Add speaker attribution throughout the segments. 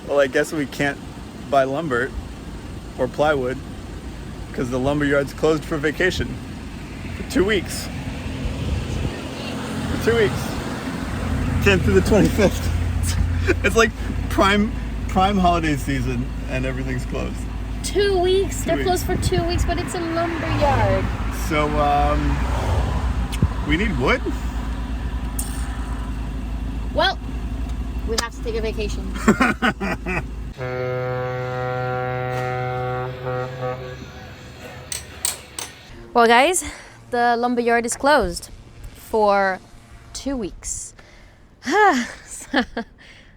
Speaker 1: Well, I guess we can't buy lumber or plywood because the lumber yard's closed for vacation for 2 weeks. For 2 weeks. 10th to the 25th. It's like prime holiday season and everything's closed.
Speaker 2: 2 weeks? They're closed for 2 weeks, but it's a lumber yard.
Speaker 1: So, we need wood?
Speaker 2: Well, we have to take a vacation. Well, guys, the lumber yard is closed for 2 weeks.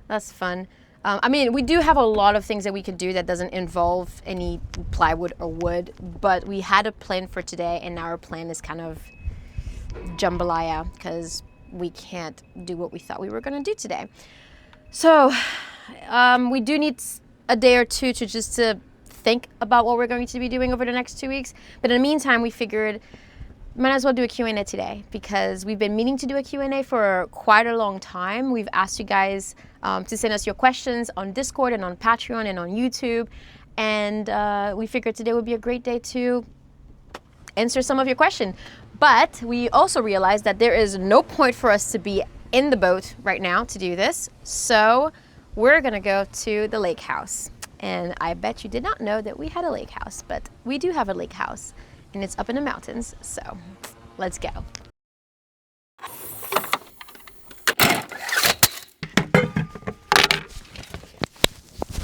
Speaker 2: That's fun. I mean, we do have a lot of things that we could do that doesn't involve any plywood or wood, but we had a plan for today, and our plan is kind of jambalaya because we can't do what we thought we were going to do today. So we do need a day or two to think about what we're going to be doing over the next 2 weeks. But in the meantime, we figured might as well do a Q&A today because we've been meaning to do a Q&A for quite a long time. We've asked you guys to send us your questions on Discord and on Patreon and on YouTube. And we figured today would be a great day to answer some of your questions. But we also realized that there is no point for us to be in the boat right now to do this. So we're gonna go to the lake house. And I bet you did not know that we had a lake house, but we do have a lake house. And it's up in the mountains, so let's go.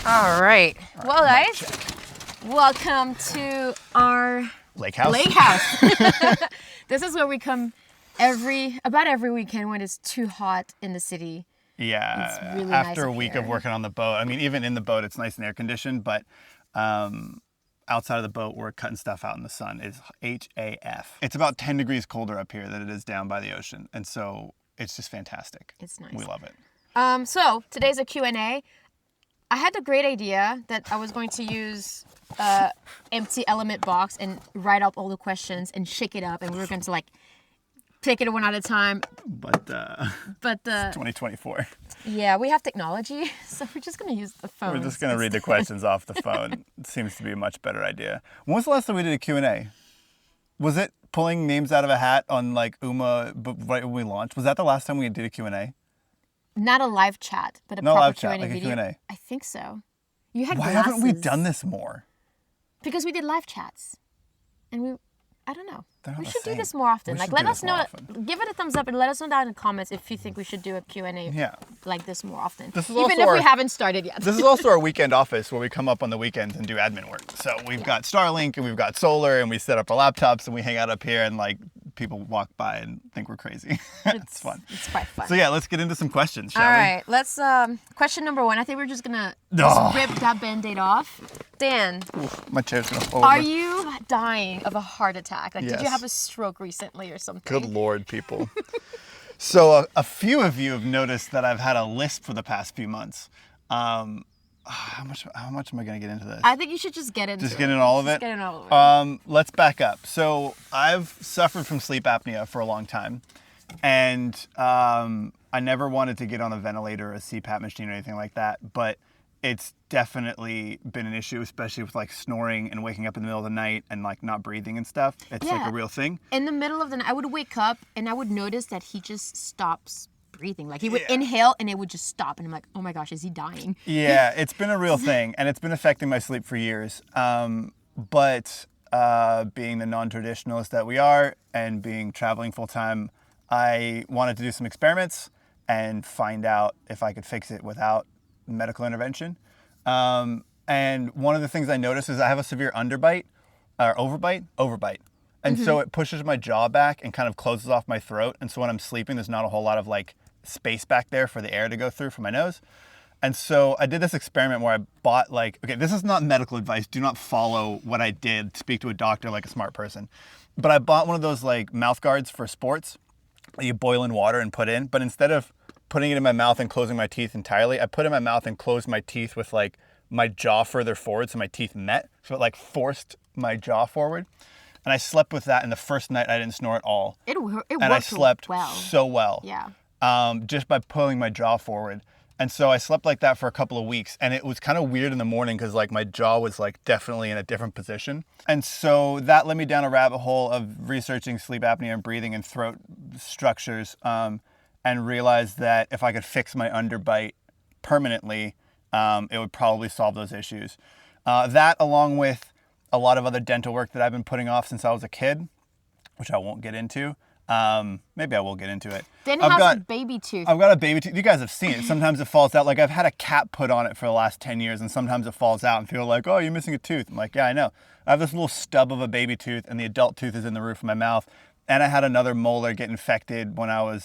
Speaker 2: All right. Well, guys, welcome to our
Speaker 1: Lake house?
Speaker 2: Lake house. This is where we come about every weekend when it's too hot in the city.
Speaker 1: Yeah,
Speaker 2: It's really
Speaker 1: after
Speaker 2: nice
Speaker 1: a week
Speaker 2: here.
Speaker 1: of working on the boat. I mean, even in the boat, it's nice and air conditioned, but outside of the boat, we're cutting stuff out in the sun. It's HAF. It's about 10 degrees colder up here than it is down by the ocean. And so it's just fantastic.
Speaker 2: It's nice.
Speaker 1: We love it.
Speaker 2: So today's a Q&A. I had the great idea that I was going to use empty element box and write up all the questions and shake it up, and we were going to like take it one at a time.
Speaker 1: But 2024.
Speaker 2: Yeah, we have technology, so we're just going to use the phone.
Speaker 1: We're just going to read the questions off the phone. It seems to be a much better idea. When was the last time we did a Q&A? Was it pulling names out of a hat on like UMA right when we launched? Was that the last time we did a Q&A?
Speaker 2: Not a live chat, but a
Speaker 1: No
Speaker 2: proper
Speaker 1: live chat,
Speaker 2: Q&A
Speaker 1: like a
Speaker 2: video.
Speaker 1: Q&A.
Speaker 2: I think so. You had
Speaker 1: Why
Speaker 2: glasses.
Speaker 1: haven't we done this more?
Speaker 2: Because we did live chats. And I don't know.
Speaker 1: They're not
Speaker 2: We
Speaker 1: the
Speaker 2: should do
Speaker 1: same.
Speaker 2: this more often.
Speaker 1: We
Speaker 2: Like,
Speaker 1: should
Speaker 2: let
Speaker 1: do
Speaker 2: us
Speaker 1: this more
Speaker 2: know.
Speaker 1: often.
Speaker 2: Give it a thumbs up and let us know down in the comments if you think we should do a Q&A
Speaker 1: Yeah.
Speaker 2: like this more often.
Speaker 1: This is
Speaker 2: Even
Speaker 1: also
Speaker 2: if we
Speaker 1: our-
Speaker 2: haven't started yet.
Speaker 1: This is also our weekend office where we come up on the weekends and do admin work. So we've got Starlink and we've got solar and we set up our laptops and we hang out up here and like people walk by and think we're crazy. It's fun.
Speaker 2: It's quite fun.
Speaker 1: So yeah, let's get into some questions, shall
Speaker 2: All
Speaker 1: we?
Speaker 2: right, let's, question number 1. I think we're just gonna
Speaker 1: Oh.
Speaker 2: rip that Band-Aid off. Dan,
Speaker 1: Oof, my chair's gonna fall
Speaker 2: are
Speaker 1: over.
Speaker 2: you dying of a heart attack? Like, did you
Speaker 1: Yes.
Speaker 2: have a stroke recently or something?
Speaker 1: Good Lord, people. So a few of you have noticed that I've had a lisp for the past few months. How much am I gonna get into this?
Speaker 2: I think you should just get into it.
Speaker 1: Just get in all of it?
Speaker 2: Just get in all of it.
Speaker 1: Let's back up. So I've suffered from sleep apnea for a long time, and I never wanted to get on a ventilator or a CPAP machine or anything like that, but it's definitely been an issue, especially with like snoring and waking up in the middle of the night and like not breathing and stuff. It's like
Speaker 2: Yeah.
Speaker 1: a real thing.
Speaker 2: In the middle of the night, I would wake up and I would notice that he just stops breathing. Like, he would
Speaker 1: Yeah.
Speaker 2: inhale and it would just stop. And I'm like, oh my gosh, is he dying?
Speaker 1: Yeah, it's been a real thing, and it's been affecting my sleep for years. But being the non-traditionalist that we are and being traveling full-time, I wanted to do some experiments and find out if I could fix it without medical intervention. And one of the things I noticed is I have a severe overbite. And so it pushes my jaw back and kind of closes off my throat. And so when I'm sleeping, there's not a whole lot of like space back there for the air to go through from my nose. And so I did this experiment where I bought like, okay, this is not medical advice. Do not follow what I did. Speak to a doctor like a smart person. But I bought one of those like mouth guards for sports that you boil in water and put in. But instead of putting it in my mouth and closing my teeth entirely, I put it in my mouth and closed my teeth with like my jaw further forward so my teeth met. So it like forced my jaw forward. And I slept with that, and the first night I didn't snore at all.
Speaker 2: It worked
Speaker 1: And I slept
Speaker 2: well.
Speaker 1: so well.
Speaker 2: Yeah.
Speaker 1: Just by pulling my jaw forward. And so I slept like that for a couple of weeks, and it was kind of weird in the morning because like my jaw was like definitely in a different position. And so that led me down a rabbit hole of researching sleep apnea and breathing and throat structures, and realized that if I could fix my underbite permanently, it would probably solve those issues. That, along with a lot of other dental work that I've been putting off since I was a kid, which I won't get into. Maybe I will get into it.
Speaker 2: Then it has a baby tooth.
Speaker 1: I've got a baby tooth. You guys have seen it. Sometimes it falls out. Like I've had a cap put on it for the last 10 years, and sometimes it falls out and feel like, oh, you're missing a tooth. I'm like, yeah, I know. I have this little stub of a baby tooth, and the adult tooth is in the roof of my mouth. And I had another molar get infected when I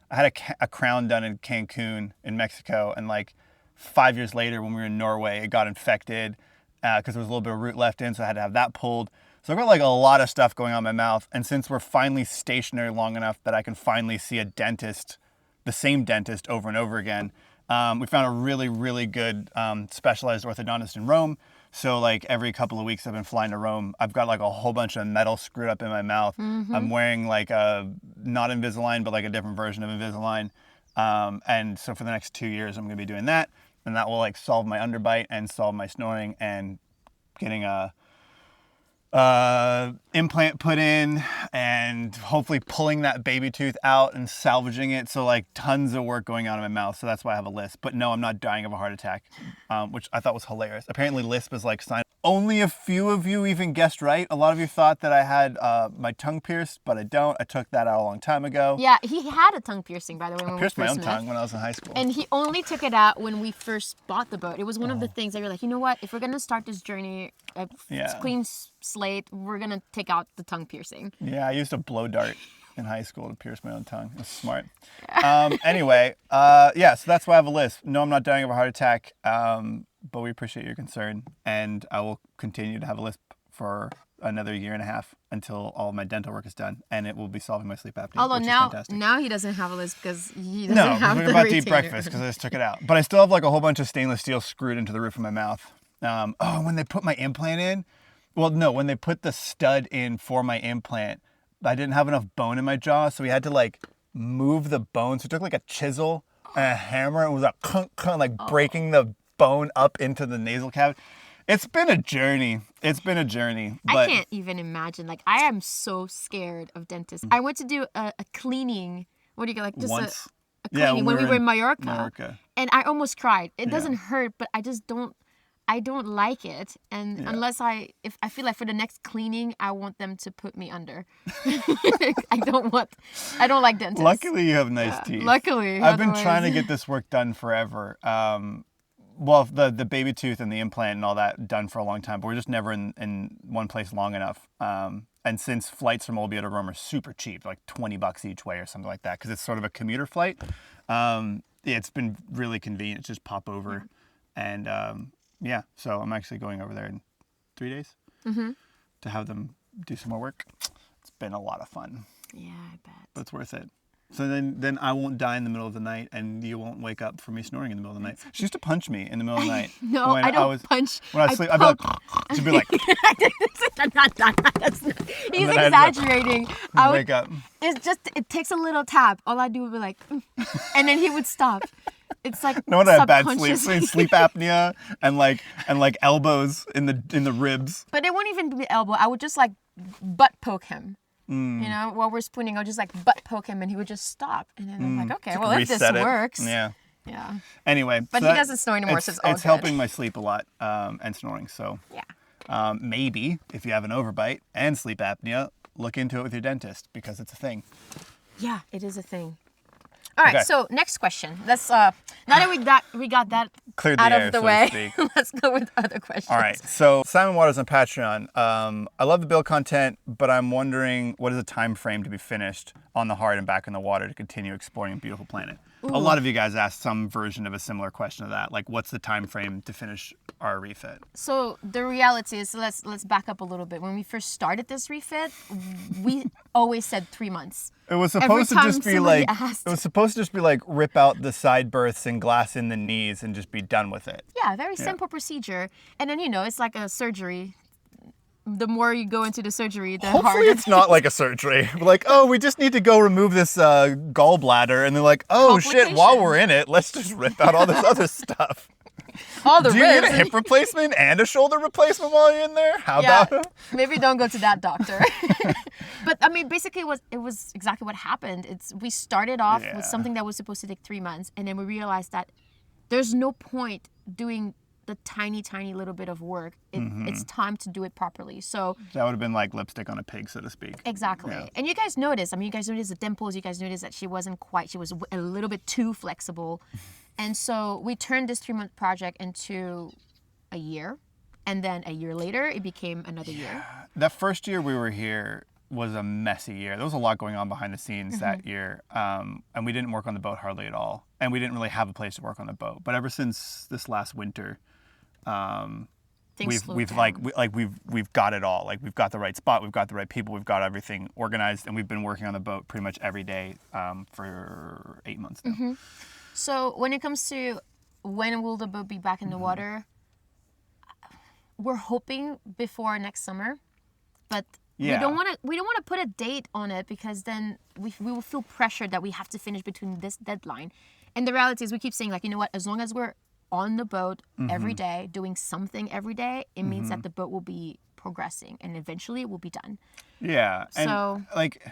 Speaker 1: had a crown done in Cancun in Mexico, and like 5 years later when we were in Norway, it got infected because there was a little bit of root left in, so I had to have that pulled. So I've got like a lot of stuff going on in my mouth. And since we're finally stationary long enough that I can finally see a dentist, the same dentist over and over again, we found a really, really good specialized orthodontist in Rome. So like every couple of weeks I've been flying to Rome. I've got like a whole bunch of metal screwed up in my mouth. I'm wearing like not Invisalign, but like a different version of Invisalign. And so for the next 2 years, I'm going to be doing that. And that will like solve my underbite and solve my snoring, and getting a implant put in, and hopefully pulling that baby tooth out and salvaging it. So like tons of work going on in my mouth. So that's why I have a lisp. But no, I'm not dying of a heart attack, which I thought was hilarious. Apparently lisp is like sign. Only a few of you even guessed right. A lot of you thought that I had my tongue pierced, but I don't. I took that out a long time ago.
Speaker 2: Yeah, he had a tongue piercing, by the way.
Speaker 1: I pierced my own tongue when I was in high school.
Speaker 2: And he only took it out when we first bought the boat. It was one of the things that you're like, you know what? If we're going to start this journey, clean slate, we're going to take out the tongue piercing.
Speaker 1: Yeah, I used a blow dart in high school to pierce my own tongue. That's smart. Anyway, so that's why I have a lisp. No, I'm not dying of a heart attack, but we appreciate your concern. And I will continue to have a lisp for another year and a half until all my dental work is done, and it will be solving my sleep apnea.
Speaker 2: Although now he doesn't have a lisp because he doesn't have the
Speaker 1: we're about to eat breakfast because I just took it out. But I still have like a whole bunch of stainless steel screwed into the roof of my mouth. When they put my implant in, when they put the stud in for my implant, I didn't have enough bone in my jaw, so we had to like move the bone. So it took like a chisel and a hammer, and it was like like breaking the bone up into the nasal cavity. It's been a journey. But
Speaker 2: I can't even imagine. Like, I am so scared of dentists. I went to do a cleaning. What do you get? Like, just
Speaker 1: once.
Speaker 2: a cleaning when we were in Mallorca. And I almost cried. It doesn't hurt, but I just don't. I don't like it, and unless if I feel like for the next cleaning, I want them to put me under. I don't like dentists.
Speaker 1: Luckily, you have nice teeth.
Speaker 2: Luckily,
Speaker 1: I've been trying to get this work done forever. The baby tooth and the implant and all that done for a long time, but we're just never in one place long enough. And since flights from Olbia to Rome are super cheap, like $20 each way or something like that, because it's sort of a commuter flight, it's been really convenient. Just pop over, and so I'm actually going over there in 3 days to have them do some more work. It's been a lot of fun.
Speaker 2: Yeah, I bet.
Speaker 1: But it's worth it. So then I won't die in the middle of the night, and you won't wake up from me snoring in the middle of the night. She used to punch me in the middle of the night.
Speaker 2: No, I don't punch.
Speaker 1: When I sleep, I'd be like, she'd be like.
Speaker 2: He's exaggerating.
Speaker 1: I wake up.
Speaker 2: It takes a little tap. All I do would be like, and then he would stop. It's like
Speaker 1: no one had bad sleep apnea and like elbows in the ribs.
Speaker 2: But it wouldn't even be the elbow. I would just like butt poke him. You know, while we're spooning, I'll just like butt poke him, and he would just stop. And then I'm like, okay, well, if this works,
Speaker 1: yeah.
Speaker 2: Anyway, but he doesn't snore anymore, so it's
Speaker 1: helping my sleep a lot and snoring. So maybe if you have an overbite and sleep apnea, look into it with your dentist because it's a thing. Yeah,
Speaker 2: it is a thing. All right, so next question. Let's now that we got that
Speaker 1: cleared
Speaker 2: out
Speaker 1: the
Speaker 2: of the way, let's go with other questions.
Speaker 1: All right, so Simon Waters on Patreon. I love the build content, but I'm wondering what is the time frame to be finished on the hard and back in the water to continue exploring a beautiful planet? Ooh. A lot of you guys asked some version of a similar question to that, like what's the time frame to finish our refit?
Speaker 2: So the reality is, let's back up a little bit. When we first started this refit, we always said 3 months.
Speaker 1: It was supposed to just be like rip out the side berths and glass in the knees and just be done with it.
Speaker 2: Yeah, very simple procedure. And then it's like a surgery. the more you go into the surgery, the
Speaker 1: Hopefully
Speaker 2: harder.
Speaker 1: it's not like a surgery. Like, oh, we just need to go remove this gallbladder. And they're like, oh, shit, while we're in it, let's just rip out all this other stuff.
Speaker 2: All the
Speaker 1: Do you need
Speaker 2: ribs.
Speaker 1: a hip replacement and a shoulder replacement while you're in there? How about?
Speaker 2: Maybe don't go to that doctor. But I mean, basically, it was exactly what happened. We started off with something that was supposed to take 3 months, and then we realized that there's no point doing the tiny little bit of work. It's time to do it properly. So
Speaker 1: that would have been like lipstick on a pig, so to speak.
Speaker 2: Exactly. Yeah. And you guys noticed. I mean, you guys noticed the dimples. You guys noticed that she was a little bit too flexible. And so we turned this 3-month project into a year. And then a year later, it became another year.
Speaker 1: That first year we were here was a messy year. There was a lot going on behind the scenes that year. And we didn't work on the boat hardly at all. And we didn't really have a place to work on the boat. But ever since this last winter, we've got it all. Like, we've got the right spot, we've got the right people, we've got everything organized, and we've been working on the boat pretty much every day for 8 months now.
Speaker 2: So when it comes to when will the boat be back in the water, we're hoping before next summer, but we don't want to put a date on it, because then we will feel pressured that we have to finish between this deadline. And the reality is, we keep saying, like, you know what, as long as we're on the boat every day, doing something every day, it means that the boat will be progressing, and eventually it will be done.
Speaker 1: Yeah.
Speaker 2: So,
Speaker 1: and like,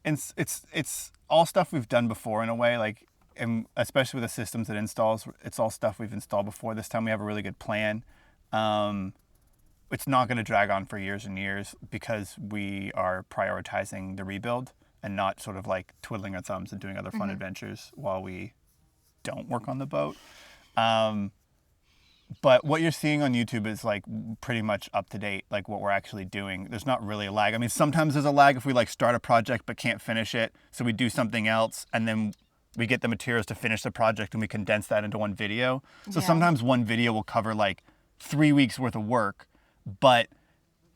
Speaker 1: it's all stuff we've done before in a way, like, and especially with the systems it installs, it's all stuff we've installed before. This time we have a really good plan. It's not going to drag on for years and years, because we are prioritizing the rebuild and not sort of like twiddling our thumbs and doing other fun adventures while we don't work on the boat. But what you're seeing on YouTube is like pretty much up to date, like what we're actually doing. There's not really a lag. I mean, sometimes there's a lag if we like start a project but can't finish it. So we do something else, and then we get the materials to finish the project, and we condense that into one video. So sometimes one video will cover like 3 weeks worth of work, but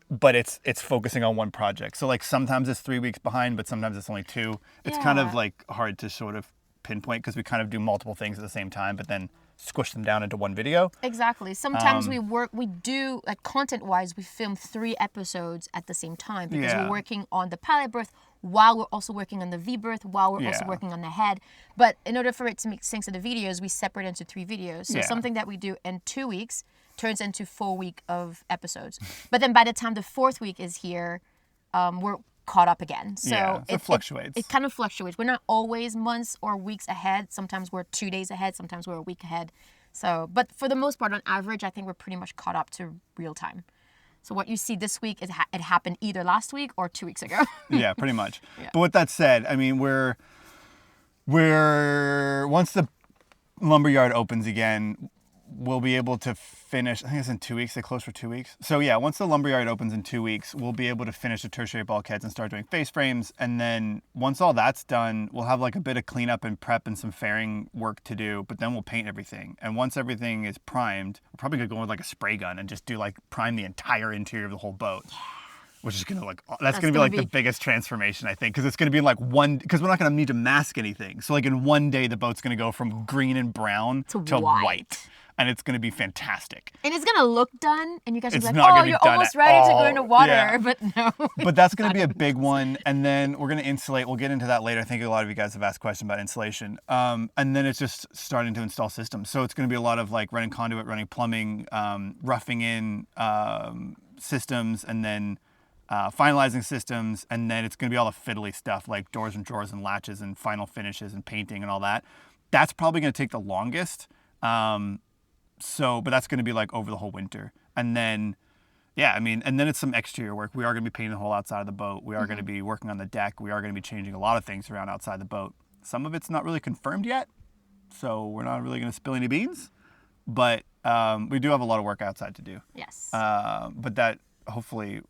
Speaker 1: it's focusing on one project. So like sometimes it's 3 weeks behind, but sometimes it's only 2. It's kind of like hard to sort of pinpoint, because we kind of do multiple things at the same time, but then squish them down into one video.
Speaker 2: Exactly. Sometimes we do, like, content-wise, we film 3 episodes at the same time, because we're working on the pilot berth while we're also working on the V-berth, while we're also working on the head. But in order for it to make sense of the videos, we separate into 3 videos. So something that we do in 2 weeks turns into 4 weeks of episodes. But then by the time the 4th week is here, we're caught up again. So
Speaker 1: it fluctuates.
Speaker 2: It kind of fluctuates. We're not always months or weeks ahead. Sometimes we're 2 days ahead. Sometimes we're a week ahead. So, but for the most part, on average, I think we're pretty much caught up to real time. So what you see this week, it happened either last week or 2 weeks ago.
Speaker 1: Yeah, pretty much. But with that said, I mean, we're once the lumberyard opens again, we'll be able to finish, I think it's in 2 weeks, they close for 2 weeks. So yeah, once the lumberyard opens in 2 weeks, we'll be able to finish the tertiary bulkheads and start doing face frames. And then once all that's done, we'll have like a bit of cleanup and prep and some fairing work to do, but then we'll paint everything. And once everything is primed, we're probably gonna go with like a spray gun and just do like prime the entire interior of the whole boat. Which is gonna that's gonna be like the biggest transformation, I think, because it's gonna be like because we're not gonna need to mask anything. So like in one day, the boat's gonna go from green and brown to white. And it's going to be fantastic.
Speaker 2: And it's going to look done, and you guys will be like, oh, you're almost ready to go into water. Yeah. But no.
Speaker 1: But that's going to be a big one. And then we're going to insulate. We'll get into that later. I think a lot of you guys have asked questions about insulation. And then it's just starting to install systems. So it's going to be a lot of like running conduit, running plumbing, roughing in systems, and then finalizing systems. And then it's going to be all the fiddly stuff like doors and drawers and latches and final finishes and painting and all that. That's probably going to take the longest. But that's going to be like over the whole winter. And then, and then it's some exterior work. We are going to be painting the whole outside of the boat. We are going to be working on the deck. We are going to be changing a lot of things around outside the boat. Some of it's not really confirmed yet, so we're not really going to spill any beans. But we do have a lot of work outside to do.
Speaker 2: Yes.
Speaker 1: But that hopefully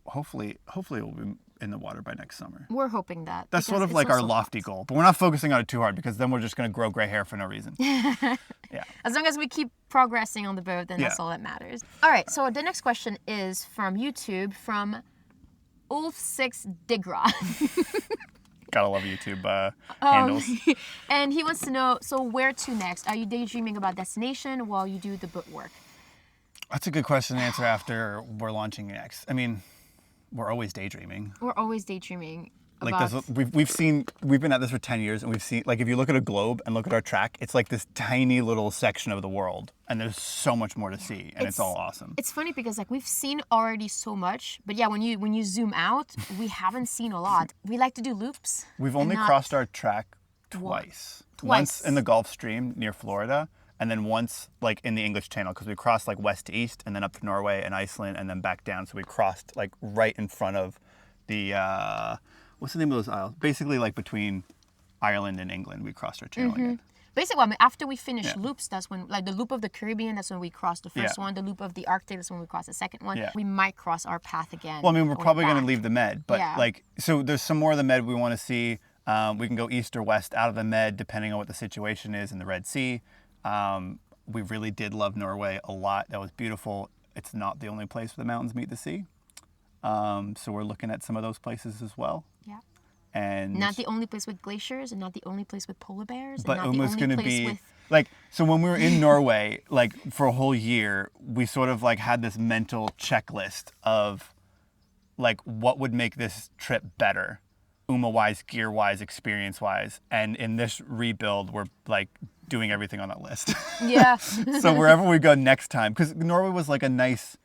Speaker 1: it will be in the water by next summer.
Speaker 2: We're hoping that.
Speaker 1: That's sort of like our lofty goal, but we're not focusing on it too hard, because then we're just going to grow gray hair for no reason. Yeah.
Speaker 2: As long as we keep progressing on the boat, then that's all that matters. All right, so the next question is from YouTube, from Ulf6 Digra.
Speaker 1: Gotta love YouTube handles.
Speaker 2: And he wants to know, so where to next? Are you daydreaming about destination while you do the boat work?
Speaker 1: That's a good question to answer after we're launching next. I mean, we're always daydreaming.
Speaker 2: We're always daydreaming
Speaker 1: Like
Speaker 2: about...
Speaker 1: we've been at this for 10 years, and we've seen, like, if you look at a globe and look at our track, it's like this tiny little section of the world, and there's so much more to see, and it's all awesome.
Speaker 2: It's funny because like we've seen already so much, but yeah, when you zoom out, we haven't seen a lot. We like to do loops.
Speaker 1: We've only crossed our track twice. Once in the Gulf Stream near Florida, and then once like in the English Channel, because we crossed like west to east, and then up to Norway and Iceland, and then back down. So we crossed like right in front of the what's the name of those isles? Basically, like between Ireland and England, we crossed our channel again.
Speaker 2: Basically, I mean, after we finish loops, that's when, like the loop of the Caribbean, that's when we cross the first one. The loop of the Arctic, that's when we cross the second one.
Speaker 1: Yeah.
Speaker 2: We might cross our path again.
Speaker 1: Well, I mean, we're probably going to leave the Med, but
Speaker 2: Yeah.
Speaker 1: like, so there's some more of the Med we want to see. We can go east or west out of the Med, depending on what the situation is in the Red Sea. We really did love Norway a lot. That was beautiful. It's not the only place where the mountains meet the sea. So we're looking at some of those places as well.
Speaker 2: Yeah.
Speaker 1: And
Speaker 2: Not the only place with glaciers, and not the only place with polar bears,
Speaker 1: but
Speaker 2: and not the
Speaker 1: almost
Speaker 2: only
Speaker 1: going to
Speaker 2: place
Speaker 1: be
Speaker 2: with...
Speaker 1: like, so when we were in Norway, like for a whole year, we sort of like had this mental checklist of like what would make this trip better, wise, gear wise, experience wise. And in this rebuild, we're like doing everything on that list.
Speaker 2: Yeah.
Speaker 1: So wherever we go next time, because Norway was like a nice,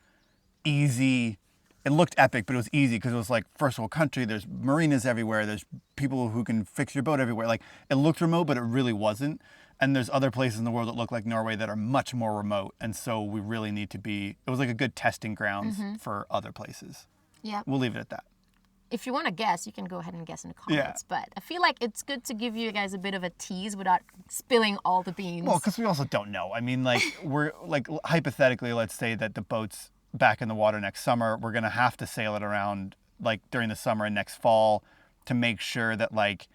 Speaker 1: easy, it looked epic, but it was easy because it was like first world country. There's marinas everywhere. There's people who can fix your boat everywhere. Like it looked remote, but it really wasn't. And there's other places in the world that look like Norway that are much more remote. And so we really need to be, it was like a good testing grounds for other places.
Speaker 2: Yeah.
Speaker 1: We'll leave it at that.
Speaker 2: If you want to guess, you can go ahead and guess in the comments. But I feel like it's good to give you guys a bit of a tease without spilling all the beans.
Speaker 1: Well, because we also don't know. I mean, like, we're like, hypothetically, let's say that the boat's back in the water next summer. We're going to have to sail it around like during the summer and next fall to make sure that like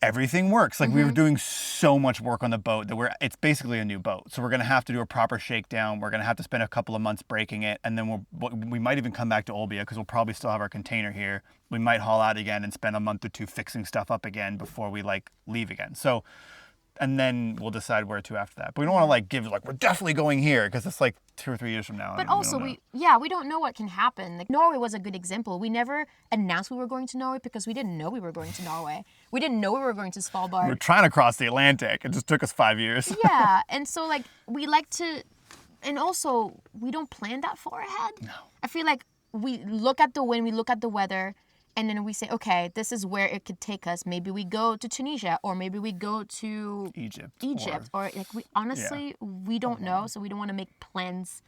Speaker 1: everything works. Like we were doing so much work on the boat that it's basically a new boat. So we're going to have to do a proper shakedown. We're going to have to spend a couple of months breaking it. And then we might even come back to Olbia because we'll probably still have our container here. We might haul out again and spend a month or two fixing stuff up again before we like leave again. So, and then we'll decide where to after that. But we don't want to like give like, we're definitely going here because it's like 2 or 3 years from now.
Speaker 2: But also, we don't know what can happen. Like Norway was a good example. We never announced we were going to Norway because we didn't know we were going to Norway. We didn't know we were going to Svalbard.
Speaker 1: We're trying to cross the Atlantic. It just took us 5 years.
Speaker 2: Yeah, and so like we like to, and also we don't plan that far ahead.
Speaker 1: No.
Speaker 2: I feel like we look at the wind, we look at the weather, and then we say, okay, this is where it could take us. Maybe we go to Tunisia, or maybe we go to
Speaker 1: Egypt.
Speaker 2: or like we honestly we don't know, so we don't want to make plans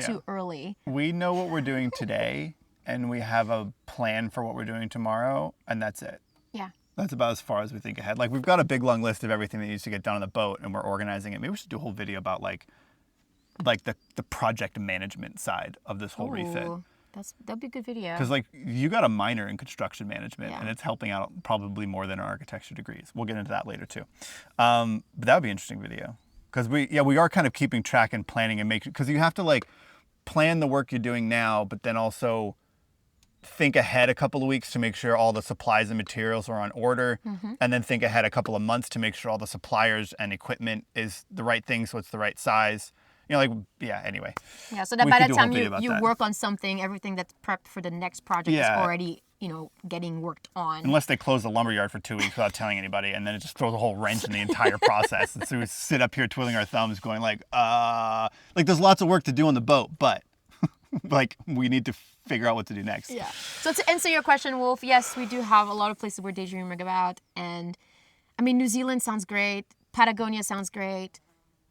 Speaker 2: too early.
Speaker 1: We know what we're doing today, and we have a plan for what we're doing tomorrow, and that's it.
Speaker 2: Yeah.
Speaker 1: That's about as far as we think ahead. Like we've got a big long list of everything that needs to get done on the boat, and we're organizing it. Maybe we should do a whole video about like the project management side of this whole refit.
Speaker 2: That'd be a good video.
Speaker 1: Because like you got a minor in construction management,
Speaker 2: Yeah.
Speaker 1: and it's helping out probably more than our architecture degrees. We'll get into that later too. But that would be an interesting video because we are kind of keeping track and planning and making, because you have to like plan the work you're doing now, but then also think ahead a couple of weeks to make sure all the supplies and materials are on order, and then think ahead a couple of months to make sure all the suppliers and equipment is the right thing, so it's the right size. You know, like, yeah, anyway.
Speaker 2: Yeah, so that
Speaker 1: We
Speaker 2: by
Speaker 1: could
Speaker 2: the
Speaker 1: do a whole
Speaker 2: time
Speaker 1: video
Speaker 2: you
Speaker 1: about that.
Speaker 2: work on something, everything that's prepped for the next project is
Speaker 1: Yeah.
Speaker 2: already, getting worked on.
Speaker 1: Unless they close the lumberyard for 2 weeks without telling anybody, and then it just throws a whole wrench in the entire process. And so we sit up here twiddling our thumbs going like there's lots of work to do on the boat, but like we need to figure out what to do next.
Speaker 2: Yeah. So to answer your question, Wolf, yes, we do have a lot of places we're daydreaming about. And I mean, New Zealand sounds great. Patagonia sounds great.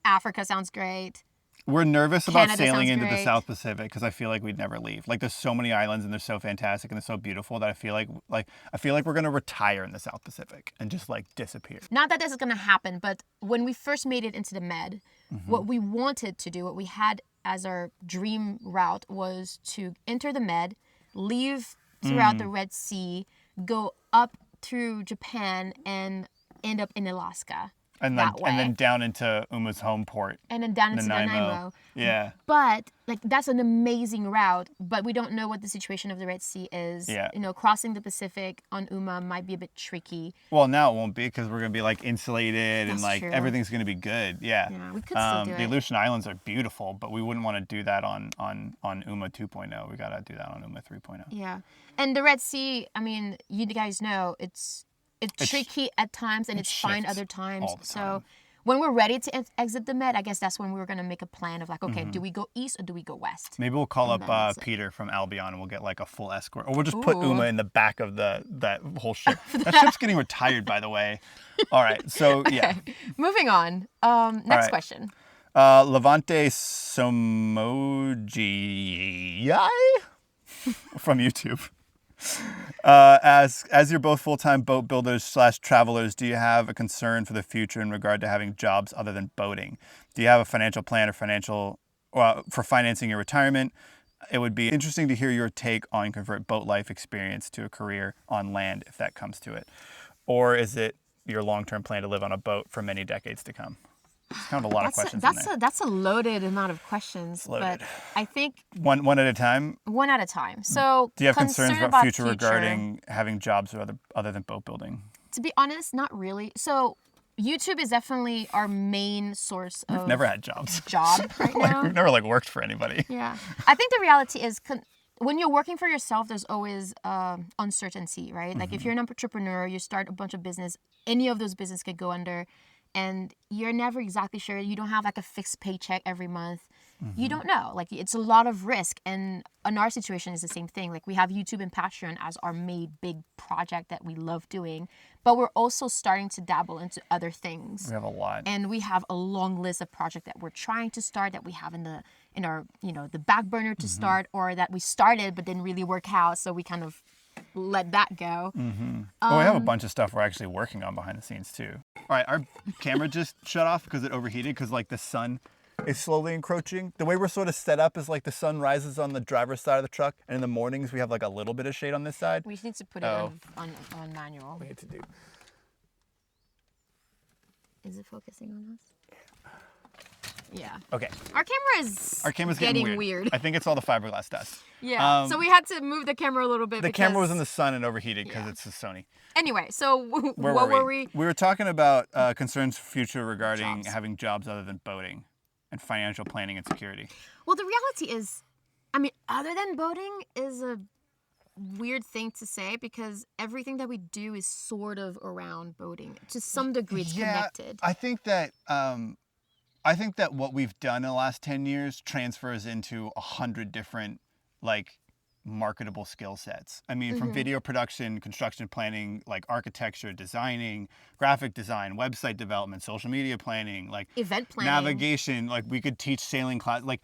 Speaker 2: Africa sounds great.
Speaker 1: We're nervous about
Speaker 2: Canada
Speaker 1: sailing
Speaker 2: sounds
Speaker 1: into the
Speaker 2: great.
Speaker 1: South Pacific because I feel like we'd never leave. Like there's so many islands and they're so fantastic and they're so beautiful that I feel like we're gonna retire in the South Pacific and just like disappear.
Speaker 2: Not that this is going to happen, but when we first made it into the Med, what we wanted to do, what we had as our dream route was to enter the Med, leave throughout the Red Sea, go up through Japan, and end up in Alaska.
Speaker 1: And
Speaker 2: that way.
Speaker 1: And then down into Uma's home port.
Speaker 2: And then down into
Speaker 1: Nanaimo.
Speaker 2: Nanaimo.
Speaker 1: Yeah.
Speaker 2: But like that's an amazing route, but we don't know what the situation of the Red Sea is.
Speaker 1: Yeah.
Speaker 2: You know, crossing the Pacific on Uma might be a bit tricky.
Speaker 1: Well, now it won't be because we're gonna be like insulated and
Speaker 2: That's
Speaker 1: like
Speaker 2: true.
Speaker 1: everything's gonna be good. Yeah.
Speaker 2: Yeah, we could still do
Speaker 1: The
Speaker 2: it.
Speaker 1: Aleutian Islands are beautiful, but we wouldn't want to do that on Uma 2.0. We gotta do that on Uma 3.0.
Speaker 2: Yeah. And the Red Sea, I mean, you guys know it's tricky at times and it's fine
Speaker 1: shifts
Speaker 2: other times.
Speaker 1: all the
Speaker 2: So
Speaker 1: time.
Speaker 2: when we're ready to exit the Med, I guess that's when we were going to make a plan of like, okay, do we go east or do we go west?
Speaker 1: Maybe we'll call
Speaker 2: And
Speaker 1: up
Speaker 2: then that's it.
Speaker 1: Peter from Albion and we'll get like a full escort, or we'll just put
Speaker 2: Ooh.
Speaker 1: Uma in the back of that whole ship. That ship's getting retired, by the way. All right, so yeah.
Speaker 2: Okay. Moving on. Next
Speaker 1: right.
Speaker 2: question.
Speaker 1: Levante Somoji from YouTube. As you're both full-time boat builders / travelers, do you have a concern for the future in regard to having jobs other than boating? Do you have a financial plan or for financing your retirement? It would be interesting to hear your take on convert boat life experience to a career on land if that comes to it. Or is it your long-term plan to live on a boat for many decades to come? It's kind of a lot of questions in there.
Speaker 2: That's a loaded amount of questions.
Speaker 1: Loaded.
Speaker 2: But I think
Speaker 1: One at a time.
Speaker 2: one at a time. So
Speaker 1: Do you have concerns
Speaker 2: concern
Speaker 1: about future regarding having jobs or other than boat building?
Speaker 2: To be honest, not really. So YouTube is definitely our main source of
Speaker 1: Never had jobs.
Speaker 2: job right now.
Speaker 1: We've never worked for anybody.
Speaker 2: Yeah. I think the reality is when you're working for yourself, there's always uncertainty, right? Like if you're an entrepreneur, you start a bunch of business, any of those business could go under and you're never exactly sure. You don't have like a fixed paycheck every month. You don't know. Like it's a lot of risk. And in our situation is the same thing. Like we have YouTube and Patreon as our main big project that we love doing, but we're also starting to dabble into other things.
Speaker 1: We have a lot.
Speaker 2: And we have a long list of projects that we're trying to start that we have in our the back burner to start, or that we started but didn't really work out, so we kind of let that go.
Speaker 1: Well, we have a bunch of stuff we're actually working on behind the scenes too. All right, our camera just shut off because it overheated because like the sun is slowly encroaching. The way we're sort of set up is like the sun rises on the driver's side of the truck, and in the mornings we have like a little bit of shade on this side.
Speaker 2: We just need to put it on manual.
Speaker 1: We need to do.
Speaker 2: Is it focusing on us? Yeah.
Speaker 1: Okay.
Speaker 2: Our camera's getting weird.
Speaker 1: I think it's all the fiberglass dust.
Speaker 2: Yeah. So we had to move the camera a little bit.
Speaker 1: The camera was in the sun and overheated because it's a Sony.
Speaker 2: Anyway, so
Speaker 1: Where
Speaker 2: what
Speaker 1: were
Speaker 2: were we?
Speaker 1: We were talking about concerns for future regarding
Speaker 2: Jobs.
Speaker 1: having jobs other than boating and financial planning and security.
Speaker 2: Well, the reality is, I mean, other than boating is a weird thing to say because everything that we do is sort of around boating. To some degree, it's connected.
Speaker 1: I think that what we've done in the last 10 years transfers into 100 different like marketable skill sets. I mean, from video production, construction planning, like architecture, designing, graphic design, website development, social media planning, like
Speaker 2: Event planning.
Speaker 1: navigation. Like we could teach sailing class. Like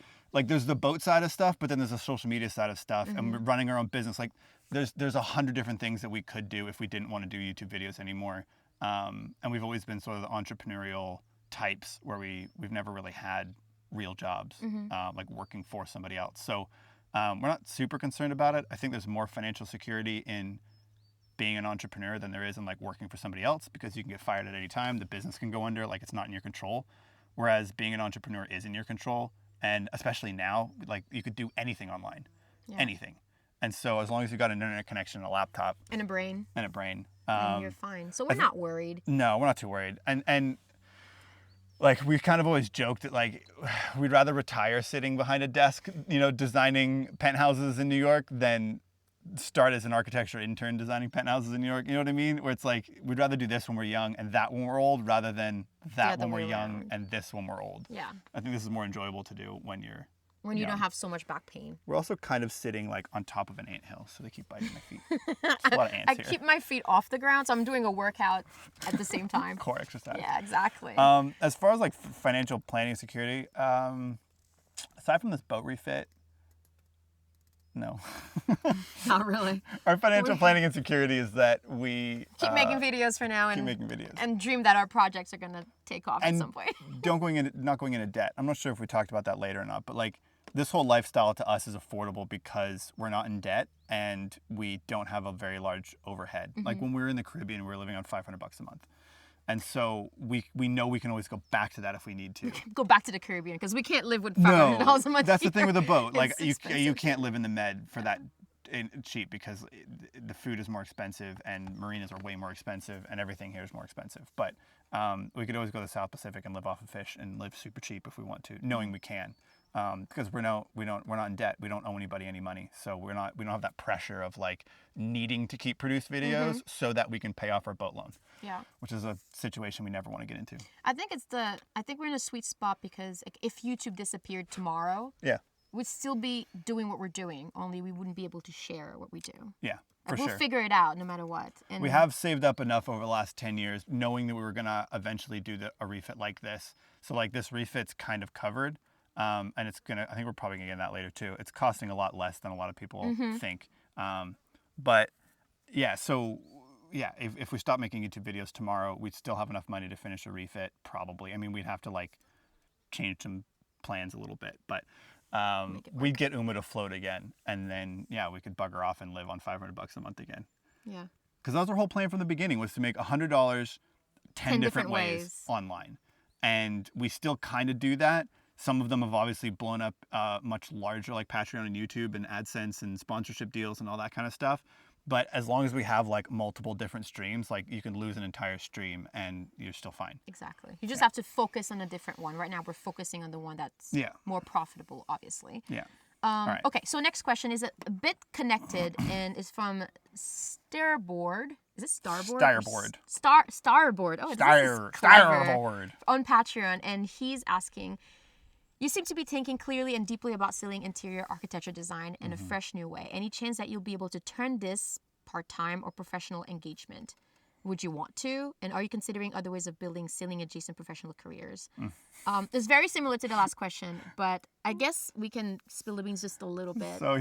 Speaker 1: there's the boat side of stuff, but then there's the social media side of stuff, and we're running our own business. Like there's 100 different things that we could do if we didn't want to do YouTube videos anymore. And we've always been sort of the entrepreneurial types where we've never really had real jobs, like working for somebody else. So we're not super concerned about it. I think there's more financial security in being an entrepreneur than there is in like working for somebody else, because you can get fired at any time. The business can go under, like it's not in your control. Whereas being an entrepreneur is in your control. And especially now, like you could do anything online, anything. And so as long as you've got an internet connection, a laptop,
Speaker 2: And a brain.
Speaker 1: then
Speaker 2: You're fine. So we're not worried.
Speaker 1: No, we're not too worried. And like we've kind of always joked that like we'd rather retire sitting behind a desk, designing penthouses in New York than start as an architecture intern designing penthouses in New York. You know what I mean? Where it's like we'd rather do this when we're young and that when we're old, rather than that when we're young and this when we're old.
Speaker 2: Yeah.
Speaker 1: I think this is more enjoyable to do when you're
Speaker 2: When you don't have so much back pain.
Speaker 1: We're also kind of sitting like on top of an anthill, so they keep biting my feet. There's a lot of ants
Speaker 2: I
Speaker 1: here.
Speaker 2: keep my feet off the ground, so I'm doing a workout at the same time.
Speaker 1: Core exercise.
Speaker 2: Yeah, exactly.
Speaker 1: As far as like financial planning and security, aside from this boat refit, no.
Speaker 2: Not really.
Speaker 1: Our financial planning and security is that we
Speaker 2: Keep making videos for now
Speaker 1: keep making videos.
Speaker 2: and dream that our projects are gonna take off at some point.
Speaker 1: not going into debt. I'm not sure if we talked about that later or not, but like this whole lifestyle to us is affordable because we're not in debt and we don't have a very large overhead. Like when we were in the Caribbean, we were living on $500 a month. And so we know we can always go back to that if we need to.
Speaker 2: Go back to the Caribbean because we can't live with $500 a month.
Speaker 1: That's the
Speaker 2: here.
Speaker 1: thing with a boat. Like
Speaker 2: It's
Speaker 1: you can't live in the Med for that cheap because the food is more expensive and marinas are way more expensive and everything here is more expensive. But we could always go to the South Pacific and live off of fish and live super cheap if we want to, knowing we can. Because we're not in debt. We don't owe anybody any money, so we don't have that pressure of like needing to keep produce videos so that we can pay off our boat loan.
Speaker 2: Yeah.
Speaker 1: Which is a situation we never want to get into.
Speaker 2: I think we're in a sweet spot because like, if YouTube disappeared tomorrow, we'd still be doing what we're doing, only we wouldn't be able to share what we do.
Speaker 1: Yeah,
Speaker 2: we'll figure it out no matter what. And
Speaker 1: we have saved up enough over the last 10 years, knowing that we were gonna eventually do a refit like this. So like this refit's kind of covered. And I think we're probably gonna get that later too. It's costing a lot less than a lot of people think. But yeah, so yeah, if we stop making YouTube videos tomorrow, we'd still have enough money to finish a refit, probably. I mean, we'd have to like change some plans a little bit, but we'd get Uma to float again. And then, yeah, we could bugger off and live on $500 a month again.
Speaker 2: Yeah.
Speaker 1: Because that was our whole plan from the beginning, was to make $100 10 different ways online. And we still kind of do that. Some of them have obviously blown up much larger, like Patreon and YouTube and AdSense and sponsorship deals and all that kind of stuff. But as long as we have like multiple different streams, like you can lose an entire stream and you're still fine.
Speaker 2: Exactly. You just have to focus on a different one. Right now we're focusing on the one that's more profitable, obviously.
Speaker 1: Yeah.
Speaker 2: All right. Okay, so next question is a bit connected and is from Starboard. Is it Starboard?
Speaker 1: Starboard.
Speaker 2: Starboard. Oh,
Speaker 1: Starboard.
Speaker 2: On Patreon, and he's asking, you seem to be thinking clearly and deeply about ceiling interior architecture design in a fresh new way. Any chance that you'll be able to turn this part-time or professional engagement? Would you want to? And are you considering other ways of building ceiling adjacent professional careers? It's very similar to the last question, but I guess we can spill the beans just a little bit.
Speaker 1: So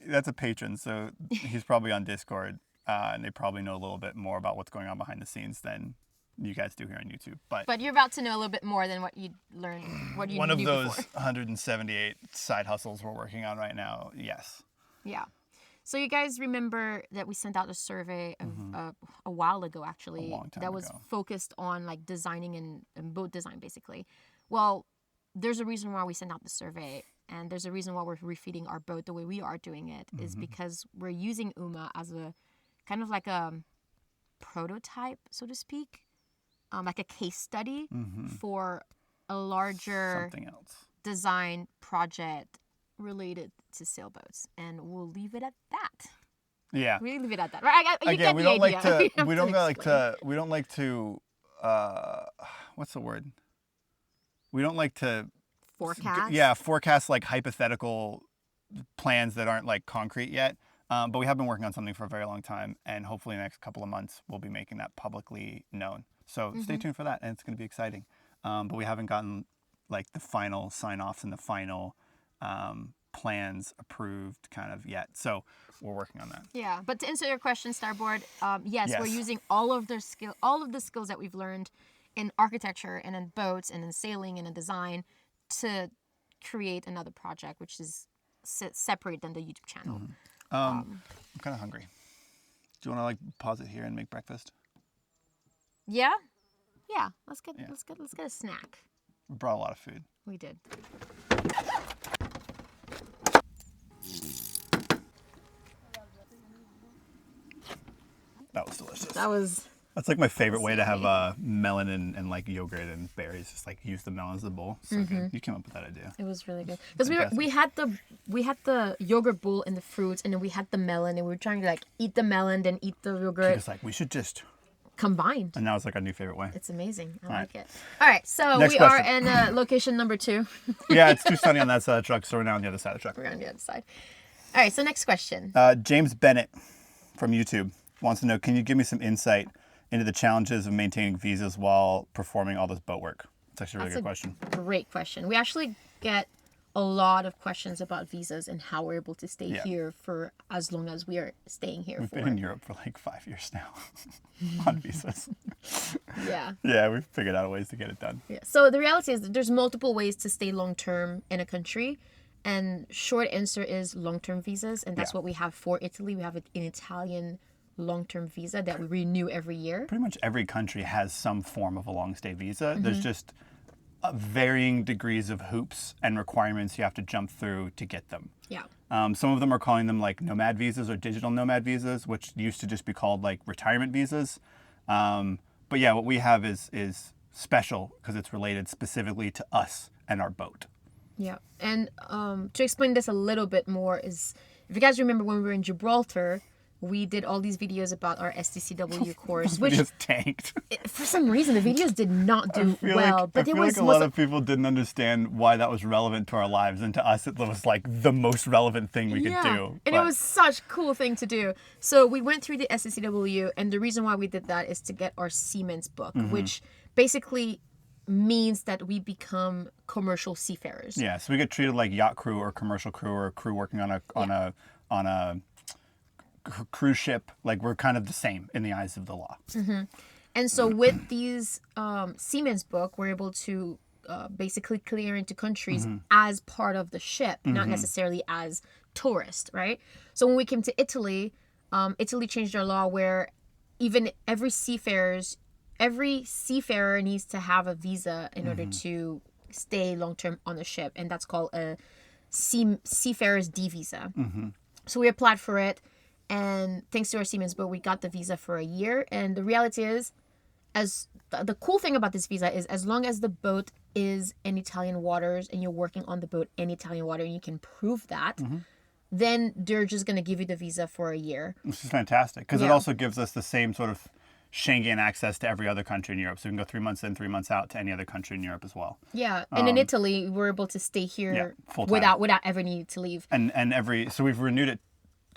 Speaker 1: that's a patron, so he's probably on Discord, and they probably know a little bit more about what's going on behind the scenes than you guys do here on YouTube. But
Speaker 2: you're about to know a little bit more than what you learned, what you
Speaker 1: one
Speaker 2: knew
Speaker 1: of those
Speaker 2: before.
Speaker 1: 178 side hustles we're working on right now, yes.
Speaker 2: Yeah. So you guys remember that we sent out a survey a while ago, actually,
Speaker 1: A long time
Speaker 2: that was
Speaker 1: ago.
Speaker 2: focused on like designing and boat design, basically. Well, there's a reason why we sent out the survey, and there's a reason why we're refeeding our boat the way we are doing it, is because we're using Uma as a kind of like a prototype, so to speak, like a case study for a larger
Speaker 1: Something else.
Speaker 2: design project related to sailboats, and we'll leave it at that.
Speaker 1: Yeah.
Speaker 2: We leave it at that, right? You
Speaker 1: Again,
Speaker 2: get
Speaker 1: we
Speaker 2: the
Speaker 1: don't like
Speaker 2: idea.
Speaker 1: to. We don't like to. What's the word? We don't like to
Speaker 2: forecast.
Speaker 1: Yeah, forecast like hypothetical plans that aren't like concrete yet. But we have been working on something for a very long time, and hopefully in the next couple of months we'll be making that publicly known. So stay tuned for that, and it's going to be exciting. But we haven't gotten like the final sign-offs and the final plans approved kind of yet. So we're working on that.
Speaker 2: Yeah, but to answer your question, Starboard, yes, we're using all of the skills that we've learned in architecture and in boats and in sailing and in design to create another project, which is separate than the YouTube channel.
Speaker 1: I'm kind of hungry. Do you want to like pause it here and make breakfast?
Speaker 2: Yeah, let's get a snack.
Speaker 1: We brought a lot of food.
Speaker 2: We did.
Speaker 1: That was delicious.
Speaker 2: That's
Speaker 1: like my favorite way to have melon and like yogurt and berries. Just like use the melon as a bowl. So good. You came up with that idea.
Speaker 2: It was really good because we had the yogurt bowl and the fruits, and then we had the melon, and we were trying to like eat the melon, then eat the yogurt.
Speaker 1: It's like we should just
Speaker 2: combined.
Speaker 1: And now it's like our new favorite way.
Speaker 2: It's amazing. I like
Speaker 1: right.
Speaker 2: it. All right, so
Speaker 1: Next
Speaker 2: we
Speaker 1: question.
Speaker 2: are in location number 2.
Speaker 1: Yeah, it's too sunny on that side of the truck, so we're now on the other side of the truck.
Speaker 2: We're on the other side. All right, so next question.
Speaker 1: James Bennett from YouTube wants to know, can you give me some insight into the challenges of maintaining visas while performing all this boat work? It's actually a really good question.
Speaker 2: Great question. We actually get a lot of questions about visas and how we're able to stay here for as long as we are staying here.
Speaker 1: We've been in Europe for like 5 years now on visas.
Speaker 2: Yeah.
Speaker 1: Yeah, we've figured out ways to get it done.
Speaker 2: Yeah. So the reality is that there's multiple ways to stay long-term in a country. And short answer is long-term visas. And that's what we have for Italy. We have an Italian long-term visa that we renew every year.
Speaker 1: Pretty much every country has some form of a long stay visa. There's just varying degrees of hoops and requirements you have to jump through to get them.
Speaker 2: Yeah.
Speaker 1: Some of them are calling them like nomad visas or digital nomad visas, which used to just be called like retirement visas. But yeah, what we have is special because it's related specifically to us and our boat.
Speaker 2: Yeah. And to explain this a little bit more is, if you guys remember when we were in Gibraltar, we did all these videos about our STCW course, which
Speaker 1: just tanked.
Speaker 2: For some reason the videos did not do well.
Speaker 1: But I feel like a lot of people didn't understand why that was relevant to our lives, and to us it was like the most relevant thing we could do.
Speaker 2: And it was such a cool thing to do. So we went through the STCW, and the reason why we did that is to get our Seaman's book, which basically means that we become commercial seafarers.
Speaker 1: Yeah, so we get treated like yacht crew or commercial crew or crew working on a cruise ship. Like, we're kind of the same in the eyes of the law.
Speaker 2: And so with these Seaman's book, we're able to basically clear into countries as part of the ship, not necessarily as tourists, right? So when we came to Italy, Italy changed their law where even every seafarer needs to have a visa in order to stay long-term on the ship, and that's called a Seafarer's D visa. So we applied for it, and thanks to our Seaman's book, we got the visa for a year. And the reality is, the cool thing about this visa is, as long as the boat is in Italian waters and you're working on the boat in Italian water and you can prove that, then they're just going to give you the visa for a year.
Speaker 1: Which is fantastic, because it also gives us the same sort of Schengen access to every other country in Europe. So we can go 3 months in, 3 months out to any other country in Europe as well.
Speaker 2: Yeah, and in Italy, we're able to stay here without ever needing to leave.
Speaker 1: And so we've renewed it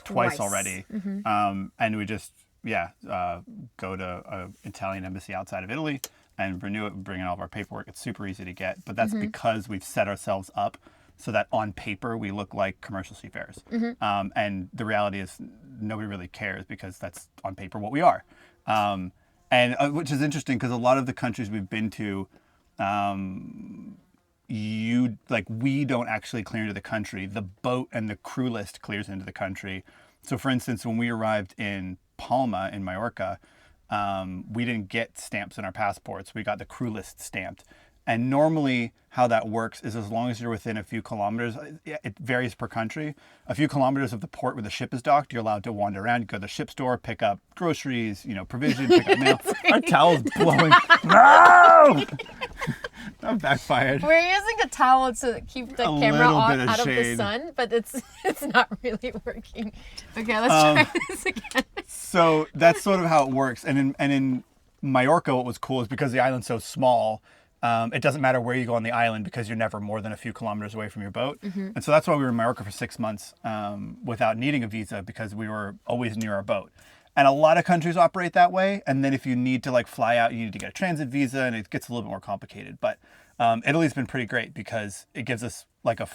Speaker 1: twice already. And we just go to an Italian embassy outside of Italy and renew it and bring in all of our paperwork. It's super easy to get, but that's because we've set ourselves up so that on paper we look like commercial seafarers. And the reality is nobody really cares, because that's on paper what we are. And which is interesting, because a lot of the countries we've been to, we don't actually clear into the country. The boat and the crew list clears into the country. So for instance, when we arrived in Palma in Mallorca, we didn't get stamps in our passports. We got the crew list stamped. And normally how that works is, as long as you're within a few kilometers, it varies per country, a few kilometers of the port where the ship is docked, you're allowed to wander around. You go to the ship store, pick up groceries, provision, pick up mail. Our towel's blowing. No! That backfired.
Speaker 2: We're using a towel to keep the camera out of the sun, but it's not really working. Okay, let's try this again.
Speaker 1: So that's sort of how it works. And in Mallorca, what was cool is, because the island's so small, it doesn't matter where you go on the island, because you're never more than a few kilometers away from your boat. And so that's why we were in Mallorca for 6 months without needing a visa, because we were always near our boat. And a lot of countries operate that way. And then if you need to fly out, you need to get a transit visa, and it gets a little bit more complicated. But Italy's been pretty great, because it gives us a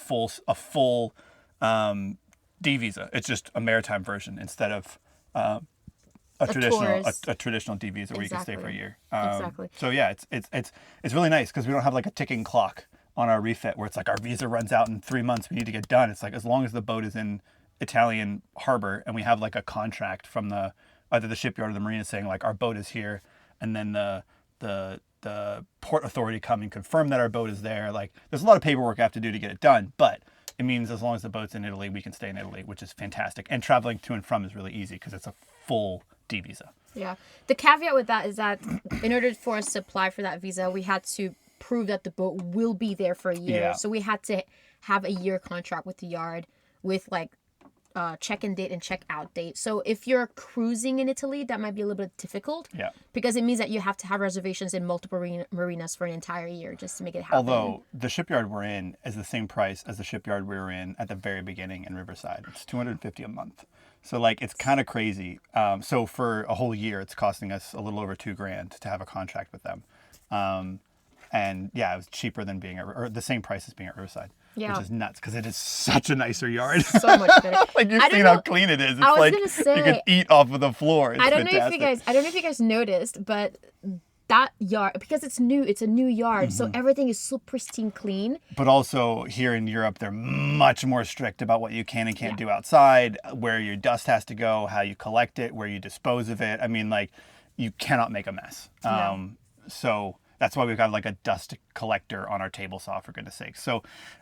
Speaker 1: full D visa. It's just a maritime version instead of a traditional D visa where you can stay for a year.
Speaker 2: Exactly.
Speaker 1: So yeah, it's really nice, because we don't have a ticking clock on our refit where it's our visa runs out in 3 months, we need to get done. It's as long as the boat is in Italian harbor and we have a contract from either the shipyard or the marina saying our boat is here, and then the port authority come and confirm that our boat is there. There's a lot of paperwork I have to do to get it done, but it means as long as the boat's in Italy, we can stay in Italy, which is fantastic. And traveling to and from is really easy, because it's a full D visa.
Speaker 2: Yeah. The caveat with that is that in order for us to apply for that visa, we had to prove that the boat will be there for a year.
Speaker 1: Yeah.
Speaker 2: So we had to have a year contract with the yard with check-in date and check-out date. So if you're cruising in Italy, that might be a little bit difficult.
Speaker 1: Yeah.
Speaker 2: Because it means that you have to have reservations in multiple marinas for an entire year just to make it happen.
Speaker 1: Although the shipyard we're in is the same price as the shipyard we were in at the very beginning in Riverside. It's $250 a month. So it's kind of crazy. So for a whole year, it's costing us a little over $2,000 to have a contract with them. And yeah, it was cheaper than or the same price as being at Riverside. Yeah. Which is nuts, because it is such a nicer yard.
Speaker 2: So much better.
Speaker 1: You've seen how clean it is. It's
Speaker 2: I was gonna say,
Speaker 1: you can eat off of the floor. It's
Speaker 2: I don't know if you guys noticed, but that yard, because it's new, it's a new yard, so everything is so pristine clean.
Speaker 1: But also here in Europe, they're much more strict about what you can and can't do outside, where your dust has to go, how you collect it, where you dispose of it. I mean, like, you cannot make a mess.
Speaker 2: No.
Speaker 1: So that's why we've got like a dust collector on our table saw, for goodness sake. So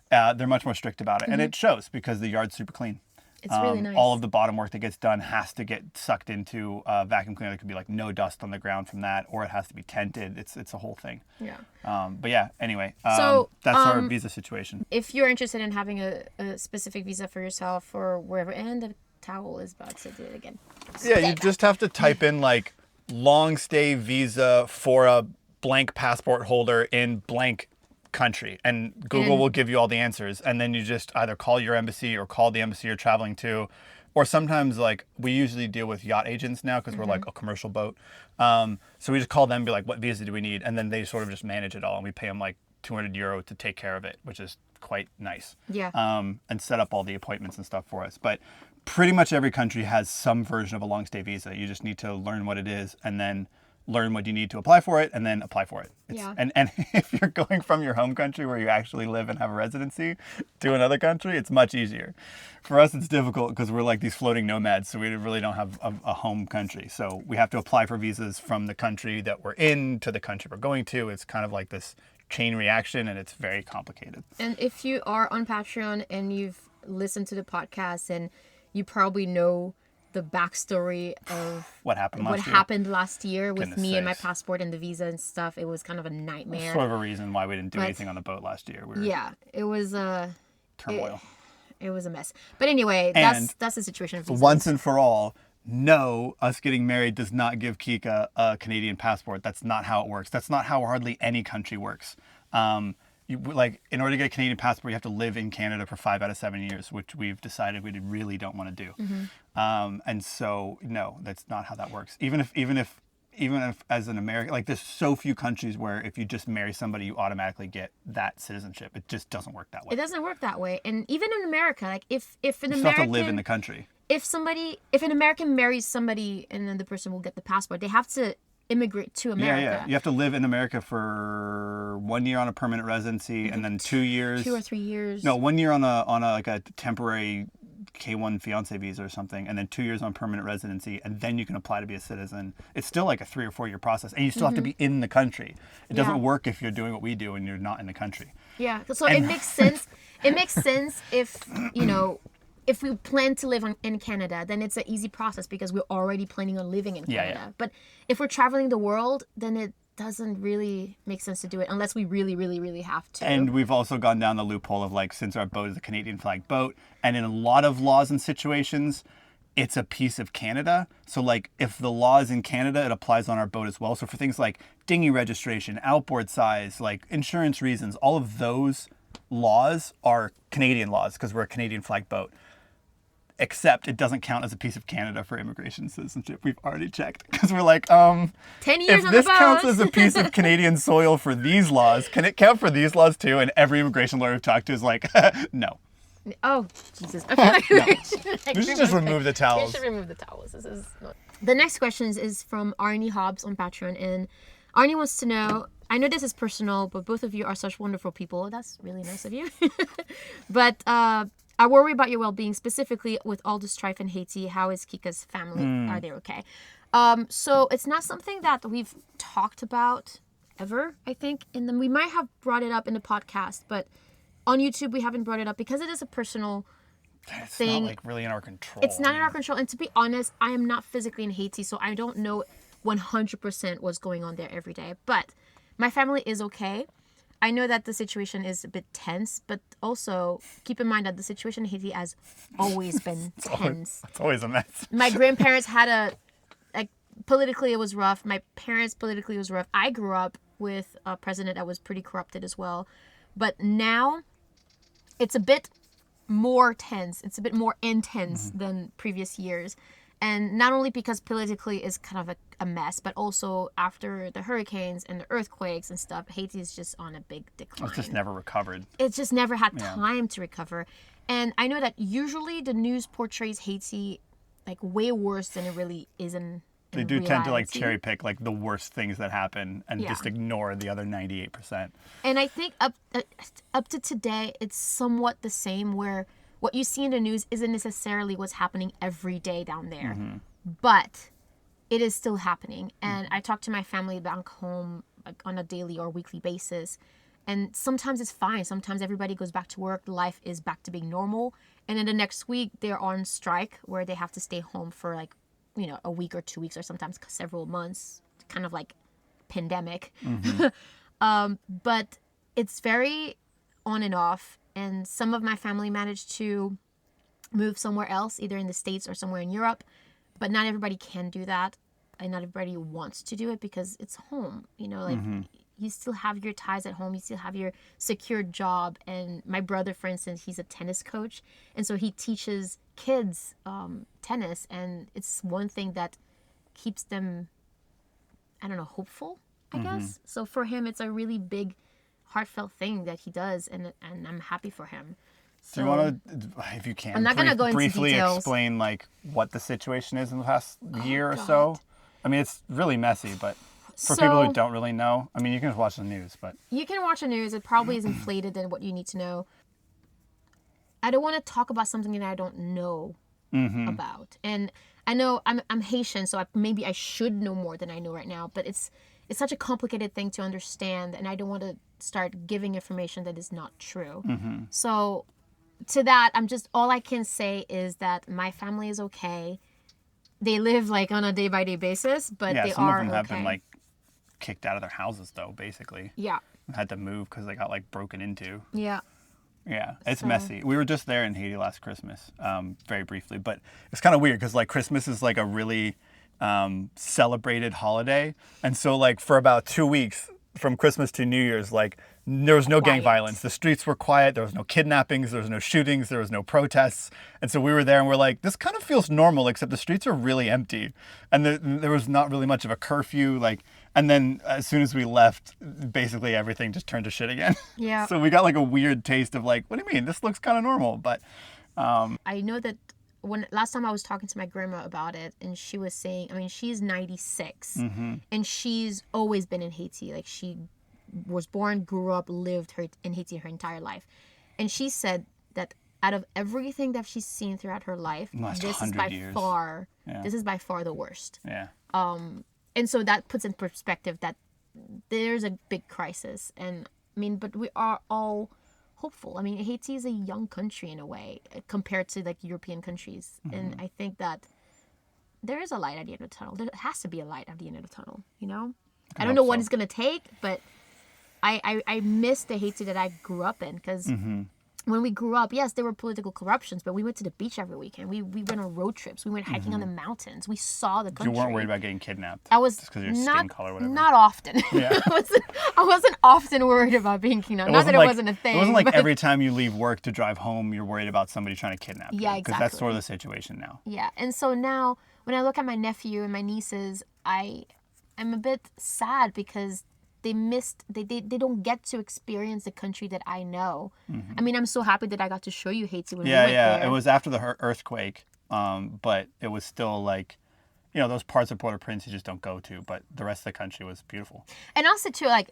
Speaker 1: they're much more strict about it. And it shows because the yard's super clean.
Speaker 2: It's really nice.
Speaker 1: All of the bottom work that gets done has to get sucked into a vacuum cleaner. There could be like no dust on the ground from that, or it has to be tented. It's a whole thing.
Speaker 2: Yeah.
Speaker 1: But yeah, anyway,
Speaker 2: So,
Speaker 1: that's our visa situation.
Speaker 2: If you're interested in having a specific visa for yourself or wherever, and the towel is about to do it again.
Speaker 1: Yeah, you just have to type in like long stay visa for a blank passport holder in blank country, and Google will give you all the answers, and then you just either call your embassy or call the embassy you're traveling to, or sometimes like we usually deal with yacht agents now because we're like a commercial boat, so we just call them and be like, what visa do we need, and then they sort of just manage it all, and we pay them like €200 to take care of it, which is quite nice.
Speaker 2: Yeah.
Speaker 1: And set up all the appointments and stuff for us. But pretty much every country has some version of a long stay visa. You just need to learn what it is and then learn what you need to apply for it and then apply for it. And if you're going from your home country where you actually live and have a residency to another country, it's much easier. For us, it's difficult because we're like these floating nomads, so we really don't have a home country. So we have to apply for visas from the country that we're in to the country we're going to. It's kind of like this chain reaction, and it's very complicated.
Speaker 2: And if you are on Patreon and you've listened to the podcast, and you probably know the backstory of
Speaker 1: what happened
Speaker 2: last year with
Speaker 1: Goodness
Speaker 2: me and my
Speaker 1: sakes.
Speaker 2: passport and the visa and stuff. It was kind of a nightmare.
Speaker 1: Sort of a reason why we didn't do anything on the boat last year.
Speaker 2: It was
Speaker 1: Turmoil.
Speaker 2: It was a mess. But anyway,
Speaker 1: And
Speaker 2: that's the situation. Of visas.
Speaker 1: Once and for all, no, us getting married does not give Kika a Canadian passport. That's not how it works. That's not how hardly any country works. Like, in order to get a Canadian passport, you have to live in Canada for 5 out of 7 years, which we've decided we really don't want to do. And so, no, that's not how that works. Even if as an American, like, there's so few countries where if you just marry somebody, you automatically get that citizenship. It just doesn't work that way.
Speaker 2: It doesn't work that way. And even in America, like if an
Speaker 1: You still
Speaker 2: American
Speaker 1: have to live in the country.
Speaker 2: If an American marries somebody and then the person will get the passport, they have to immigrate to America.
Speaker 1: Yeah. You have to live in America for 1 year on a permanent residency, and then 2 years.
Speaker 2: 2 or 3 years.
Speaker 1: No, 1 year on a temporary K1 fiance visa or something, and then 2 years on permanent residency, and then you can apply to be a citizen. It's still like a 3 or 4 year process, and you still have to be in the country. It doesn't work if you're doing what we do and you're not in the country.
Speaker 2: Yeah, so it makes sense. It makes sense if, if we plan to live in Canada, then it's an easy process because we're already planning on living in Canada.
Speaker 1: Yeah.
Speaker 2: But if we're traveling the world, then it doesn't really make sense to do it unless we really, really, really have to.
Speaker 1: And we've also gone down the loophole of, like, since our boat is a Canadian flag boat, and in a lot of laws and situations, it's a piece of Canada. So, like, if the law is in Canada, it applies on our boat as well. So for things like dinghy registration, outboard size, like insurance reasons, all of those laws are Canadian laws because we're a Canadian flag boat. Except it doesn't count as a piece of Canada for immigration citizenship. We've already checked because we're like,
Speaker 2: 10 years
Speaker 1: if
Speaker 2: on
Speaker 1: this
Speaker 2: the boat.
Speaker 1: counts as a piece of Canadian soil for these laws, can it count for these laws too? And every immigration lawyer we've talked to is like, no.
Speaker 2: Oh, Jesus. I feel like
Speaker 1: We should just remove the towels.
Speaker 2: We should remove the towels. This is not... The next question is from Arnie Hobbs on Patreon. And Arnie wants to know, I know this is personal, but both of you are such wonderful people. That's really nice of you. But I worry about your well-being, specifically with all the strife in Haiti. How is Kika's family? Are they okay? So it's not something that we've talked about ever, I think. And then we might have brought it up in the podcast, but on YouTube we haven't brought it up because it is a personal thing.
Speaker 1: It's not like really in our control.
Speaker 2: It's not in our control. And to be honest, I am not physically in Haiti, so I don't know 100% what's going on there every day. But my family is okay. I know that the situation is a bit tense, but also keep in mind that the situation in Haiti has always been tense.
Speaker 1: It's always a mess.
Speaker 2: My grandparents had politically it was rough. My parents politically it was rough. I grew up with a president that was pretty corrupted as well. But now it's a bit more tense. It's a bit more intense than previous years. And not only because politically is kind of a mess, but also after the hurricanes and the earthquakes and stuff, Haiti is just on a big decline.
Speaker 1: It's just never recovered.
Speaker 2: It's just never had time to recover. And I know that usually the news portrays Haiti like way worse than it really is in
Speaker 1: They
Speaker 2: in
Speaker 1: do tend to like
Speaker 2: reality.
Speaker 1: cherry pick like the worst things that happen and
Speaker 2: Yeah.
Speaker 1: just ignore the other 98%.
Speaker 2: And I think up to today, it's somewhat the same, where what you see in the news isn't necessarily what's happening every day down there, but it is still happening. And I talk to my family back home like on a daily or weekly basis, and sometimes it's fine. Sometimes everybody goes back to work, life is back to being normal, and then the next week they're on strike where they have to stay home for like, you know, a week or 2 weeks or sometimes several months, kind of like pandemic. But it's very on and off, and some of my family managed to move somewhere else, either in the States or somewhere in Europe, but not everybody can do that, and not everybody wants to do it because it's home, you know, like you still have your ties at home, you still have your secure job. And my brother, for instance, he's a tennis coach, and so he teaches kids tennis, and it's one thing that keeps them, I don't know, hopeful, I guess. So for him, it's a really big, heartfelt thing that he does, and I'm happy for him. So,
Speaker 1: Do you want to, if you can,
Speaker 2: I'm not gonna go into
Speaker 1: briefly
Speaker 2: details.
Speaker 1: explain like what the situation is in the past year or
Speaker 2: God.
Speaker 1: so? I mean, it's really messy, but for people
Speaker 2: So-
Speaker 1: who don't really know, I mean, you can just watch the news, but
Speaker 2: You can watch the news. It probably is inflated than what you need to know. I don't want to talk about something that I don't know about. And I know I'm Haitian, so maybe I should know more than I know right now. But it's such a complicated thing to understand, and I don't want to start giving information that is not true. So to that, all I can say is that my family is okay. They live like on a day by day basis, but
Speaker 1: yeah,
Speaker 2: they
Speaker 1: some
Speaker 2: are
Speaker 1: of them have
Speaker 2: okay.
Speaker 1: been like kicked out of their houses though, basically.
Speaker 2: Yeah.
Speaker 1: Had to move because they got like broken into.
Speaker 2: Yeah.
Speaker 1: Yeah, it's
Speaker 2: So-
Speaker 1: messy. We were just there in Haiti last Christmas, very briefly, but it's kind of weird because like Christmas is like a really celebrated holiday, and so like for about 2 weeks from Christmas to New Year's, like there was no gang
Speaker 2: Quiet.
Speaker 1: violence. The streets were quiet. There was no kidnappings. There was no shootings. There was no protests. And so we were there and we're like, this kind of feels normal, except the streets are really empty, and there was not really much of a curfew. Like, and then as soon as we left, basically everything just turned to shit again.
Speaker 2: Yeah.
Speaker 1: So we got like a weird taste of like, what do you mean? This looks kind of normal, but
Speaker 2: I know that when last time I was talking to my grandma about it, and she was saying, I mean, she's 96, and she's always been in Haiti. Like, she was born, grew up, lived in Haiti her entire life, and she said that out of everything that she's seen throughout her life,
Speaker 1: Last
Speaker 2: this is
Speaker 1: 100
Speaker 2: by
Speaker 1: years.
Speaker 2: far,
Speaker 1: Yeah.
Speaker 2: this is by far the worst.
Speaker 1: yeah.
Speaker 2: And so that puts in perspective that there's a big crisis. And I mean, but we are all hopeful. I mean, Haiti is a young country in a way compared to like European countries. And I think that there is a light at the end of the tunnel. There has to be a light at the end of the tunnel, you know? I don't know
Speaker 1: hope
Speaker 2: what
Speaker 1: so.
Speaker 2: it's going to take, but I miss the Haiti that I grew up in, because when we grew up, yes, there were political corruptions, but we went to the beach every weekend. We went on road trips. We went hiking on the mountains. We saw the
Speaker 1: You
Speaker 2: country.
Speaker 1: weren't worried about getting kidnapped.
Speaker 2: I was
Speaker 1: just because of your skin color or whatever.
Speaker 2: not often.
Speaker 1: Yeah.
Speaker 2: I wasn't often worried about being kidnapped. Not that it wasn't a thing.
Speaker 1: It wasn't like
Speaker 2: but-
Speaker 1: every time you leave work to drive home, you're worried about somebody trying to kidnap you.
Speaker 2: Yeah,
Speaker 1: Because that's
Speaker 2: exactly.
Speaker 1: sort of the situation now.
Speaker 2: Yeah, and so now when I look at my nephew and my nieces, I'm a bit sad because they don't get to experience the country that I know. I mean, I'm so happy that I got to show you Haiti when we went
Speaker 1: Yeah.
Speaker 2: there.
Speaker 1: It was after the earthquake, but it was still like, you know, those parts of Port-au-Prince you just don't go to, but the rest of the country was beautiful.
Speaker 2: And also too, like,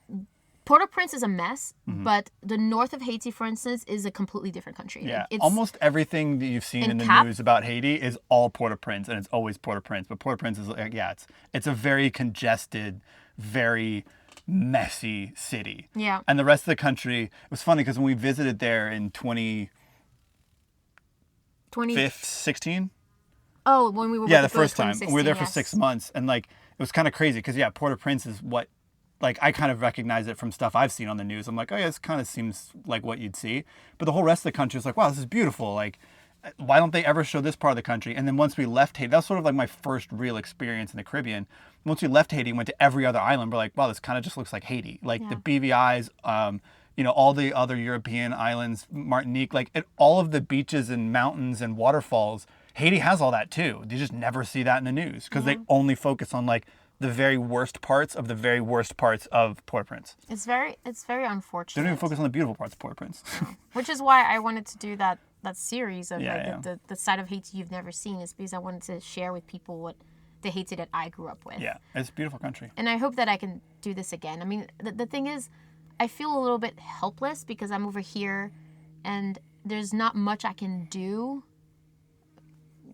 Speaker 2: Port-au-Prince is a mess,
Speaker 1: Mm-hmm.
Speaker 2: but the north of Haiti, for instance, is a completely different country.
Speaker 1: Yeah,
Speaker 2: Like, it's,
Speaker 1: almost everything that you've seen
Speaker 2: in
Speaker 1: in the
Speaker 2: Cap-
Speaker 1: news about Haiti is all Port-au-Prince, and it's always Port-au-Prince. But Port-au-Prince is like, yeah, it's a very congested, very messy city.
Speaker 2: Yeah.
Speaker 1: And the rest of the country, it was funny because when we visited there in 2016,
Speaker 2: Oh, when we were
Speaker 1: yeah,
Speaker 2: with
Speaker 1: the first time, we were there for
Speaker 2: 2016,
Speaker 1: 6 months, and like it was kind of crazy because yeah, Port-au-Prince is what, like I kind of recognize it from stuff I've seen on the news. I'm like, oh yeah, this kind of seems like what you'd see, but the whole rest of the country is like, wow, this is beautiful. Like, why don't they ever show this part of the country? And then once we left Haiti, that was sort of like my first real experience in the Caribbean. Once we left Haiti and went to every other island, we're like, wow, this kind of just looks like Haiti. Like the BVI's, you know, all the other European islands, Martinique, like all of the beaches and mountains and waterfalls, Haiti has all that too. You just never see that in the news because they only focus on like the very worst parts of the very worst parts of Port-au-Prince.
Speaker 2: It's very
Speaker 1: They
Speaker 2: unfortunate.
Speaker 1: don't even focus on the beautiful parts of Port-au-Prince.
Speaker 2: Which is why I wanted to do that series of
Speaker 1: Yeah,
Speaker 2: the side of Haiti you've never seen, is because I wanted to share with people what the Haiti that I grew up with.
Speaker 1: Yeah, it's a beautiful country.
Speaker 2: And I hope that I can do this again. I mean, the thing is, I feel a little bit helpless because I'm over here and there's not much I can do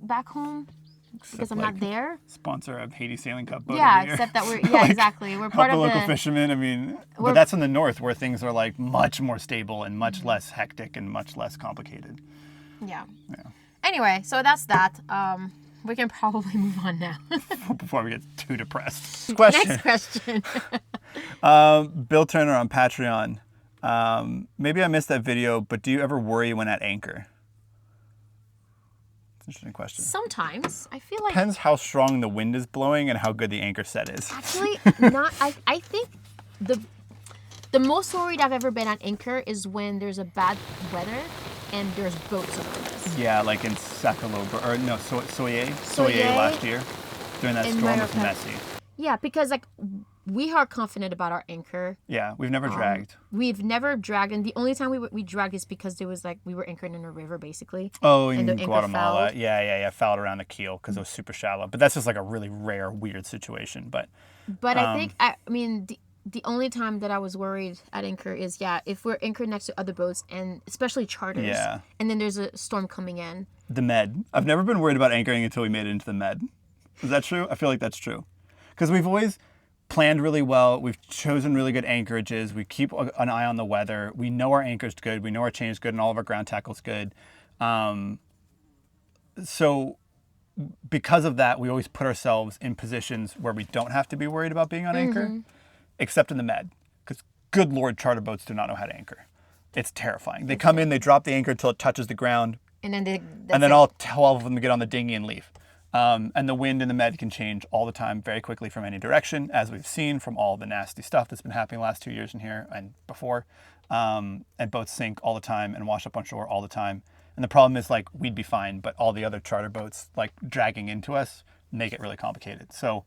Speaker 2: back home because I'm not there.
Speaker 1: Sponsor of Haiti Sailing Cup boat.
Speaker 2: Yeah,
Speaker 1: every year.
Speaker 2: except that we're exactly. We're part
Speaker 1: help
Speaker 2: of
Speaker 1: the local fishermen. I mean, but that's in the north where things are like much more stable and much less hectic and much less complicated.
Speaker 2: Yeah. Anyway, so that's that. We can probably move on now.
Speaker 1: Before we get too depressed. Question.
Speaker 2: Next question.
Speaker 1: Bill Turner on Patreon. Maybe I missed that video, but do you ever worry when at anchor? It's an interesting question.
Speaker 2: Sometimes I feel like
Speaker 1: Depends how strong the wind is blowing and how good the anchor set is.
Speaker 2: actually not. I think the most worried I've ever been at anchor is when there's a bad weather and there's boats around us.
Speaker 1: Yeah, like in Sakalo, or no, Soye
Speaker 2: Soye
Speaker 1: last year. During that
Speaker 2: in
Speaker 1: storm was
Speaker 2: Maracay.
Speaker 1: messy.
Speaker 2: Yeah, because like we are confident about our anchor.
Speaker 1: Yeah, we've never dragged.
Speaker 2: We've never dragged, and the only time we dragged is because there was like we were anchored in a river basically.
Speaker 1: Oh, in
Speaker 2: and the anchor
Speaker 1: Guatemala.
Speaker 2: fouled.
Speaker 1: Yeah, fouled around the keel because it was super shallow. But that's just like a really rare, weird situation. But
Speaker 2: I think I mean the only time that I was worried at anchor is if we're anchored next to other boats and especially charters.
Speaker 1: Yeah.
Speaker 2: And then there's a storm coming in.
Speaker 1: the Med. I've never been worried about anchoring until we made it into the Med. Is that true? I feel like that's true. Because we've always planned really well. We've chosen really good anchorages. We keep an eye on the weather. We know our anchor's good. We know our chain's good and all of our ground tackle's good. So because of that, we always put ourselves in positions where we don't have to be worried about being on anchor, except in the Med. Because good Lord, charter boats do not know how to anchor. It's terrifying. They come in, they drop the anchor until it touches the ground,
Speaker 2: And then
Speaker 1: all 12 of them get on the dinghy and leave. And the wind in the Med can change all the time very quickly from any direction, as we've seen from all the nasty stuff that's been happening the last 2 years in here and before. And boats sink all the time and wash up on shore all the time. And the problem is, like, we'd be fine, but all the other charter boats, like, dragging into us make it really complicated. So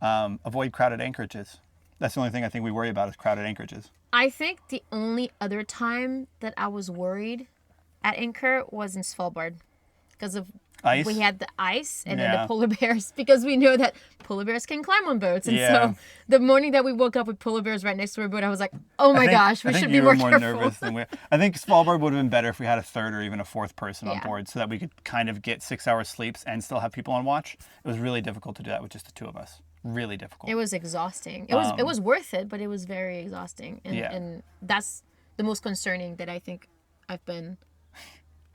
Speaker 1: avoid crowded anchorages. That's the only thing I think we worry about is crowded anchorages.
Speaker 2: I think the only other time that I was worried at anchor was in Svalbard because of
Speaker 1: Ice?
Speaker 2: we had the ice and then
Speaker 1: Yeah.
Speaker 2: the polar bears because we know that polar bears can climb on boats. And
Speaker 1: Yeah.
Speaker 2: so the morning that we woke up with polar bears right next to our boat, I was like, oh my gosh, we should be
Speaker 1: you
Speaker 2: more
Speaker 1: were more
Speaker 2: careful.
Speaker 1: nervous than we. I think Svalbard would have been better if we had a third or even a fourth person on
Speaker 2: Yeah.
Speaker 1: board so that we could kind of get 6 hours sleeps and still have people on watch. It was really difficult to do that with just the two of us. Really difficult.
Speaker 2: It was exhausting. It was worth it, but it was very exhausting. And,
Speaker 1: Yeah.
Speaker 2: and that's the most concerning that I think I've been.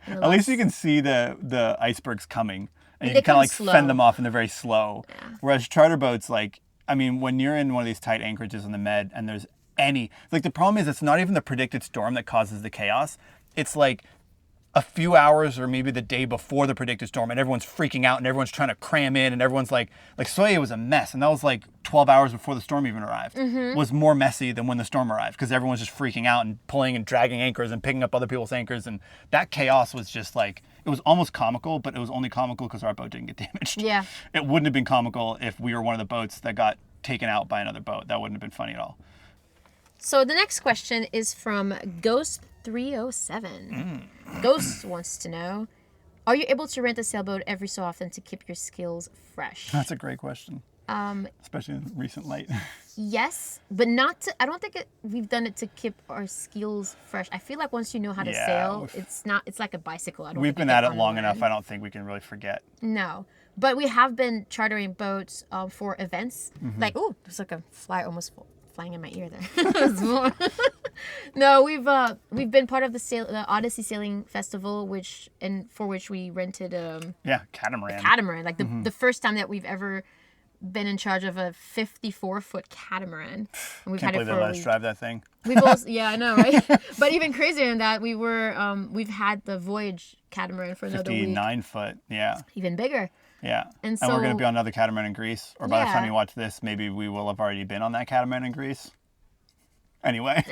Speaker 1: At least you can see the icebergs coming, and you
Speaker 2: They
Speaker 1: can kind of
Speaker 2: come
Speaker 1: like fend
Speaker 2: slow.
Speaker 1: them off, and they're very slow. Yeah. Whereas charter boats, like, I mean, when you're in one of these tight anchorages in the Med, and there's the problem is it's not even the predicted storm that causes the chaos. It's like a few hours or maybe the day before the predicted storm, and everyone's freaking out, and everyone's trying to cram in, and everyone's like Soya was a mess, and that was like 12 hours before the storm even arrived. Was more messy than when the storm arrived because everyone's just freaking out and pulling and dragging anchors and picking up other people's anchors, and that chaos was just like, it was almost comical, but it was only comical because our boat didn't get damaged.
Speaker 2: Yeah.
Speaker 1: It wouldn't have been comical if we were one of the boats that got taken out by another boat. That wouldn't have been funny at all.
Speaker 2: So the next question is from Ghost307. Ghost wants to know, are you able to rent a sailboat every so often to keep your skills fresh?
Speaker 1: That's a great question. Especially in recent light.
Speaker 2: Yes, but not to, I don't think we've done it to keep our skills fresh. I feel like once you know how to
Speaker 1: Yeah,
Speaker 2: sail, it's like a bicycle. I don't
Speaker 1: We've
Speaker 2: think
Speaker 1: been
Speaker 2: you
Speaker 1: at
Speaker 2: get
Speaker 1: it long
Speaker 2: unlearned.
Speaker 1: enough. I don't think we can really forget.
Speaker 2: No, but we have been chartering boats for events. Like, oh, there's like a fly almost flying in my ear there. No, we've been part of the Odyssey Sailing Festival, for which we rented
Speaker 1: Catamaran.
Speaker 2: catamaran. Like the first time that we've ever been in charge of a 54-foot catamaran. And we've
Speaker 1: Can't
Speaker 2: had it
Speaker 1: believe
Speaker 2: for
Speaker 1: they
Speaker 2: a
Speaker 1: let us
Speaker 2: week.
Speaker 1: drive that thing.
Speaker 2: We've also, yeah, I know, right? But even crazier than that, we've had the Voyage catamaran for another week.
Speaker 1: 59 foot. Yeah.
Speaker 2: Even bigger.
Speaker 1: Yeah.
Speaker 2: And
Speaker 1: we're going to
Speaker 2: so-
Speaker 1: be on another catamaran in Greece. Or by the
Speaker 2: Yeah.
Speaker 1: time you watch this, maybe we will have already been on that catamaran in Greece. Anyway.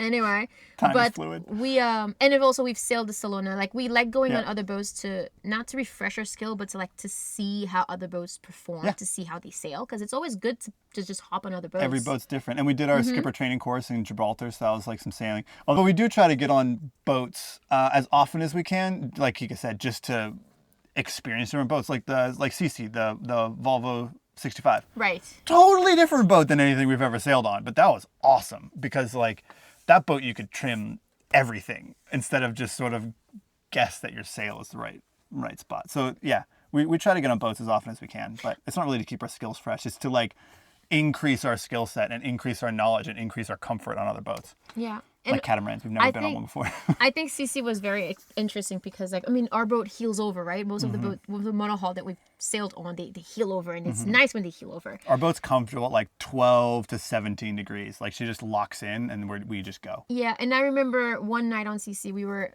Speaker 2: But
Speaker 1: is fluid.
Speaker 2: we've sailed the Salona. Like, we like going on
Speaker 1: Yeah.
Speaker 2: other boats to not to refresh our skill, but to see how other boats perform,
Speaker 1: Yeah.
Speaker 2: to see how they sail, because it's always good to just hop on other boats.
Speaker 1: Every boat's different. And we did our skipper training course in Gibraltar, so that was like some sailing. Although we do try to get on boats as often as we can, like Kika said, just to experience different boats. Like Cece, the Volvo 65.
Speaker 2: Right.
Speaker 1: Totally different boat than anything we've ever sailed on, but that was awesome because like that boat you could trim everything instead of just sort of guess that your sail is the right spot. So yeah, we try to get on boats as often as we can, but it's not really to keep our skills fresh. It's to like increase our skill set and increase our knowledge and increase our comfort on other boats.
Speaker 2: Yeah.
Speaker 1: Like catamarans. We've never been on one before.
Speaker 2: I think CC was very interesting because, like, I mean, our boat heels over, right? Most of the boat, with the monohull that we've sailed on, they heel over, and it's nice when they heel over.
Speaker 1: Our boat's comfortable at like 12 to 17 degrees. Like she just locks in and we just go.
Speaker 2: Yeah, and I remember one night on CC, we were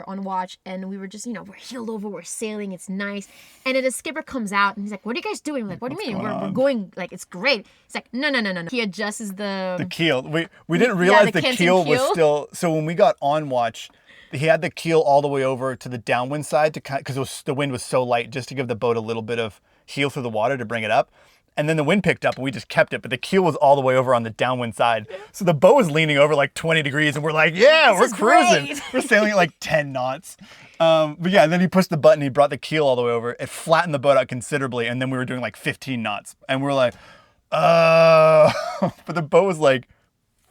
Speaker 2: on watch and we were just, we're heeled over, we're sailing, it's nice. And then the skipper comes out and he's like, what are you guys doing? I'm like, what do you mean? We're going, like, it's great. He's like, no. He adjusts the
Speaker 1: keel. We didn't realize the keel was still, so when we got on watch, he had the keel all the way over to the downwind side because the wind was so light just to give the boat a little bit of heel through the water to bring it up. And then the wind picked up and we just kept it, but the keel was all the way over on the downwind side. So the boat was leaning over like 20 degrees and we're like, yeah, we're cruising. We're sailing at like 10 knots. But yeah, and then he pushed the button, he brought the keel all the way over. It flattened the boat out considerably. And then we were doing like 15 knots. And we're like, but the boat was like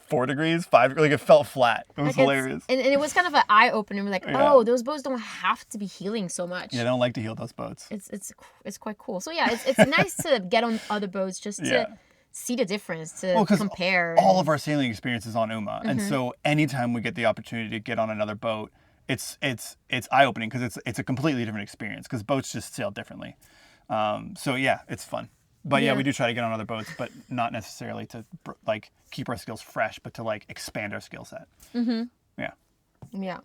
Speaker 1: 4 degrees, 5, like it felt flat. It was hilarious.
Speaker 2: And it was kind of an eye opener. We're like, oh, those boats don't have to be healing so much.
Speaker 1: Yeah, they don't like to heel those boats.
Speaker 2: It's quite cool. So yeah, it's nice to get on other boats just to see the difference, to compare.
Speaker 1: All of our sailing experience is on UMA. And so anytime we get the opportunity to get on another boat, it's eye opening because it's a completely different experience because boats just sail differently. So yeah, it's fun. But yeah, we do try to get on other boats, but not necessarily to like keep our skills fresh, but to like expand our skill set. Yeah.
Speaker 2: Yeah.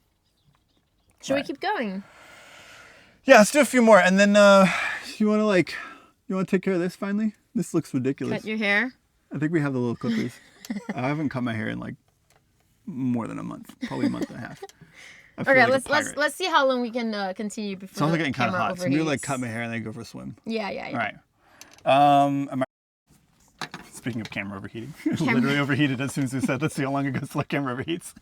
Speaker 2: Should we keep going?
Speaker 1: Yeah, let's do a few more, and then you want to take care of this finally? This looks ridiculous.
Speaker 2: Cut your hair.
Speaker 1: I think we have the little clippers. I haven't cut my hair in like more than a month, probably a month and a half.
Speaker 2: Okay, let's see how long we can continue before.
Speaker 1: Sounds like getting kind of hot. So I'm gonna like cut my hair and then go for a swim.
Speaker 2: Yeah.
Speaker 1: All right. Speaking of camera overheating, literally overheated as soon as we said, let's see how long it goes till the camera overheats.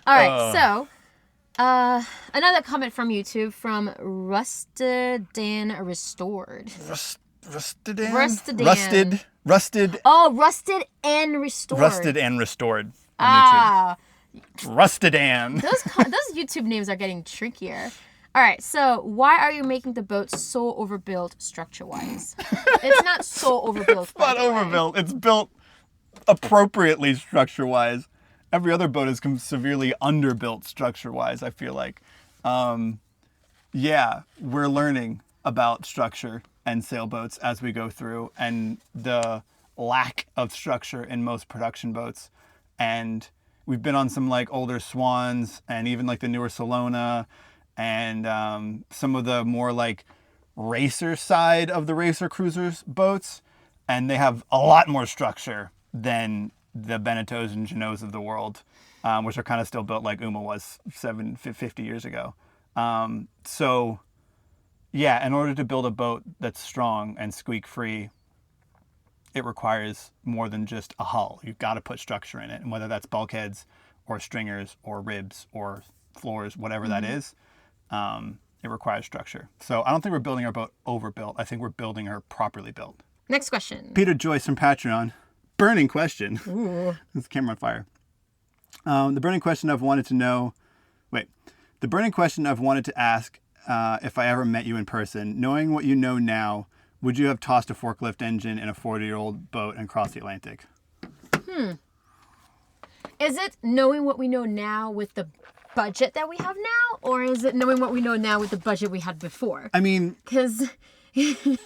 Speaker 2: All right, so another comment from YouTube from Rusted and Restored.
Speaker 1: Rusted.
Speaker 2: Oh, Rusted and Restored.
Speaker 1: Rusted and Restored on YouTube. Rusted and.
Speaker 2: Those YouTube names are getting trickier. All right, so why are you making the boat so overbuilt structure-wise? It's not so overbuilt.
Speaker 1: It's not overbuilt. It's built appropriately structure-wise. Every other boat is severely underbuilt structure-wise, I feel like. Yeah, we're learning about structure and sailboats as we go through and the lack of structure in most production boats. And we've been on some like older Swans and even like the newer Salona and some of the more like racer side of the racer cruisers boats, and they have a lot more structure than the Beneteaus and Genoas of the world, which are kind of still built like UMA was 50 years ago. So yeah, in order to build a boat that's strong and squeak free, it requires more than just a hull. You've got to put structure in it, and whether that's bulkheads or stringers or ribs or floors, whatever that is, it requires structure. So I don't think we're building our boat overbuilt. I think we're building her properly built.
Speaker 2: Next question.
Speaker 1: Peter Joyce from Patreon. Burning question.
Speaker 2: Ooh.
Speaker 1: This camera on fire. The burning question I've wanted to ask if I ever met you in person, knowing what you know now, would you have tossed a forklift engine in a 40-year-old boat and crossed the Atlantic?
Speaker 2: Is it knowing what we know now with the budget that we have now, or is it knowing what we know now with the budget we had before?
Speaker 1: I mean,
Speaker 2: because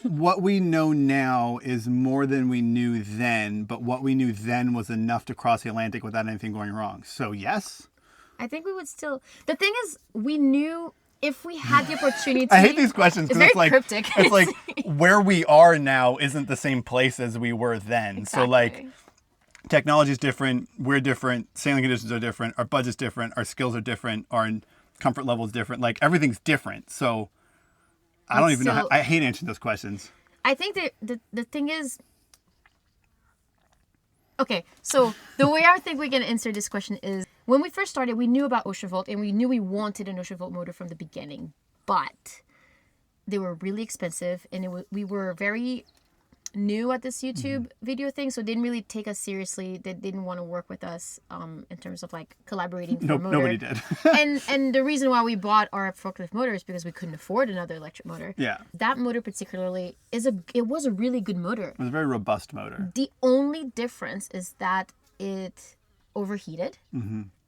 Speaker 1: what we know now is more than we knew then, but what we knew then was enough to cross the Atlantic without anything going wrong. So yes.
Speaker 2: I think we would still. The thing is, we knew if we had the opportunity.
Speaker 1: I hate these questions because it's like
Speaker 2: cryptic.
Speaker 1: It's like where we are now isn't the same place as we were then.
Speaker 2: Exactly.
Speaker 1: So like. Technology is different. We're different. Sailing conditions are different. Our budget's different. Our skills are different. Our comfort level is different. Like everything's different. So I don't even know. I hate answering those questions.
Speaker 2: I think that the thing is. Okay, so the way I think we can answer this question is when we first started, we knew about Ocean Volt and we knew we wanted an Ocean Volt motor from the beginning, but They were really expensive, and we were very new at this YouTube video thing, so it didn't really take us seriously. They didn't want to work with us in terms of like collaborating for a motor.
Speaker 1: Nobody did.
Speaker 2: and the reason why we bought our forklift motor is because we couldn't afford another electric motor.
Speaker 1: Yeah.
Speaker 2: That motor particularly was a really good motor.
Speaker 1: It was a very robust motor.
Speaker 2: The only difference is that it overheated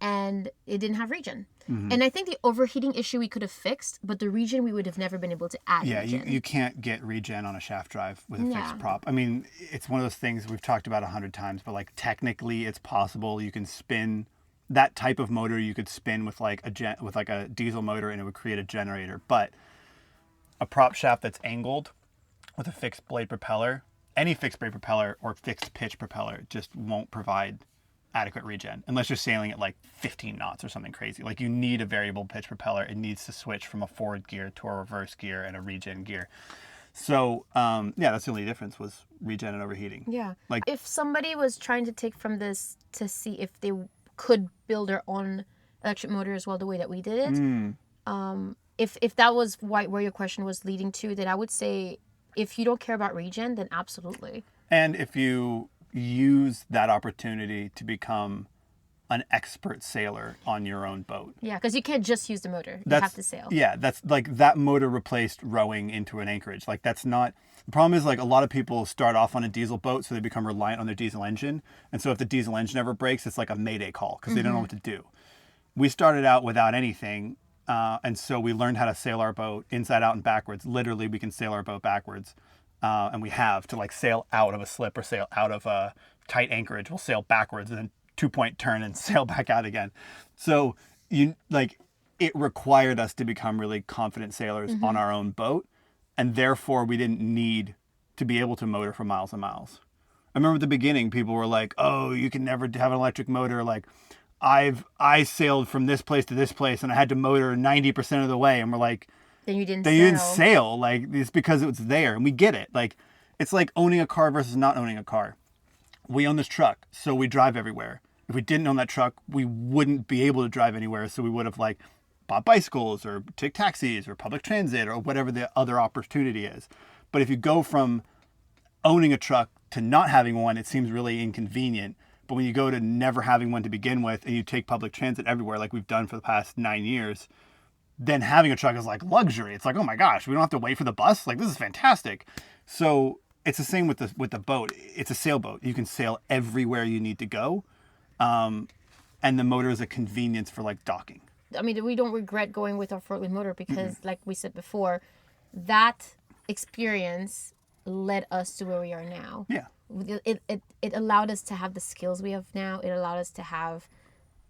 Speaker 2: and it didn't have regen. And I think the overheating issue we could have fixed, but the regen we would have never been able to add regen.
Speaker 1: You can't get regen on a shaft drive with a fixed prop. I mean, it's one of those things we've talked about 100 times, but like technically it's possible. You can spin that type of motor. You could spin with like a diesel motor, and it would create a generator. But a prop shaft that's angled with a fixed blade propeller, any fixed blade propeller or fixed pitch propeller just won't provide adequate regen unless you're sailing at like 15 knots or something crazy. Like you need a variable pitch propeller. It needs to switch from a forward gear to a reverse gear and a regen gear. So that's the only difference was regen and overheating.
Speaker 2: Yeah.
Speaker 1: Like
Speaker 2: if somebody was trying to take from this to see if they could build their own electric motor as well the way that we did it, if that was where your question was leading to, then I would say if you don't care about regen, then absolutely.
Speaker 1: And if you use that opportunity to become an expert sailor on your own boat.
Speaker 2: Yeah, because you can't just use the motor. You have to sail.
Speaker 1: Yeah, that's like that motor replaced rowing into an anchorage. Like that's not, the problem is like a lot of people start off on a diesel boat, so they become reliant on their diesel engine. And so if the diesel engine ever breaks, it's like a mayday call because they don't know what to do. We started out without anything. And so we learned how to sail our boat inside out and backwards. Literally, we can sail our boat backwards. And we have to like sail out of a slip or sail out of a tight anchorage. We'll sail backwards and then 2-point turn and sail back out again. So it required us to become really confident sailors on our own boat. And therefore we didn't need to be able to motor for miles and miles. I remember at the beginning, people were like, oh, you can never have an electric motor. Like I sailed from this place to this place and I had to motor 90% of the way. And we're like,
Speaker 2: Then you didn't
Speaker 1: sail. Like, it's because it was there. And we get it. Like, it's like owning a car versus not owning a car. We own this truck, so we drive everywhere. If we didn't own that truck, we wouldn't be able to drive anywhere. So we would have, like, bought bicycles or take taxis or public transit or whatever the other opportunity is. But if you go from owning a truck to not having one, it seems really inconvenient. But when you go to never having one to begin with and you take public transit everywhere, like we've done for the past 9 years, then having a truck is like luxury. It's like, oh my gosh, we don't have to wait for the bus. Like, this is fantastic. So it's the same with the boat. It's a sailboat. You can sail everywhere you need to go. And the motor is a convenience for like docking.
Speaker 2: I mean, we don't regret going with our forklift motor because like we said before, that experience led us to where we are now.
Speaker 1: Yeah.
Speaker 2: It allowed us to have the skills we have now. It allowed us to have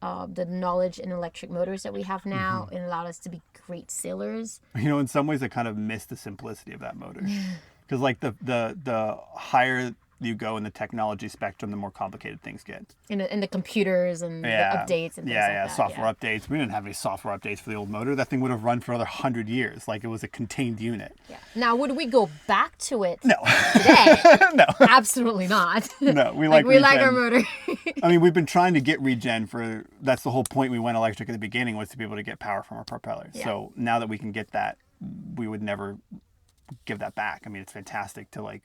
Speaker 2: the knowledge in electric motors that we have now. It allowed us to be great sailors. You
Speaker 1: know, in some ways I kind of miss the simplicity of that motor. Because like the higher you go in the technology spectrum, the more complicated things get.
Speaker 2: And the computers and the updates and things like that.
Speaker 1: Software updates. We didn't have any software updates for the old motor. That thing would have run for another 100 years. Like, it was a contained unit. Yeah.
Speaker 2: Now, would we go back to it
Speaker 1: No.
Speaker 2: today?
Speaker 1: No.
Speaker 2: Absolutely not.
Speaker 1: No, we
Speaker 2: like our motor.
Speaker 1: I mean, we've been trying to get regen that's the whole point we went electric at the beginning, was to be able to get power from our propellers. Yeah. So now that we can get that, we would never give that back. I mean, it's fantastic to like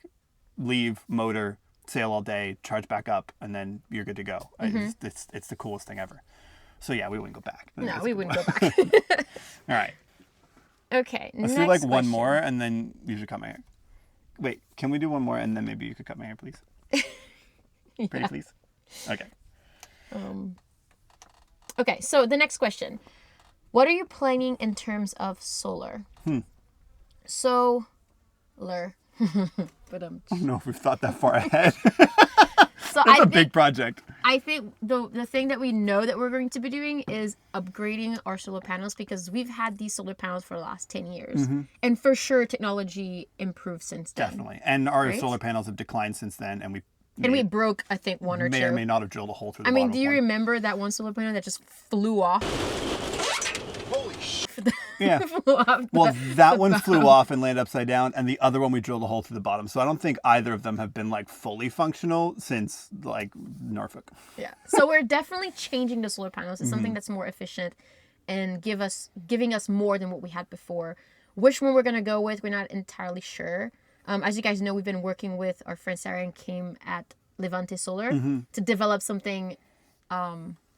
Speaker 1: leave motor, sail all day, charge back up, and then you're good to go. It's the coolest thing ever. So yeah, we wouldn't go back.
Speaker 2: No, we wouldn't go back.
Speaker 1: All right.
Speaker 2: Okay.
Speaker 1: Let's do like one more, and then you should cut my hair. Wait, can we do one more, and then maybe you could cut my hair, please? Pretty please. Okay.
Speaker 2: Okay. So the next question: what are you planning in terms of solar? Solar. But
Speaker 1: I don't know if we've thought that far ahead.
Speaker 2: So
Speaker 1: That's a big project.
Speaker 2: I think the thing that we know that we're going to be doing is upgrading our solar panels, because we've had these solar panels for the last 10 years. And for sure, technology improved since then.
Speaker 1: Definitely. And our solar panels have declined since then. And
Speaker 2: we broke, I think, one or two.
Speaker 1: May or may not have drilled a hole through the bottom.
Speaker 2: I mean, do you remember that one solar panel that just flew off?
Speaker 1: Yeah. Well, that one flew off and landed upside down, and the other one we drilled a hole through the bottom. So I don't think either of them have been like fully functional since like Norfolk. Yeah.
Speaker 2: So we're definitely changing the solar panels to something that's more efficient and giving us more than what we had before. Which one we're going to go with, we're not entirely sure. As you guys know, we've been working with our friend Sarah and Kim at Levante Solar to develop something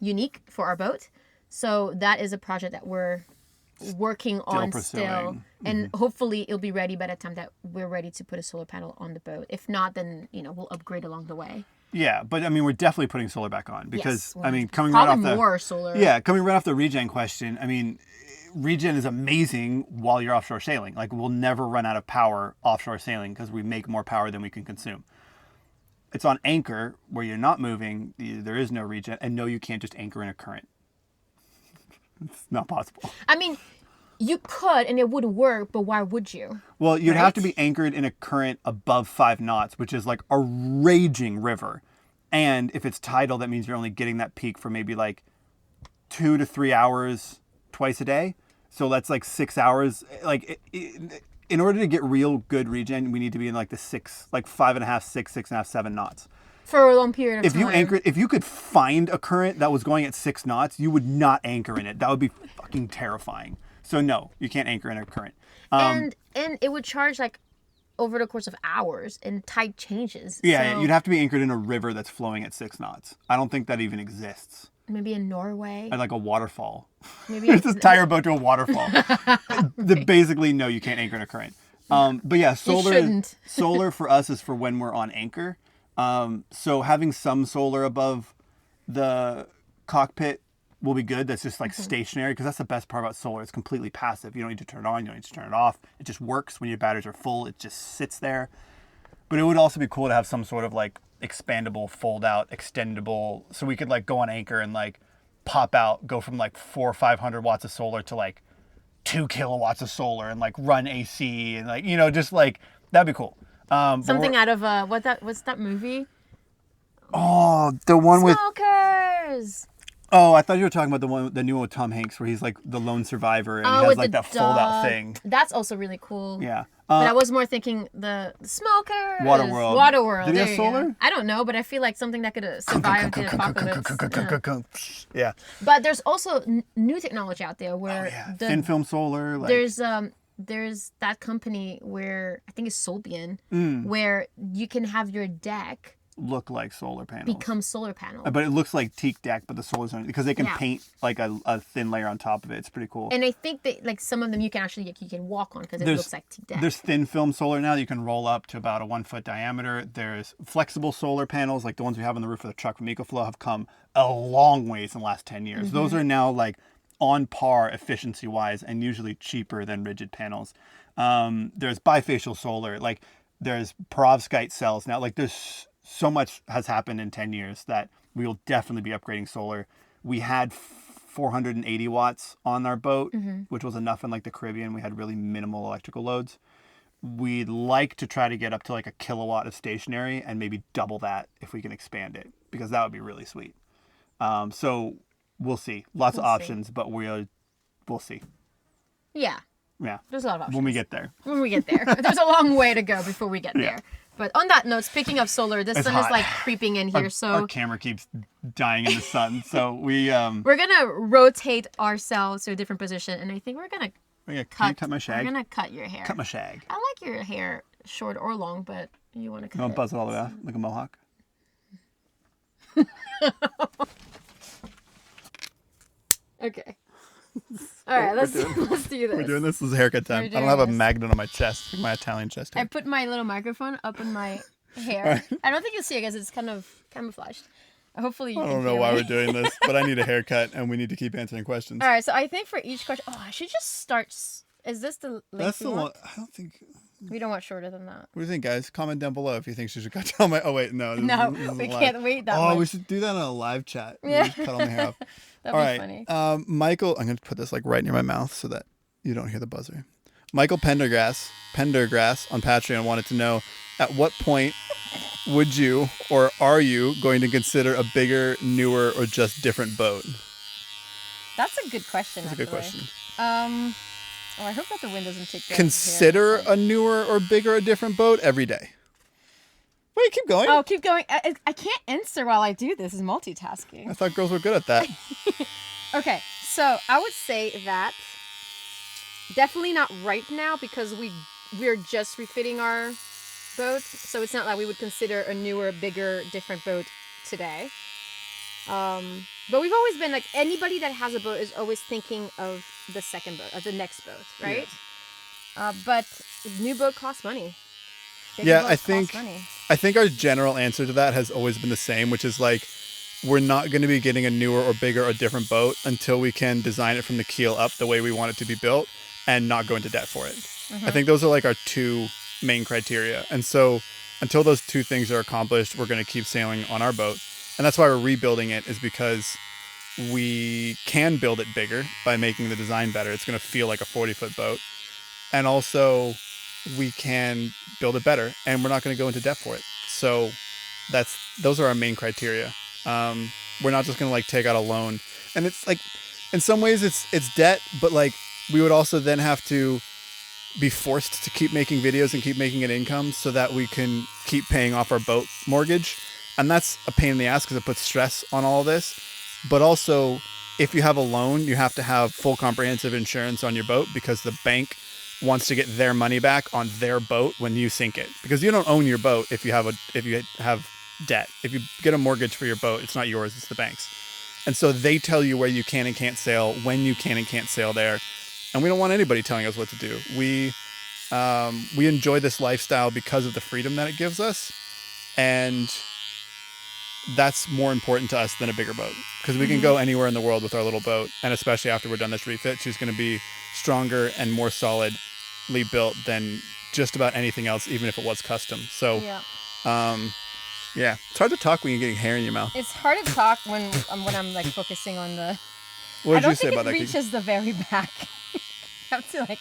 Speaker 2: unique for our boat. So that is a project that we're working on still. And hopefully it'll be ready by the time that we're ready to put a solar panel on the boat. If not, then, we'll upgrade along the way.
Speaker 1: Yeah, but I mean, we're definitely putting solar back on because,
Speaker 2: Yes,
Speaker 1: I mean,
Speaker 2: coming right off
Speaker 1: the regen question, I mean, regen is amazing while you're offshore sailing. Like, we'll never run out of power offshore sailing because we make more power than we can consume. It's on anchor where you're not moving, there is no regen, and no, you can't just anchor in a current. It's not possible.
Speaker 2: I mean, you could and it would work, but why would you?
Speaker 1: Well, you'd have to be anchored in a current above 5 knots, which is like a raging river. And if it's tidal, that means you're only getting that peak for maybe like 2 to 3 hours twice a day. So that's like 6 hours. Like, in order to get real good regen, we need to be in like the 5.5, 6, 6.5, 7 knots.
Speaker 2: For a long period of time.
Speaker 1: If you could find a current that was going at 6 knots, you would not anchor in it. That would be fucking terrifying. So no, you can't anchor in a current.
Speaker 2: And it would charge like over the course of hours, and tide changes.
Speaker 1: Yeah,
Speaker 2: so
Speaker 1: you'd have to be anchored in a river that's flowing at 6 knots. I don't think that even exists.
Speaker 2: Maybe in Norway.
Speaker 1: At like a waterfall.
Speaker 2: Maybe
Speaker 1: just tie your boat to a waterfall. Basically, no, you can't anchor in a current. But yeah, solar for us is for when we're on anchor. So having some solar above the cockpit will be good. That's just like stationary, because that's the best part about solar. It's completely passive. You don't need to turn it on. You don't need to turn it off. It just works when your batteries are full. It just sits there. But it would also be cool to have some sort of like expandable, fold out, extendable, so we could like go on anchor and like pop out, go from like 400 or 500 watts of solar to like 2 kilowatts of solar and like run AC and like, just like, that'd be cool.
Speaker 2: Something out of what's that movie?
Speaker 1: Oh, the one with
Speaker 2: Smokers.
Speaker 1: Oh, I thought you were talking about the new one with Tom Hanks, where he's like the lone survivor and he has like that fold out thing.
Speaker 2: That's also really cool.
Speaker 1: Yeah.
Speaker 2: But I was more thinking the Smokers.
Speaker 1: Waterworld. Did he have solar?
Speaker 2: I don't know, but I feel like something that could survive the apocalypse.
Speaker 1: Yeah.
Speaker 2: But there's also new technology out there where
Speaker 1: thin film solar.
Speaker 2: There's that company where I think it's Solbian, where you can have your deck
Speaker 1: look like solar panels.
Speaker 2: Become solar panels.
Speaker 1: But it looks like teak deck, but the solar's on, because they can paint like a thin layer on top of it. It's pretty cool.
Speaker 2: And I think that like some of them you can walk on because it looks like teak deck.
Speaker 1: There's thin film solar now that you can roll up to about a 1 foot diameter. There's flexible solar panels like the ones we have on the roof of the truck from EcoFlow have come a long ways in the last 10 years. Those are now like on par efficiency wise and usually cheaper than rigid panels. There's bifacial solar, like there's perovskite cells now. Like there's so much has happened in 10 years that we will definitely be upgrading solar. We had 480 watts on our boat, which was enough in like the Caribbean. We had really minimal electrical loads. We'd like to try to get up to like a kilowatt of stationary and maybe double that if we can expand it, because that would be really sweet. So we'll see. Lots of options, but we'll see.
Speaker 2: Yeah.
Speaker 1: Yeah.
Speaker 2: There's a lot of options.
Speaker 1: When we get there.
Speaker 2: There's a long way to go before we get there. But on that note, speaking of solar, the sun is like creeping in here.
Speaker 1: Our camera keeps dying in the sun. So we're
Speaker 2: gonna rotate ourselves to a different position, and I think we're gonna
Speaker 1: cut my shag.
Speaker 2: We're gonna cut your hair.
Speaker 1: Cut my shag.
Speaker 2: I like your hair short or long, but you want to cut it.
Speaker 1: You want to buzz it all the way out like a mohawk?
Speaker 2: Okay. All right, let's do this.
Speaker 1: We're doing this. This is haircut time. I don't have a magnet on my chest, like my Italian chest hair.
Speaker 2: I put my little microphone up in my hair. Right. I don't think you'll see it because it's kind of camouflaged. Hopefully you
Speaker 1: I don't know why we're doing this, but I need a haircut and we need to keep answering questions.
Speaker 2: All right, so I think for each question, I should just start. Is this the length?
Speaker 1: That's the one. I don't think.
Speaker 2: We don't want shorter than that.
Speaker 1: What do you think, guys? Comment down below if you think she should cut down my. Oh wait, no.
Speaker 2: This we can't wait that much.
Speaker 1: Oh, we should do that on a live chat. Yeah. Just cut all my hair off.
Speaker 2: That'd be funny.
Speaker 1: Michael, I'm going to put this like right near my mouth so that you don't hear the buzzer. Michael Pendergrass on Patreon wanted to know, at what point would you or are you going to consider a bigger, newer, or just different boat?
Speaker 2: That's a good question.
Speaker 1: That's a good question.
Speaker 2: I hope that the wind doesn't take.
Speaker 1: Consider a newer or bigger or different boat every day. Wait, keep going.
Speaker 2: Oh, keep going. I can't answer while I do this. It's multitasking.
Speaker 1: I thought girls were good at that.
Speaker 2: Okay, so I would say that definitely not right now because we're just refitting our boat, so it's not like we would consider a newer, bigger, different boat today. But we've always been like, anybody that has a boat is always thinking of the second boat, of the next boat, right? Yeah. But new boat costs money.
Speaker 1: Yeah, I think our general answer to that has always been the same, which is like, we're not going to be getting a newer or bigger or different boat until we can design it from the keel up the way we want it to be built and not go into debt for it. I think those are like our two main criteria. And so until those two things are accomplished, we're going to keep sailing on our boat. And that's why we're rebuilding it, is because we can build it bigger by making the design better. It's going to feel like a 40-foot boat. And also we can build it better and we're not going to go into debt for it. So those are our main criteria. We're not just going to like take out a loan. And it's like, in some ways it's debt, but like we would also then have to be forced to keep making videos and keep making an income so that we can keep paying off our boat mortgage. And that's a pain in the ass because it puts stress on all of this. But also, if you have a loan, you have to have full comprehensive insurance on your boat because the bank wants to get their money back on their boat when you sink it. Because you don't own your boat if you have debt. If you get a mortgage for your boat, it's not yours, it's the bank's. And so they tell you where you can and can't sail, when you can and can't sail there. And we don't want anybody telling us what to do. We enjoy this lifestyle because of the freedom that it gives us. And that's more important to us than a bigger boat, because we can go anywhere in the world with our little boat. And especially after we're done this refit, she's going to be stronger and more solidly built than just about anything else, even if it was custom. So, yeah, it's hard to talk when you're getting hair in your mouth.
Speaker 2: It's hard to talk when I'm like focusing on the.
Speaker 1: What did you say about that?
Speaker 2: I don't think it reaches the very back. You have to like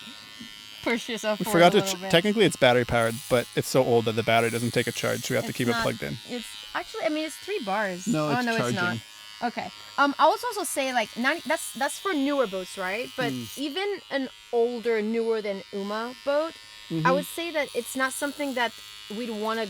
Speaker 2: push yourself forward
Speaker 1: forgot
Speaker 2: a little bit.
Speaker 1: Technically it's battery powered, but it's so old that the battery doesn't take a charge, so we have to keep it plugged in.
Speaker 2: It's actually, I mean, it's 3 bars.
Speaker 1: No, it's charging.
Speaker 2: It's not. Okay. I would also say like that's for newer boats, right? But even an older, newer than Uma boat, I would say that it's not something that we'd want to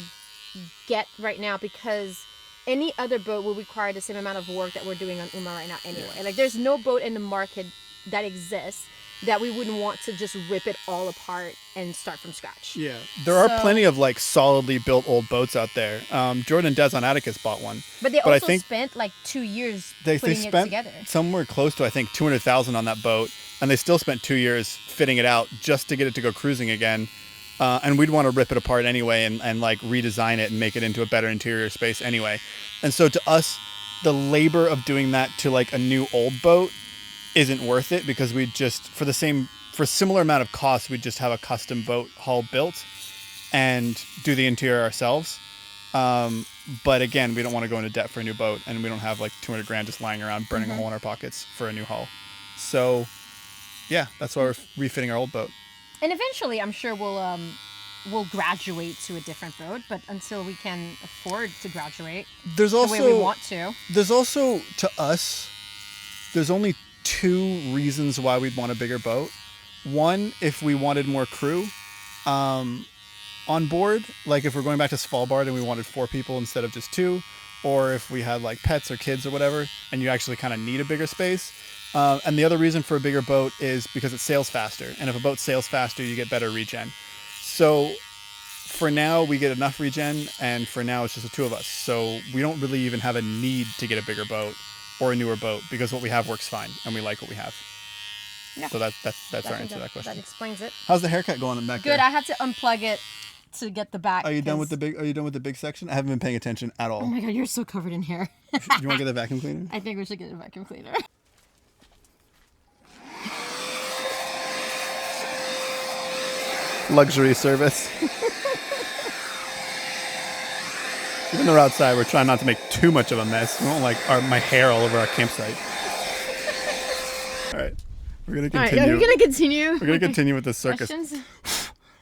Speaker 2: get right now, because any other boat will require the same amount of work that we're doing on Uma right now anyway. Yeah. Like there's no boat in the market that exists that we wouldn't want to just rip it all apart and start from scratch. Yeah.
Speaker 1: There are plenty of like solidly built old boats out there. Jordan and Des on Atticus bought one.
Speaker 2: But they also spent like 2 years putting it together.
Speaker 1: Somewhere close to, I think, $200,000 on that boat. And they still spent 2 years fitting it out just to get it to go cruising again. And we'd want to rip it apart anyway and like redesign it and make it into a better interior space anyway. And so to us, the labor of doing that to like a new old boat isn't worth it, because we just, for a similar amount of cost, we'd just have a custom boat hull built and do the interior ourselves. But again, we don't want to go into debt for a new boat, and we don't have like $200,000 just lying around burning a hole in our pockets for a new hull. So yeah, that's why we're refitting our old boat.
Speaker 2: And eventually, I'm sure we'll graduate to a different boat, but until we can afford to graduate the way we want to.
Speaker 1: There's also, to us, there's only 2 reasons why we'd want a bigger boat. One, if we wanted more crew on board, like if we're going back to Svalbard and we wanted 4 people instead of just 2, or if we had like pets or kids or whatever, and you actually kind of need a bigger space. And the other reason for a bigger boat is because it sails faster. And if a boat sails faster, you get better regen. So for now, we get enough regen, and for now it's just the 2 of us. So we don't really even have a need to get a bigger boat or a newer boat, because what we have works fine and we like what we have. Yeah. So that's our answer to that question.
Speaker 2: That explains it.
Speaker 1: How's the haircut going back there?
Speaker 2: Good. I had to unplug it to get the back.
Speaker 1: Are you done with the big section? I haven't been paying attention at all.
Speaker 2: Oh my god, you're so covered in hair.
Speaker 1: You want to get the vacuum cleaner?
Speaker 2: I think we should get a vacuum cleaner.
Speaker 1: Luxury service. Even though we're outside, we're trying not to make too much of a mess. We don't like my hair all over our campsite. All right. We're going to continue.
Speaker 2: Are we going to continue?
Speaker 1: We're going to continue with the circus.
Speaker 2: Okay,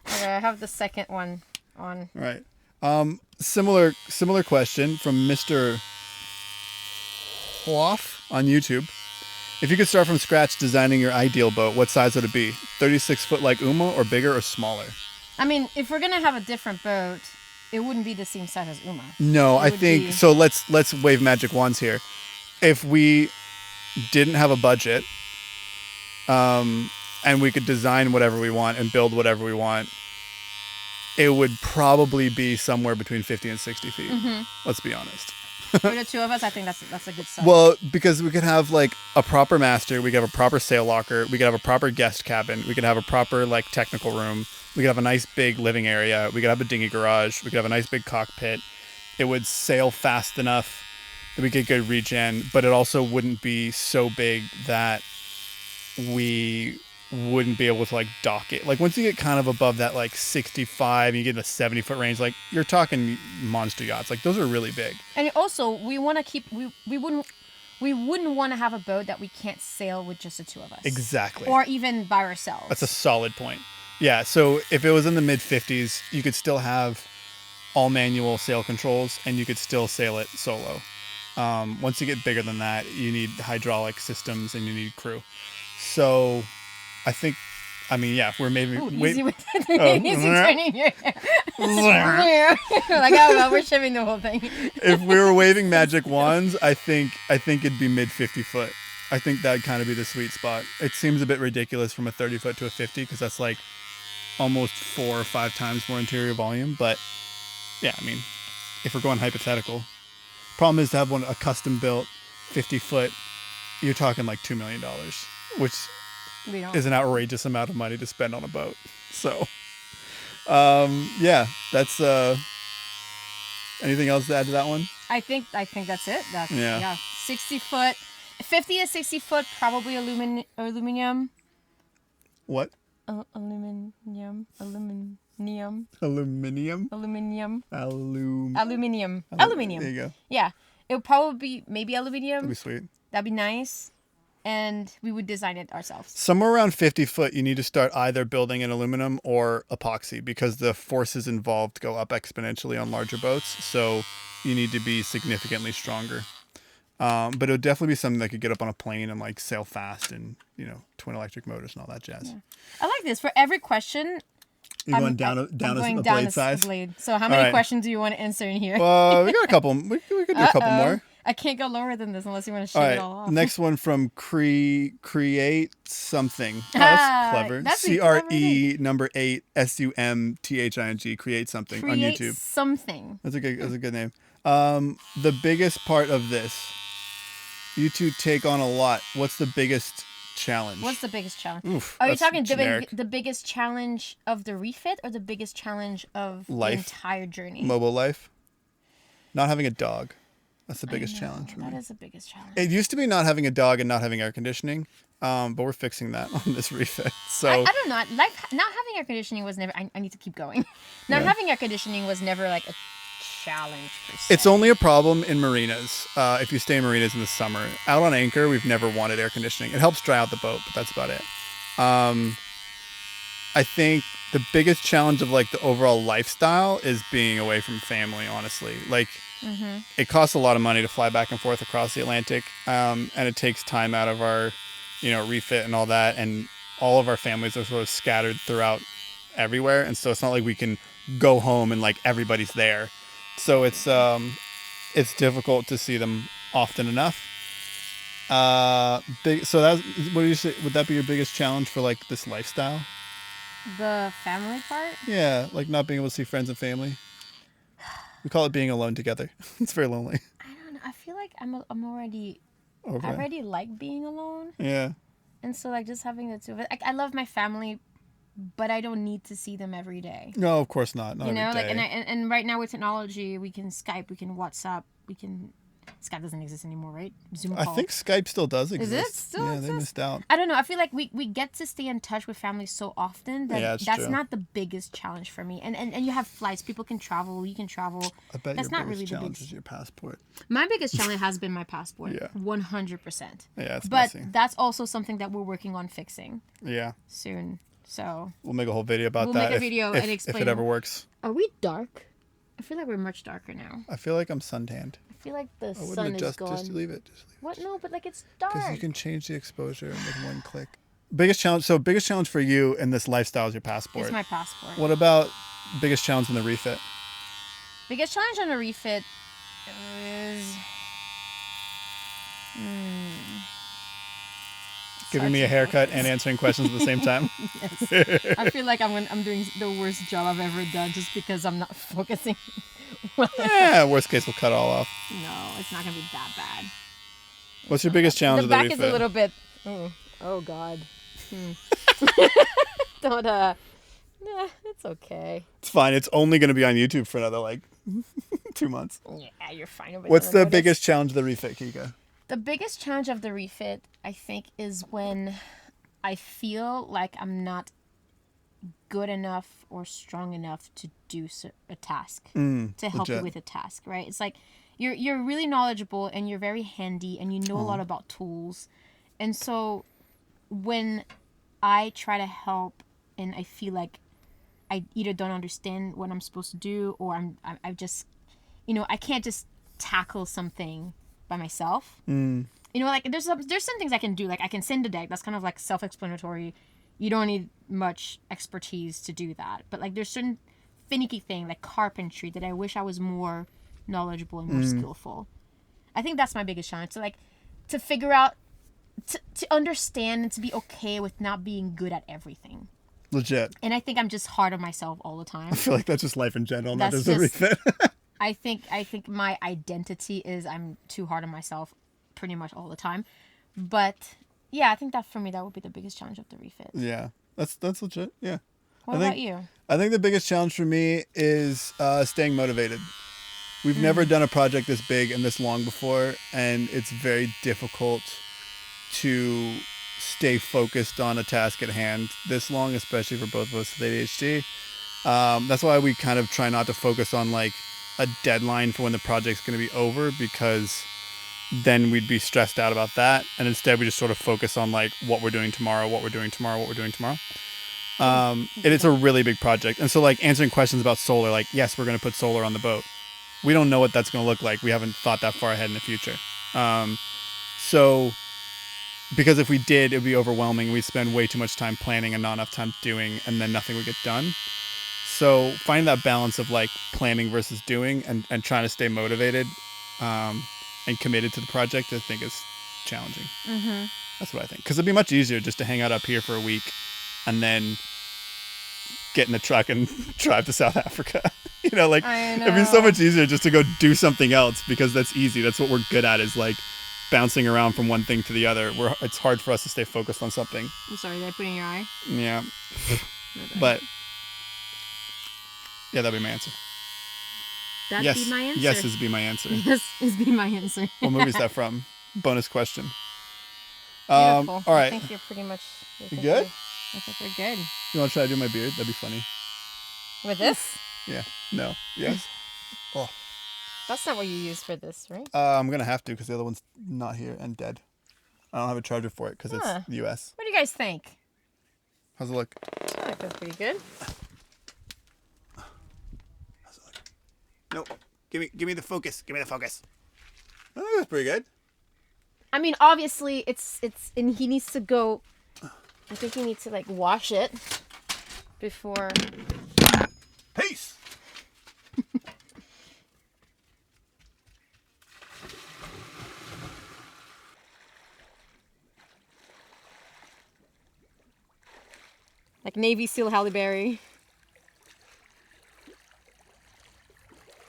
Speaker 2: I have the second one on.
Speaker 1: All right. Similar question from Mr. Hoff on YouTube. If you could start from scratch designing your ideal boat, what size would it be? 36 foot like Uma, or bigger or smaller?
Speaker 2: I mean, if we're going to have a different boat, it wouldn't be the same size as Uma.
Speaker 1: No, I think so. Let's wave magic wands here. If we didn't have a budget, and we could design whatever we want and build whatever we want, it would probably be somewhere between 50 and 60 feet. Let's be honest.
Speaker 2: For the two of us, I think that's a good size.
Speaker 1: Well, because we could have like a proper master, we could have a proper sail locker, we could have a proper guest cabin, we could have a proper like technical room, we could have a nice big living area, we could have a dinghy garage, we could have a nice big cockpit. It would sail fast enough that we get good regen, but it also wouldn't be so big that we wouldn't be able to like dock it. Like once you get kind of above that like 65, you get in the 70-foot range, like you're talking monster yachts. Like those are really big.
Speaker 2: And also, we want to keep we wouldn't want to have a boat that we can't sail with just the two of us.
Speaker 1: Exactly.
Speaker 2: Or even by ourselves.
Speaker 1: That's a solid point. Yeah, so if it was in the mid 50s, you could still have all manual sail controls and you could still sail it solo. Once you get bigger than that, you need hydraulic systems and you need crew. So I think, we're maybe...
Speaker 2: Easy with easy turning your hair. Like, oh, well, we're shipping the whole thing.
Speaker 1: If we were waving magic wands, I think it'd be mid 50 foot. I think that'd kind of be the sweet spot. It seems a bit ridiculous from a 30 foot to a 50 because that's like almost 4 or 5 times more interior volume. But yeah, if we're going hypothetical, problem is to have a custom built 50 foot, you're talking like $2 million, which is an outrageous amount of money to spend on a boat. So, that's, anything else to add to that one?
Speaker 2: I think that's it. Yeah. 60 foot, 50 to 60 foot, probably aluminum.
Speaker 1: What?
Speaker 2: Aluminium.
Speaker 1: Aluminium?
Speaker 2: Aluminium.
Speaker 1: Aluminium. There you go.
Speaker 2: Yeah. It would probably be maybe aluminium.
Speaker 1: That'd be sweet.
Speaker 2: That'd be nice. And we would design it ourselves.
Speaker 1: Somewhere around 50 foot, you need to start either building in aluminum or epoxy because the forces involved go up exponentially on larger boats. So you need to be significantly stronger. But it would definitely be something that could get up on a plane and like sail fast and, twin electric motors and all that jazz.
Speaker 2: Yeah. I like this. For every question,
Speaker 1: you're going down a blade size?
Speaker 2: So how many questions do you want to answer in here?
Speaker 1: Well, we got a couple. We could do a couple more.
Speaker 2: I can't go lower than this unless you want to shave it all off.
Speaker 1: Next one from Create Something. Oh, that's clever. CRE number 8 SUMTHING. Create Something on YouTube.
Speaker 2: Create Something.
Speaker 1: That's a good name. The biggest part of this, you two take on a lot. What's the biggest challenge?
Speaker 2: What's the biggest challenge?
Speaker 1: Oof,
Speaker 2: are you talking the biggest challenge of the refit or the biggest challenge of
Speaker 1: life?
Speaker 2: The entire journey?
Speaker 1: Mobile life. Not having a dog. That's the biggest challenge for me.
Speaker 2: That is the biggest challenge.
Speaker 1: It used to be not having a dog and not having air conditioning, but we're fixing that on this refit. So
Speaker 2: I don't know. Not having air conditioning was never. I need to keep going. Not having air conditioning was never like a challenge per se.
Speaker 1: It's only a problem in marinas. If you stay in marinas in the summer, out on anchor, we've never wanted air conditioning. It helps dry out the boat, but that's about it. I think the biggest challenge of like the overall lifestyle is being away from family. Honestly, like. Mm-hmm. It costs a lot of money to fly back and forth across the Atlantic, and it takes time out of our, refit and all that, and all of our families are sort of scattered throughout everywhere, and so it's not like we can go home and like everybody's there, so it's difficult to see them often enough. So that's what do you say? Would that be your biggest challenge for like this lifestyle?
Speaker 2: The family part?
Speaker 1: Yeah, like not being able to see friends and family. We call it being alone together. It's very lonely.
Speaker 2: I don't know. I feel like I'm already... I already like being alone.
Speaker 1: Yeah.
Speaker 2: And so like just having the two of it. I love my family, but I don't need to see them every day.
Speaker 1: No, of course not. Not every day.
Speaker 2: And right now with technology, we can Skype, we can WhatsApp, we can... Skype doesn't exist anymore, right? Zoom call.
Speaker 1: I think Skype still does exist.
Speaker 2: Is it? Still exists?
Speaker 1: They missed out.
Speaker 2: I don't know. I feel like we get to stay in touch with family so often that that's
Speaker 1: true.
Speaker 2: not the biggest challenge for me. And you have flights. People can travel. You can travel.
Speaker 1: I bet
Speaker 2: that's
Speaker 1: your
Speaker 2: not
Speaker 1: biggest
Speaker 2: really
Speaker 1: challenge
Speaker 2: the
Speaker 1: is your passport.
Speaker 2: My biggest challenge has been my passport.
Speaker 1: Yeah.
Speaker 2: 100%.
Speaker 1: Yeah, it's
Speaker 2: But
Speaker 1: messy.
Speaker 2: that's also something that we're working on fixing.
Speaker 1: Yeah.
Speaker 2: Soon. So.
Speaker 1: We'll make a whole video about that.
Speaker 2: We'll make a video and explain.
Speaker 1: If it ever works.
Speaker 2: Are we dark? I feel like we're much darker now.
Speaker 1: I feel like I'm suntanned.
Speaker 2: I feel like the sun
Speaker 1: wouldn't adjust,
Speaker 2: is gone.
Speaker 1: just leave it.
Speaker 2: What? No, but like it's dark.
Speaker 1: Because you can change the exposure with one click. Biggest challenge for you in this lifestyle is your passport.
Speaker 2: It's my passport.
Speaker 1: What about biggest challenge in the refit?
Speaker 2: Biggest challenge on the refit is
Speaker 1: Giving me a haircut and answering questions at the same time.
Speaker 2: Yes. I feel like I'm doing the worst job I've ever done just because I'm not focusing.
Speaker 1: Yeah, worst case, we'll cut it all off.
Speaker 2: No, it's not going to be that bad.
Speaker 1: What's your biggest challenge
Speaker 2: The
Speaker 1: of the
Speaker 2: back
Speaker 1: refit?
Speaker 2: is a little bit... Oh God. Don't, nah, it's okay.
Speaker 1: It's fine. It's only going to be on YouTube for another, like, 2 months.
Speaker 2: Yeah, you're fine.
Speaker 1: What's the biggest challenge of the refit, Kika?
Speaker 2: The biggest challenge of the refit, I think, is when I feel like I'm not good enough or strong enough to do a task, to help you with a task, right? It's like you're really knowledgeable and you're very handy and you know a lot about tools. And so when I try to help and I feel like I either don't understand what I'm supposed to do or I just, I can't just tackle something by myself. Like there's some things I can do. Like I can send a deck. That's kind of like self-explanatory. You don't need much expertise to do that. But like there's certain finicky thing like carpentry that I wish I was more knowledgeable and more skillful. I think that's my biggest challenge. To figure out, to understand and to be okay with not being good at everything.
Speaker 1: Legit.
Speaker 2: And I think I'm just hard on myself all the time.
Speaker 1: I feel like that's just life in general, not
Speaker 2: That's
Speaker 1: just a refit.
Speaker 2: I think my identity is I'm too hard on myself pretty much all the time. But yeah, I think that for me that would be the biggest challenge of the refit.
Speaker 1: Yeah. That's legit. Yeah.
Speaker 2: What about you?
Speaker 1: I think the biggest challenge for me is staying motivated. We've never done a project this big and this long before, and it's very difficult to stay focused on a task at hand this long, especially for both of us with ADHD. That's why we kind of try not to focus on like a deadline for when the project's going to be over, because then we'd be stressed out about that. And instead we just sort of focus on like what we're doing tomorrow. It's a really big project. And so like answering questions about solar, like, yes, we're going to put solar on the boat. We don't know what that's going to look like. We haven't thought that far ahead in the future. So because if we did, it would be overwhelming. We'd spend way too much time planning and not enough time doing, and then nothing would get done. So finding that balance of like planning versus doing and trying to stay motivated and committed to the project, I think is challenging. Mm-hmm. That's what I think. Because it'd be much easier just to hang out up here for a week and then get in the truck and drive to South Africa. It'd be so much easier just to go do something else, because that's easy. That's what we're good at, is like bouncing around from one thing to the other. It's hard for us to stay focused on something.
Speaker 2: I'm sorry, did I put in your eye?
Speaker 1: Yeah. But yeah, that'd be my answer.
Speaker 2: That'd be my answer?
Speaker 1: Yes, is be my answer.
Speaker 2: Yes, is be my answer.
Speaker 1: What movie is that from? Bonus question.
Speaker 2: Beautiful.
Speaker 1: All right.
Speaker 2: I think you're pretty much...
Speaker 1: You good?
Speaker 2: I think we're good.
Speaker 1: You want to try to do my beard? That'd be funny.
Speaker 2: With this?
Speaker 1: Yeah. No. Yes. Oh.
Speaker 2: That's not what you use for this, right?
Speaker 1: I'm going to have to, because the other one's not here and dead. I don't have a charger for it because it's the US.
Speaker 2: What do you guys think?
Speaker 1: How's it look?
Speaker 2: I think that's pretty good.
Speaker 1: How's it look? Nope. Give me the focus. Give me the focus. I think that's pretty good.
Speaker 2: I mean, obviously, it's and he needs to go. I think he needs to like wash it before.
Speaker 1: Peace.
Speaker 2: Like Navy SEAL Halle Berry.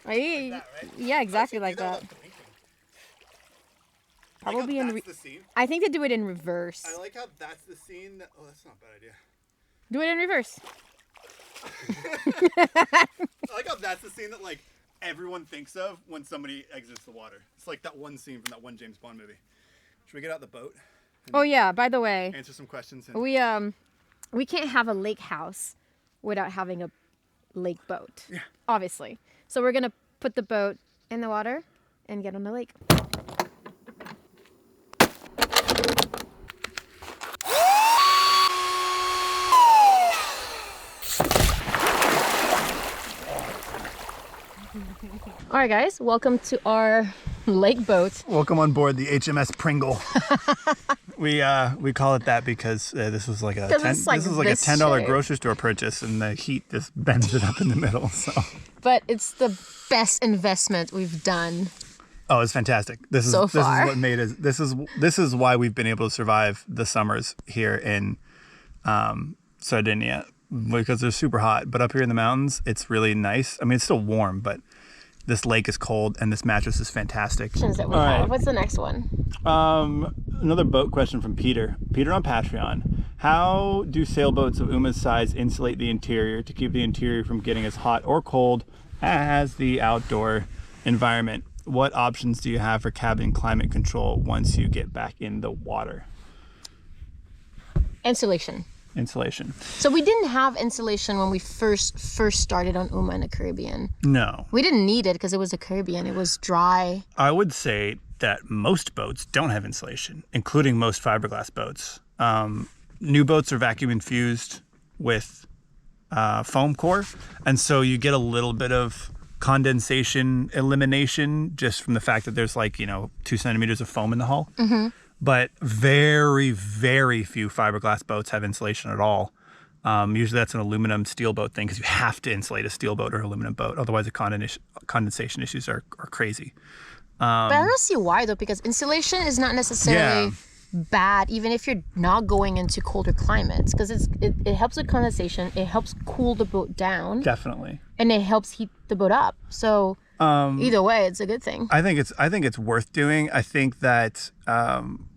Speaker 2: Right?
Speaker 1: Like that, right?
Speaker 2: Yeah, exactly like that. Probably
Speaker 1: that's the scene.
Speaker 2: I think they do it in reverse.
Speaker 1: I like how that's the scene. That's not a bad idea.
Speaker 2: Do it in reverse.
Speaker 1: I like how that's the scene that like everyone thinks of when somebody exits the water. It's like that one scene from that one James Bond movie. Should we get out the boat?
Speaker 2: Oh yeah, by the way,
Speaker 1: Answer some questions.
Speaker 2: We can't have a lake house without having a lake boat.
Speaker 1: Yeah.
Speaker 2: Obviously. So we're gonna put the boat in the water and get on the lake. All right, guys, welcome to our lake boat.
Speaker 1: Welcome on board the HMS Pringle. We call it that because this was like a $10 grocery store purchase, and the heat just bends it up in the middle. So.
Speaker 2: But it's the best investment we've done
Speaker 1: Oh, it's fantastic. This is what made it. This is why we've been able to survive the summers here in Sardinia, because they're super hot. But up here in the mountains, it's really nice. I mean, it's still warm, but this lake is cold, and this mattress is fantastic.
Speaker 2: That we have. What's the next one?
Speaker 1: Another boat question from Peter. Peter on Patreon. How do sailboats of Uma's size insulate the interior to keep the interior from getting as hot or cold as the outdoor environment? What options do you have for cabin climate control once you get back in the water?
Speaker 2: Insulation. So we didn't have insulation when we first started on Uma in the Caribbean.
Speaker 1: No.
Speaker 2: We didn't need it because it was the Caribbean. It was dry.
Speaker 1: I would say that most boats don't have insulation, including most fiberglass boats. New boats are vacuum infused with foam core, and so you get a little bit of condensation elimination just from the fact that there's 2 centimeters of foam in the hull. Mm-hmm. But very, very few fiberglass boats have insulation at all. Usually that's an aluminum steel boat thing, because you have to insulate a steel boat or aluminum boat. Otherwise the condensation issues are crazy.
Speaker 2: But I don't see why, though, because insulation is not necessarily bad, even if you're not going into colder climates, because it helps with condensation. It helps cool the boat down.
Speaker 1: Definitely.
Speaker 2: And it helps heat the boat up. So either way, it's a good thing.
Speaker 1: I think it's worth doing. I think that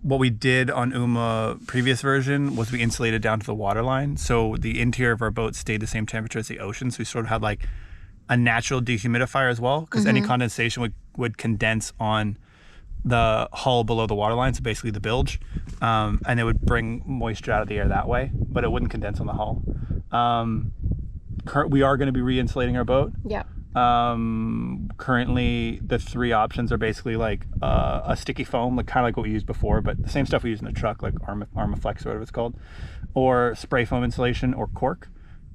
Speaker 1: what we did on Uma previous version was we insulated down to the waterline, so the interior of our boat stayed the same temperature as the ocean. So we sort of had like a natural dehumidifier as well, because any condensation would condense on the hull below the waterline, so basically the bilge, and it would bring moisture out of the air that way, but it wouldn't condense on the hull. We are going to be re-insulating our boat.
Speaker 2: Yeah.
Speaker 1: Currently the 3 options are basically like a sticky foam, like kind of like what we used before, but the same stuff we use in the truck, like Armaflex or whatever it's called, or spray foam insulation, or cork.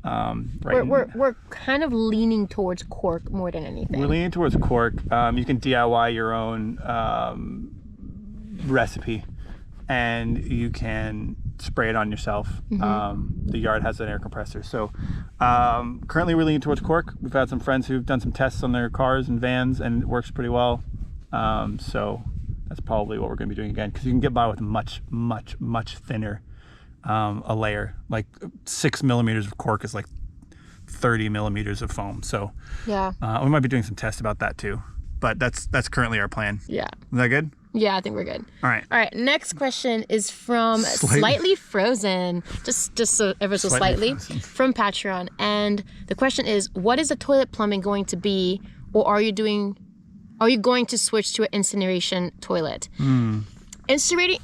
Speaker 2: We're kind of leaning towards cork more than anything.
Speaker 1: We're leaning towards cork. You can DIY your own recipe, and you can spray it on yourself. The yard has an air compressor. So currently we're leaning towards cork. We've had some friends who've done some tests on their cars and vans, and it works pretty well. So that's probably what we're going to be doing again, because you can get by with much, much, much thinner a layer. Like 6 millimeters of cork is like 30 millimeters of foam. So
Speaker 2: yeah,
Speaker 1: we might be doing some tests about that too. But that's currently our plan.
Speaker 2: Yeah.
Speaker 1: Is that good?
Speaker 2: Yeah, I think we're good.
Speaker 1: All right.
Speaker 2: All right. Next question is from Slightly Frozen, just so ever so slightly from Patreon, and the question is, what is the toilet plumbing going to be, or are you going to switch to an incineration toilet? Incineration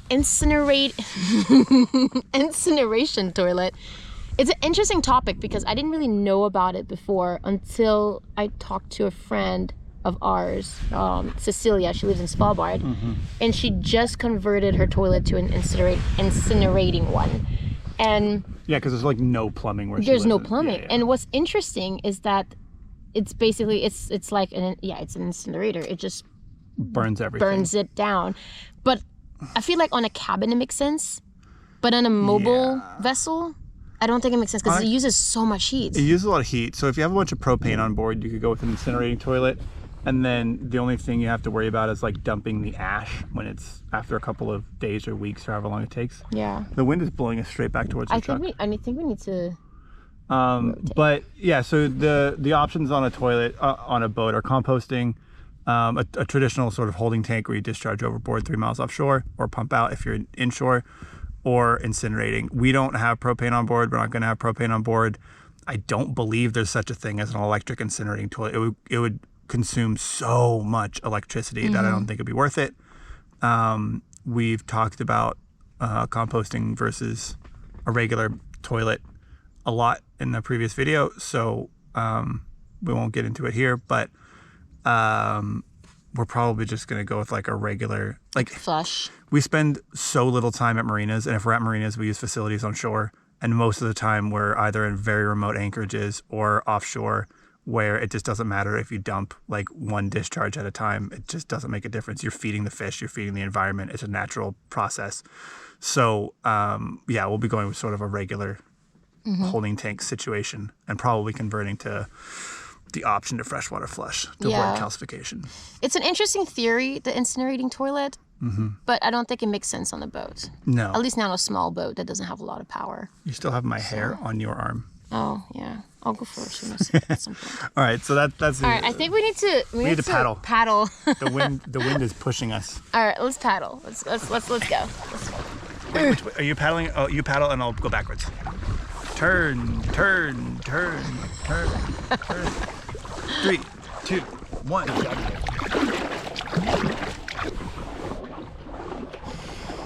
Speaker 2: toilet. It's an interesting topic because I didn't really know about it before until I talked to a friend of ours, Cecilia. She lives in Svalbard, and she just converted her toilet to an incinerating one. And
Speaker 1: yeah, because there's like no plumbing where
Speaker 2: there's no plumbing. Yeah. And what's interesting is that it's basically it's like it's an incinerator. It just
Speaker 1: burns everything,
Speaker 2: burns it down. But I feel like on a cabin it makes sense, but on a mobile vessel, I don't think it makes sense because it uses so much heat.
Speaker 1: It uses a lot of heat. So if you have a bunch of propane on board, you could go with an incinerating toilet. And then the only thing you have to worry about is like dumping the ash when it's after a couple of days or weeks or however long it takes.
Speaker 2: Yeah.
Speaker 1: The wind is blowing us straight back towards the truck.
Speaker 2: I think we need to
Speaker 1: but yeah, so the options on a toilet, on a boat, are composting, a traditional sort of holding tank where you discharge overboard 3 miles offshore, or pump out if you're inshore, or incinerating. We don't have propane on board. We're not going to have propane on board. I don't believe there's such a thing as an electric incinerating toilet. It would consume so much electricity that I don't think it'd be worth it. We've talked about composting versus a regular toilet a lot in the previous video, so we won't get into it here, but we're probably just going to go with like a regular, like
Speaker 2: flush.
Speaker 1: We spend so little time at marinas, and if we're at marinas, we use facilities on shore, and most of the time we're either in very remote anchorages or offshore, where it just doesn't matter if you dump like one discharge at a time. It just doesn't make a difference. You're feeding the fish, you're feeding the environment. It's a natural process. So we'll be going with sort of a regular holding tank situation, and probably converting to the option to freshwater flush to
Speaker 2: Yeah.
Speaker 1: avoid calcification.
Speaker 2: It's an interesting theory, the incinerating toilet, but I don't think it makes sense on a boat.
Speaker 1: No.
Speaker 2: At least not on a small boat that doesn't have a lot of power.
Speaker 1: You still have my hair on your arm.
Speaker 2: Oh, yeah. I'll go first at some point.
Speaker 1: All right, so that's
Speaker 2: All right, I think we need to
Speaker 1: need to paddle.
Speaker 2: Paddle.
Speaker 1: the wind is pushing us.
Speaker 2: All right, let's paddle. Let's go.
Speaker 1: Wait, which way? Are you paddling? Oh, you paddle and I'll go backwards. Turn, turn, turn, turn, turn. 3, 2, 1.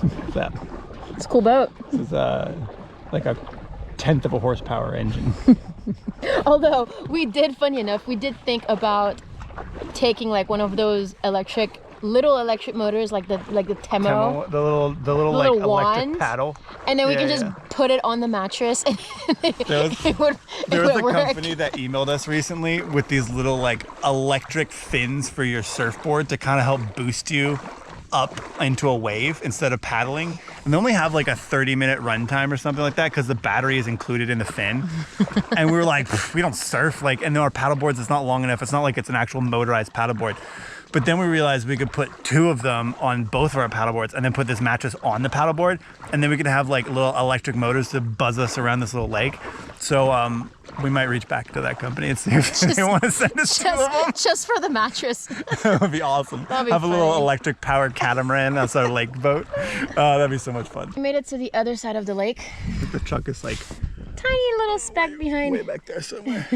Speaker 1: What's that?
Speaker 2: It's a cool boat.
Speaker 1: This is like a 1/10 of a horsepower engine.
Speaker 2: Although we did, funny enough, we did think about taking like one of those little electric motors, like the Temo,
Speaker 1: The little like
Speaker 2: little
Speaker 1: electric
Speaker 2: wand.
Speaker 1: paddle.
Speaker 2: and then we
Speaker 1: Yeah,
Speaker 2: can just
Speaker 1: yeah.
Speaker 2: put it on the mattress, and
Speaker 1: There was-
Speaker 2: it would
Speaker 1: There was a
Speaker 2: work.
Speaker 1: company that emailed us recently with these little like electric fins for your surfboard to kind of help boost you up into a wave instead of paddling. And they only have like a 30-minute runtime or something like that because the battery is included in the fin. And we were like, we don't surf. Like, and then our paddleboards, it's not long enough. It's not like it's an actual motorized paddleboard. But then we realized we could put 2 of them on both of our paddleboards and then put this mattress on the paddleboard. And then we could have like little electric motors to buzz us around this little lake. So we might reach back to that company and see if they want to send us 2 of them.
Speaker 2: just for the mattress.
Speaker 1: That would be awesome.
Speaker 2: That'd be
Speaker 1: have a little
Speaker 2: funny.
Speaker 1: electric powered catamaran. That's our lake boat. That'd be so much fun.
Speaker 2: We made it to the other side of the lake.
Speaker 1: The truck is like
Speaker 2: Tiny little speck behind.
Speaker 1: way back there somewhere.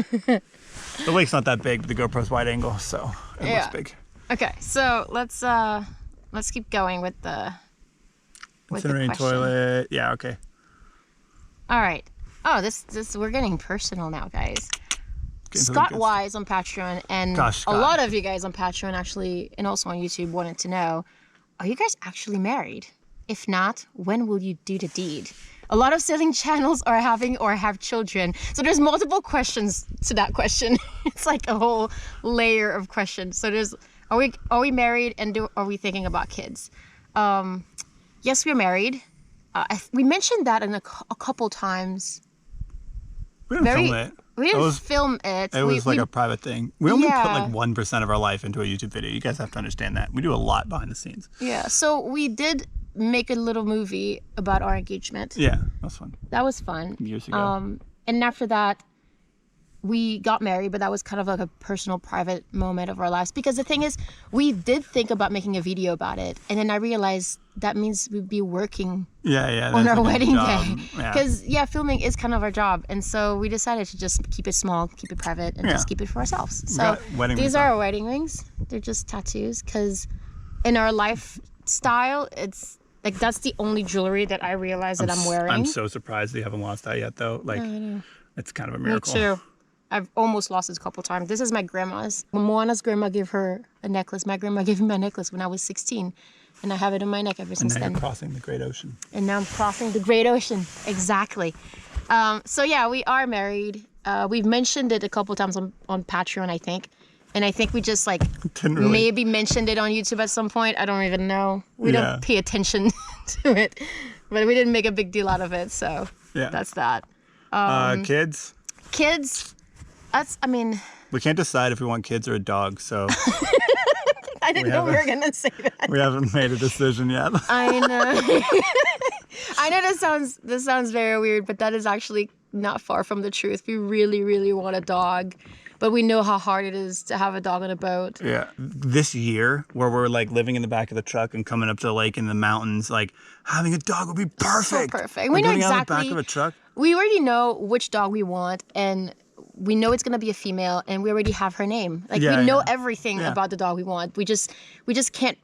Speaker 1: The lake's not that big, but the GoPro's wide angle, so it
Speaker 2: Yeah.
Speaker 1: looks big.
Speaker 2: Okay, so let's keep going with the
Speaker 1: Incinerating
Speaker 2: question.
Speaker 1: toilet. Yeah, okay.
Speaker 2: All right. Oh, this we're getting personal now, guys.
Speaker 1: Getting to the
Speaker 2: Scott
Speaker 1: good
Speaker 2: Wise on Patreon, and
Speaker 1: Gosh,
Speaker 2: a
Speaker 1: Scott.
Speaker 2: lot of you guys on Patreon actually, and also on YouTube, wanted to know: are you guys actually married? If not, when will you do the deed? A lot of sailing channels are having or have children, so there's multiple questions to that question. It's like a whole layer of questions. So there's: are we married, and are we thinking about kids? Yes, we're married. We mentioned that in a couple times.
Speaker 1: We didn't film it.
Speaker 2: We didn't film it.
Speaker 1: It was like a private thing. We only put
Speaker 2: Yeah.
Speaker 1: like 1% of our life into a YouTube video. You guys have to understand that. We do a lot behind the scenes.
Speaker 2: Yeah, so we did make a little movie about our engagement.
Speaker 1: Yeah, that's fun.
Speaker 2: That was fun.
Speaker 1: Years ago.
Speaker 2: And after that, we got married, but that was kind of like a personal, private moment of our lives. Because the thing is, we did think about making a video about it, and then I realized that means we'd be working
Speaker 1: Yeah.
Speaker 2: on
Speaker 1: that's
Speaker 2: our
Speaker 1: like a
Speaker 2: wedding
Speaker 1: job.
Speaker 2: day.
Speaker 1: Yeah.
Speaker 2: Because filming is kind of our job, and so we decided to just keep it small, keep it private, and
Speaker 1: Yeah.
Speaker 2: just keep it for ourselves. So
Speaker 1: got wedding
Speaker 2: these
Speaker 1: rings
Speaker 2: are
Speaker 1: on.
Speaker 2: our wedding rings. They're just tattoos. Because in our lifestyle, it's like that's the only jewelry that I realize that I'm wearing.
Speaker 1: I'm so surprised that you haven't lost that yet, though. Like, it's kind of a miracle.
Speaker 2: Me too. I've almost lost it a couple times. This is my grandma's. Moana's grandma gave her a necklace. My grandma gave me my necklace when I was 16. And I have it on my neck ever
Speaker 1: And
Speaker 2: since
Speaker 1: now
Speaker 2: then.
Speaker 1: you're crossing the great ocean.
Speaker 2: And now I'm crossing the great ocean. Exactly. So yeah, we are married. We've mentioned it a couple times on Patreon, I think. And I think we just like
Speaker 1: Didn't really.
Speaker 2: maybe mentioned it on YouTube at some point. I don't even know. We
Speaker 1: Yeah.
Speaker 2: don't pay attention to it. But we didn't make a big deal out of it. So
Speaker 1: Yeah.
Speaker 2: that's that.
Speaker 1: Kids.
Speaker 2: Kids,
Speaker 1: We can't decide if we want kids or a dog, so
Speaker 2: I didn't know we were going to say that.
Speaker 1: we haven't made a decision yet.
Speaker 2: I know. I know this sounds very weird, but that is actually not far from the truth. We really, really want a dog, but we know how hard it is to have a dog on a boat.
Speaker 1: Yeah. This year, where we're like living in the back of the truck and coming up to the lake in the mountains, like having a dog would be perfect.
Speaker 2: So perfect.
Speaker 1: Like,
Speaker 2: We know
Speaker 1: getting out of the
Speaker 2: exactly.
Speaker 1: back of a truck.
Speaker 2: We already know which dog we want, and we know it's gonna be a female, and we already have her name. Like
Speaker 1: Yeah,
Speaker 2: we know
Speaker 1: yeah.
Speaker 2: everything
Speaker 1: Yeah.
Speaker 2: about the dog we want. We just can't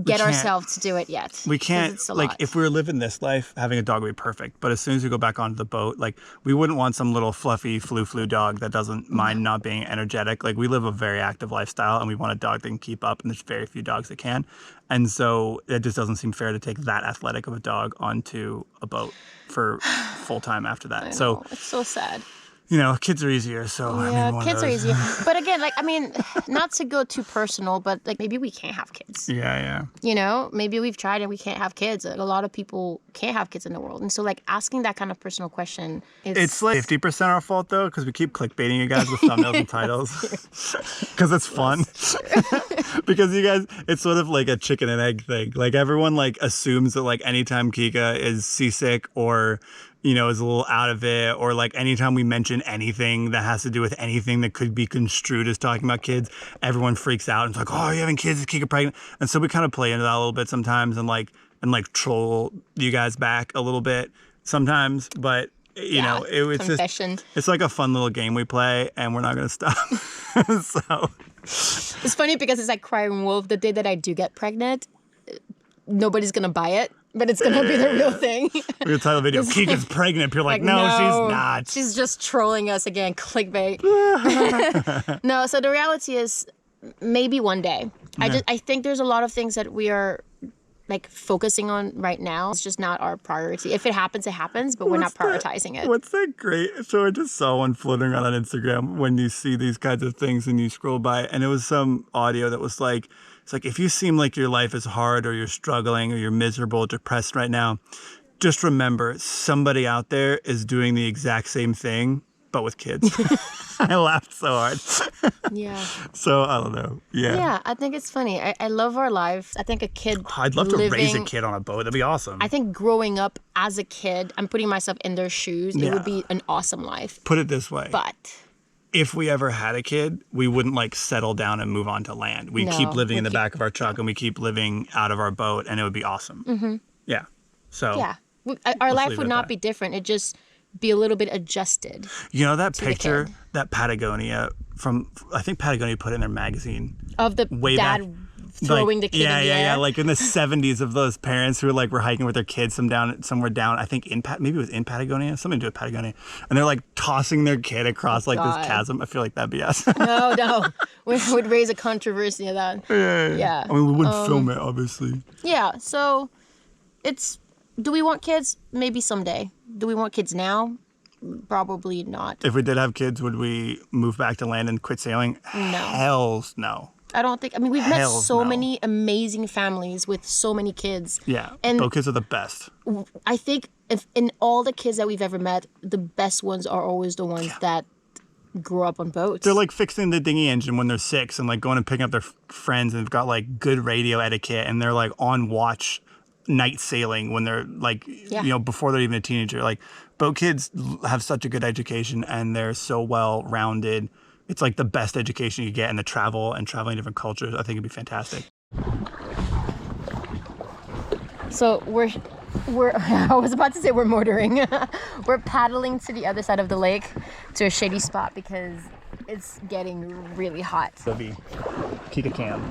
Speaker 2: get
Speaker 1: can't.
Speaker 2: ourselves to do it yet.
Speaker 1: We
Speaker 2: 'cause
Speaker 1: can't,
Speaker 2: it's a
Speaker 1: like,
Speaker 2: lot.
Speaker 1: if we were living this life, having a dog would be perfect. But as soon as we go back onto the boat, like, we wouldn't want some little fluffy flu dog that doesn't mind not being energetic. Like, we live a very active lifestyle, and we want a dog that can keep up, and there's very few dogs that can. And so it just doesn't seem fair to take that athletic of a dog onto a boat for full time after that. So
Speaker 2: it's so sad.
Speaker 1: You know, kids are easier, so
Speaker 2: Yeah,
Speaker 1: I mean,
Speaker 2: kids are easier. But again, like, I mean, not to go too personal, but like maybe we can't have kids.
Speaker 1: Yeah.
Speaker 2: You know, maybe we've tried and we can't have kids. Like, a lot of people can't have kids in the world. And so like asking that kind of personal question is...
Speaker 1: It's like 50% our fault though, because we keep clickbaiting you guys with thumbnails and titles. Because it's fun. Because you guys, it's sort of like a chicken and egg thing. Like everyone like assumes that like anytime Kika is seasick or, you know, is a little out of it, or like anytime we mention anything that has to do with anything that could be construed as talking about kids, everyone freaks out and it's like, oh, you're having kids, is Kika pregnant? And so we kind of play into that a little bit sometimes and like troll you guys back a little bit sometimes, but you know, it's
Speaker 2: confession.
Speaker 1: just, it's like a fun little game we play and we're not going to stop. So
Speaker 2: it's funny because it's like crying wolf. The day that I do get pregnant, nobody's going to buy it, but it's going to be the real thing.
Speaker 1: We're going to title the video, Kika's pregnant. People are like, no, she's not.
Speaker 2: She's just trolling us again, clickbait. No, so the reality is maybe one day. Yeah. I think there's a lot of things that we are like focusing on right now. It's just not our priority. If it happens, it happens, but we're not prioritizing it.
Speaker 1: What's that great? So I just saw one floating around on Instagram when you see these kinds of things and you scroll by, and it was some audio that was like, it's like, if you seem like your life is hard or you're struggling or you're miserable, depressed right now, just remember somebody out there is doing the exact same thing, but with kids. I laughed so hard.
Speaker 2: Yeah.
Speaker 1: So I don't know. Yeah.
Speaker 2: Yeah, I think it's funny. I love our lives. I think a kid.
Speaker 1: I'd love to raise a kid on a boat. That'd be awesome.
Speaker 2: I think growing up as a kid, I'm putting myself in their shoes. It would be an awesome life.
Speaker 1: Put it this way.
Speaker 2: But
Speaker 1: if we ever had a kid, we wouldn't like settle down and move on to land. We'd keep living in the back of our truck and we keep living out of our boat, and it would be awesome. Mm-hmm. Yeah. So.
Speaker 2: Yeah. Our life would not be different. It just be a little bit adjusted.
Speaker 1: You know that picture that Patagonia I think Patagonia put in their magazine
Speaker 2: of the dad throwing the kid in the air.
Speaker 1: Yeah, like in the 70s of those parents who were hiking with their kids somewhere down, I think maybe it was in Patagonia, something to do with Patagonia, and they're like tossing their kid across this chasm. I feel like that'd be us.
Speaker 2: No, we would raise a controversy of that. Yeah.
Speaker 1: I mean, we wouldn't film it, obviously.
Speaker 2: Yeah, so do we want kids? Maybe someday. Do we want kids now? Probably not.
Speaker 1: If we did have kids, would we move back to land and quit sailing?
Speaker 2: No.
Speaker 1: Hells no.
Speaker 2: I don't think. I mean, we've met so many amazing families with so many kids.
Speaker 1: Yeah, and those kids are the best.
Speaker 2: I think in all the kids that we've ever met, the best ones are always the ones that grew up on boats.
Speaker 1: They're like fixing the dinghy engine when they're 6 and like going and picking up their friends, and they've got like good radio etiquette, and they're like on watch night sailing when they're like, you know, before they're even a teenager. Like, boat kids have such a good education and they're so well rounded. It's like the best education you get, in the travel and traveling different cultures. I think it'd be fantastic.
Speaker 2: So we're I was about to say we're motoring. We're paddling to the other side of the lake to a shady spot because it's getting really hot.
Speaker 1: So be Kika Cam.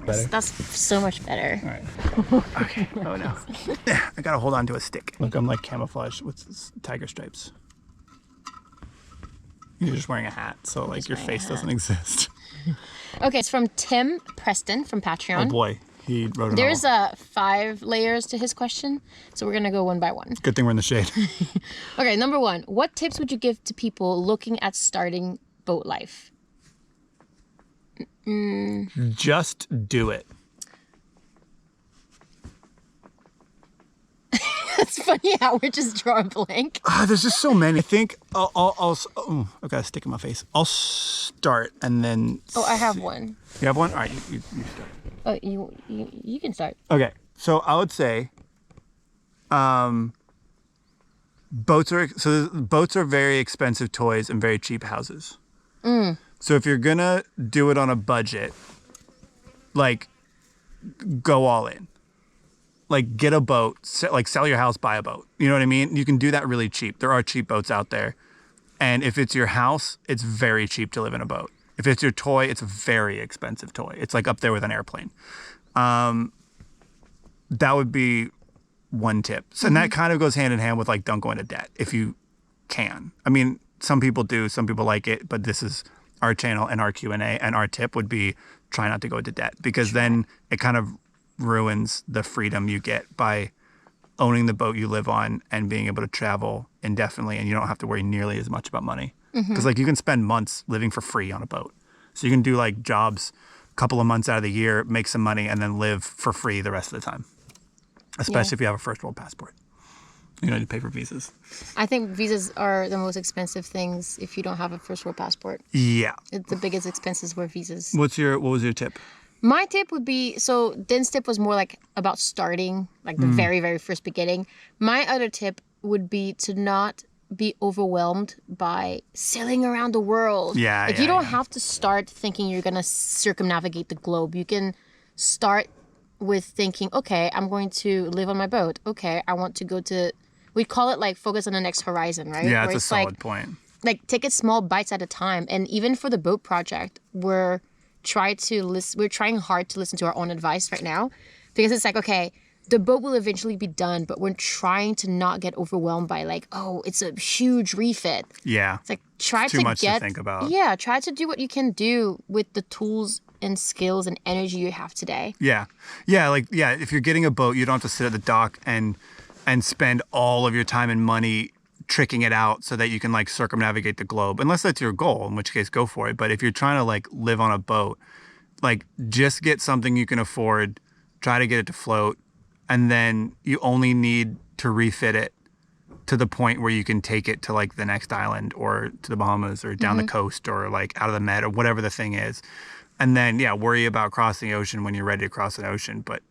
Speaker 2: Better? That's so much better.
Speaker 1: All right. Okay. Oh no. I gotta hold on to a stick. Look, I'm like camouflaged with tiger stripes. You're just wearing a hat, so like your face doesn't exist.
Speaker 2: Okay, it's from Tim Preston from Patreon.
Speaker 1: Oh boy, he wrote it.
Speaker 2: There's 5 layers to his question, so we're gonna go one by one.
Speaker 1: Good thing we're in the shade.
Speaker 2: Okay, number 1. What tips would you give to people looking at starting boat life?
Speaker 1: Just do it.
Speaker 2: It's funny how we're just drawing blank.
Speaker 1: There's just so many. I think I'll I got a stick in my face. I'll start and then.
Speaker 2: Oh, I have one.
Speaker 1: You have one? All right, you start.
Speaker 2: Oh, you can start.
Speaker 1: Okay, so I would say, boats are very expensive toys and very cheap houses. So if you're gonna do it on a budget, like, go all in. Like, get a boat, sell your house, buy a boat. You know what I mean? You can do that really cheap. There are cheap boats out there. And if it's your house, it's very cheap to live in a boat. If it's your toy, it's a very expensive toy. It's like up there with an airplane. That would be one tip. So, and that kind of goes hand in hand with like, don't go into debt if you can. I mean, some people do, some people like it, but this is our channel and our Q&A, and our tip would be try not to go into debt, because then it kind of ruins the freedom you get by owning the boat you live on and being able to travel indefinitely, and you don't have to worry nearly as much about money. Because like you can spend months living for free on a boat. So you can do like jobs a couple of months out of the year, make some money, and then live for free the rest of the time. Especially if you have a first world passport. You don't need to pay for visas.
Speaker 2: I think visas are the most expensive things if you don't have a first world passport.
Speaker 1: Yeah.
Speaker 2: It's the biggest expenses were visas.
Speaker 1: What was your tip?
Speaker 2: My tip would be, so Din's tip was more like about starting, like the very, very first beginning. My other tip would be to not be overwhelmed by sailing around the world.
Speaker 1: Yeah,
Speaker 2: like you don't have to start thinking you're going to circumnavigate the globe. You can start with thinking, okay, I'm going to live on my boat. Okay, I want to go to, we call it like focus on the next horizon, right?
Speaker 1: Yeah,
Speaker 2: Where
Speaker 1: it's a solid
Speaker 2: like,
Speaker 1: point.
Speaker 2: Like take it small bites at a time. And even for the boat project, we're trying hard to listen to our own advice right now, because it's like, okay, the boat will eventually be done, but we're trying to not get overwhelmed by like, oh, it's a huge refit.
Speaker 1: Yeah.
Speaker 2: It's like try
Speaker 1: Too
Speaker 2: to
Speaker 1: much
Speaker 2: get
Speaker 1: to think about.
Speaker 2: Yeah, try to do what you can do with the tools and skills and energy you have today.
Speaker 1: Yeah. Yeah, if you're getting a boat, you don't have to sit at the dock and spend all of your time and money tricking it out so that you can like circumnavigate the globe, unless that's your goal, in which case go for it. But if you're trying to like live on a boat, like just get something you can afford, try to get it to float, and then you only need to refit it to the point where you can take it to like the next island or to the Bahamas or down the coast or like out of the Med or whatever the thing is. And then, worry about crossing the ocean when you're ready to cross an ocean. But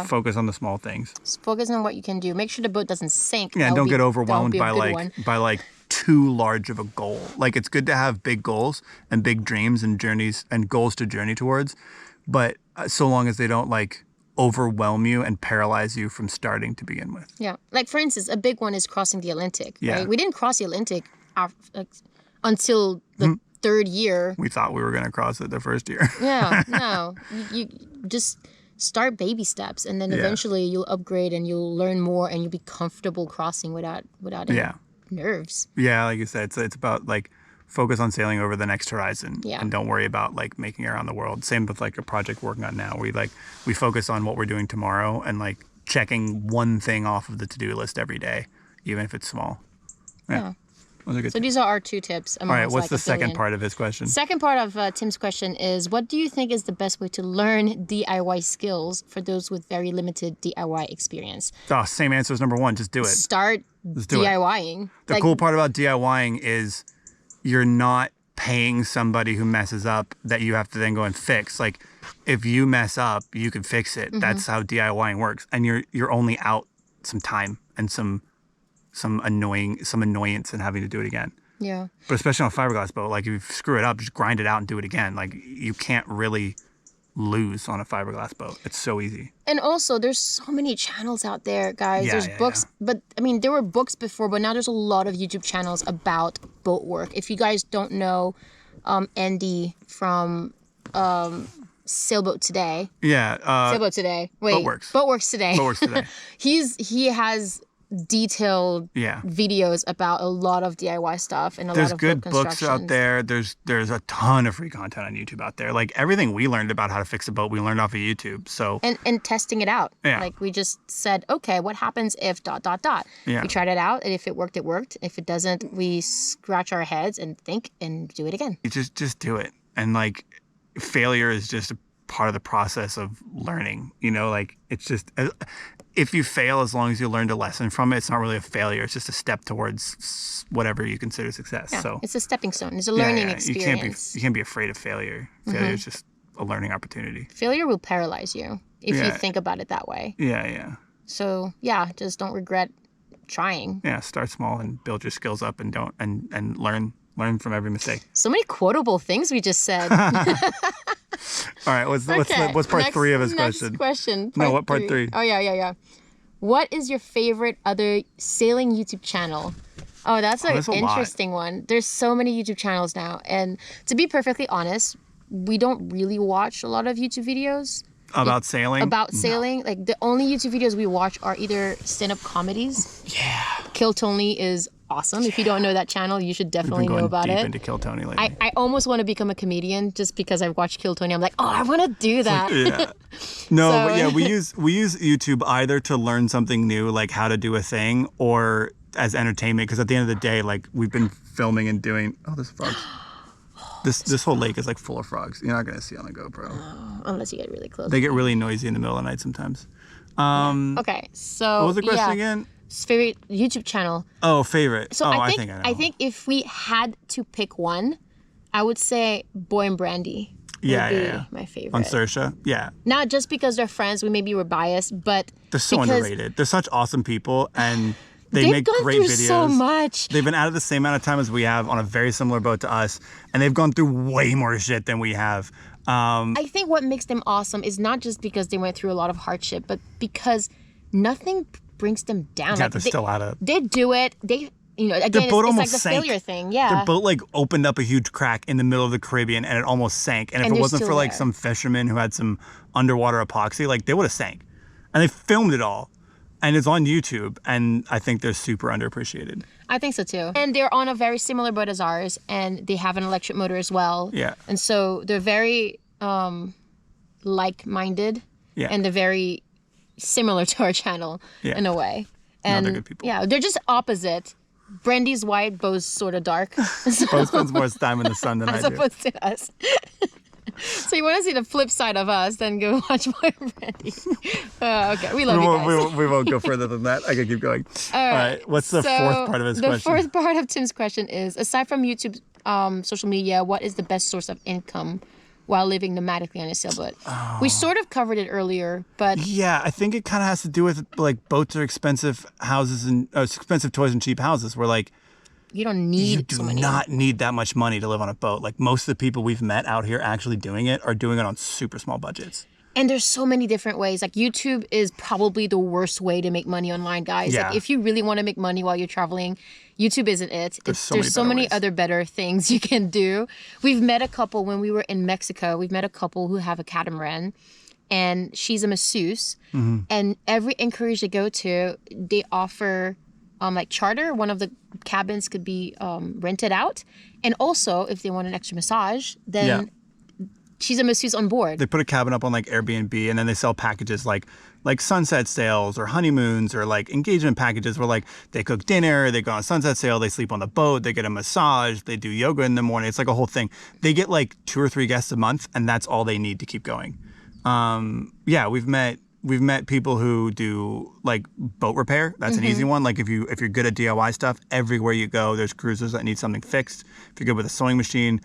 Speaker 1: focus on the small things.
Speaker 2: Just focus on what you can do. Make sure the boat doesn't sink.
Speaker 1: Yeah, and don't get overwhelmed by too large of a goal. Like it's good to have big goals and big dreams and journeys and goals to journey towards, but so long as they don't like overwhelm you and paralyze you from starting to begin with.
Speaker 2: Yeah, like for instance, a big one is crossing the Atlantic.
Speaker 1: Yeah.
Speaker 2: Right? We didn't cross the Atlantic until the third year.
Speaker 1: We thought we were going to cross it the first year.
Speaker 2: Yeah, no, you just start baby steps, and then eventually you'll upgrade and you'll learn more, and you'll be comfortable crossing without any nerves.
Speaker 1: Yeah, like you said, it's about like focus on sailing over the next horizon, and don't worry about like making it around the world. Same with like a project we're working on now. We focus on what we're doing tomorrow and like checking one thing off of the to-do list every day, even if it's small. Yeah.
Speaker 2: So these are our two tips.
Speaker 1: All right, what's the second part of his question?
Speaker 2: Second part of Tim's question is, what do you think is the best way to learn DIY skills for those with very limited DIY experience?
Speaker 1: Oh, same answer as number one. Just do it.
Speaker 2: Start DIYing.
Speaker 1: The cool part about DIYing is you're not paying somebody who messes up that you have to then go and fix. Like if you mess up, you can fix it. That's how DIYing works. And you're only out some time and some annoyance in having to do it again.
Speaker 2: Yeah.
Speaker 1: But especially on a fiberglass boat, like if you screw it up, just grind it out and do it again. Like you can't really lose on a fiberglass boat. It's so easy.
Speaker 2: And also there's so many channels out there, guys. There's books, but I mean, there were books before, but now there's a lot of YouTube channels about boat work. If you guys don't know Andy from Sailboat Today.
Speaker 1: Yeah.
Speaker 2: Sailboat Today. Wait.
Speaker 1: Boatworks Today.
Speaker 2: He has detailed videos about a lot of DIY stuff and
Speaker 1: there's
Speaker 2: lot of
Speaker 1: good books out there. There's a ton of free content on YouTube out there. Like everything we learned about how to fix a boat, we learned off of YouTube. So
Speaker 2: and testing it out.
Speaker 1: Yeah.
Speaker 2: Like we just said, okay, what happens if ...
Speaker 1: Yeah.
Speaker 2: We tried it out, and if it worked, it worked. If it doesn't, we scratch our heads and think and do it again.
Speaker 1: You just do it. And like failure is just a part of the process of learning. You know, like it's just if you fail, as long as you learned a lesson from it, it's not really a failure. It's just a step towards whatever you consider success.
Speaker 2: Yeah,
Speaker 1: so
Speaker 2: it's a stepping stone. It's a learning experience.
Speaker 1: You can't be afraid of failure. Failure is just a learning opportunity.
Speaker 2: Failure will paralyze you if you think about it that way.
Speaker 1: Yeah.
Speaker 2: So just don't regret trying.
Speaker 1: Yeah, start small and build your skills up, and learn from every mistake.
Speaker 2: So many quotable things we just said.
Speaker 1: All right, what's part three of his question?
Speaker 2: Next question.
Speaker 1: What part three?
Speaker 2: Oh, yeah. What is your favorite other sailing YouTube channel? Oh, that's an interesting one. There's so many YouTube channels now. And to be perfectly honest, we don't really watch a lot of YouTube videos.
Speaker 1: About sailing?
Speaker 2: Sailing. Like the only YouTube videos we watch are either stand-up comedies.
Speaker 1: Yeah.
Speaker 2: Kill Tony is awesome. If you don't know that channel, you should definitely
Speaker 1: Been going
Speaker 2: know about
Speaker 1: deep
Speaker 2: it.
Speaker 1: into Kill Tony lately.
Speaker 2: I almost want to become a comedian just because I've watched Kill Tony. I'm like, oh, I want to do that.
Speaker 1: Yeah. No,
Speaker 2: So-
Speaker 1: but yeah, we use YouTube either to learn something new, like how to do a thing, or as entertainment. Because at the end of the day, like we've been filming and doing. Oh, there's frogs. This whole lake is like full of frogs. You're not gonna see on the GoPro.
Speaker 2: Unless you get really close.
Speaker 1: They get really noisy in the middle of the night sometimes.
Speaker 2: Okay, so
Speaker 1: What was the question
Speaker 2: yeah.
Speaker 1: again?
Speaker 2: Favorite YouTube channel.
Speaker 1: Oh, favorite.
Speaker 2: So
Speaker 1: oh,
Speaker 2: I think
Speaker 1: know.
Speaker 2: I think if we had to pick one, I would say Boy and Brandy.
Speaker 1: Yeah,
Speaker 2: would be
Speaker 1: yeah.
Speaker 2: my favorite.
Speaker 1: On Saoirse, yeah.
Speaker 2: Not just because they're friends, we maybe were biased, but
Speaker 1: They're so
Speaker 2: because
Speaker 1: underrated. They're such awesome people, and they
Speaker 2: they've
Speaker 1: make
Speaker 2: gone
Speaker 1: great
Speaker 2: through
Speaker 1: videos.
Speaker 2: so much.
Speaker 1: They've been out of the same amount of time as we have on a very similar boat to us, and they've gone through way more shit than we have.
Speaker 2: I think what makes them awesome is not just because they went through a lot of hardship, but because nothing brings them down.
Speaker 1: Yeah,
Speaker 2: Like,
Speaker 1: they're still at it.
Speaker 2: They do it. They, again,
Speaker 1: Their boat
Speaker 2: it's like
Speaker 1: almost
Speaker 2: the
Speaker 1: sank.
Speaker 2: failure thing. Yeah.
Speaker 1: Their boat like opened up a huge crack in the middle of the Caribbean, and it almost sank. And if
Speaker 2: And
Speaker 1: it
Speaker 2: they're
Speaker 1: wasn't
Speaker 2: still
Speaker 1: for like
Speaker 2: there.
Speaker 1: some fishermen who had some underwater epoxy, like they would have sank. And they filmed it all, and it's on YouTube. And I think they're super underappreciated.
Speaker 2: I think so too. And they're on a very similar boat as ours, and they have an electric motor as well.
Speaker 1: Yeah.
Speaker 2: And so they're very like-minded,
Speaker 1: Yeah.
Speaker 2: and they're very similar to our channel
Speaker 1: Yeah.
Speaker 2: in a way.
Speaker 1: No,
Speaker 2: And
Speaker 1: they're good people.
Speaker 2: yeah, they're just opposite. Brandy's white, Bo's sort of dark. So,
Speaker 1: Bo spends more time in the sun than I
Speaker 2: as
Speaker 1: do.
Speaker 2: opposed to us. So you want to see the flip side of us, then go watch Boy and Brandy. Okay, we love
Speaker 1: We
Speaker 2: you
Speaker 1: won't,
Speaker 2: guys.
Speaker 1: we won't go further than that. I can keep going. All right. What's the fourth part of his question?
Speaker 2: The fourth part of Tim's question is, aside from YouTube, social media, what is the best source of income while living nomadically on a sailboat? We sort of covered it earlier, but
Speaker 1: Yeah, I think it kind of has to do with like boats are expensive houses and expensive toys and cheap houses. Where like
Speaker 2: you don't
Speaker 1: you
Speaker 2: need
Speaker 1: do
Speaker 2: so many.
Speaker 1: not need that much money to live on a boat. Like most of the people we've met out here actually doing it are doing it on super small budgets.
Speaker 2: And there's so many different ways. Like YouTube is probably the worst way to make money online, guys.
Speaker 1: Yeah.
Speaker 2: Like if you really want to make money while you're traveling, YouTube isn't it.
Speaker 1: There's so many better ways.
Speaker 2: other better things you can do. We've met a couple when we were in Mexico. We've met a couple who have a catamaran, and she's a masseuse.
Speaker 1: Mm-hmm.
Speaker 2: And every anchorage they go to, they offer like charter. One of the cabins could be rented out. And also, if they want an extra massage, then she's a masseuse on board.
Speaker 1: They put a cabin up on like Airbnb, and then they sell packages like sunset sails or honeymoons or like engagement packages where like they cook dinner, they go on a sunset sail, they sleep on the boat, they get a massage, they do yoga in the morning. It's like a whole thing. They get like 2 or 3 guests a month, and that's all they need to keep going. Yeah, we've met people who do like boat repair. That's an easy one. Like if you're good at DIY stuff, everywhere you go, there's cruisers that need something fixed. If you're good with a sewing machine,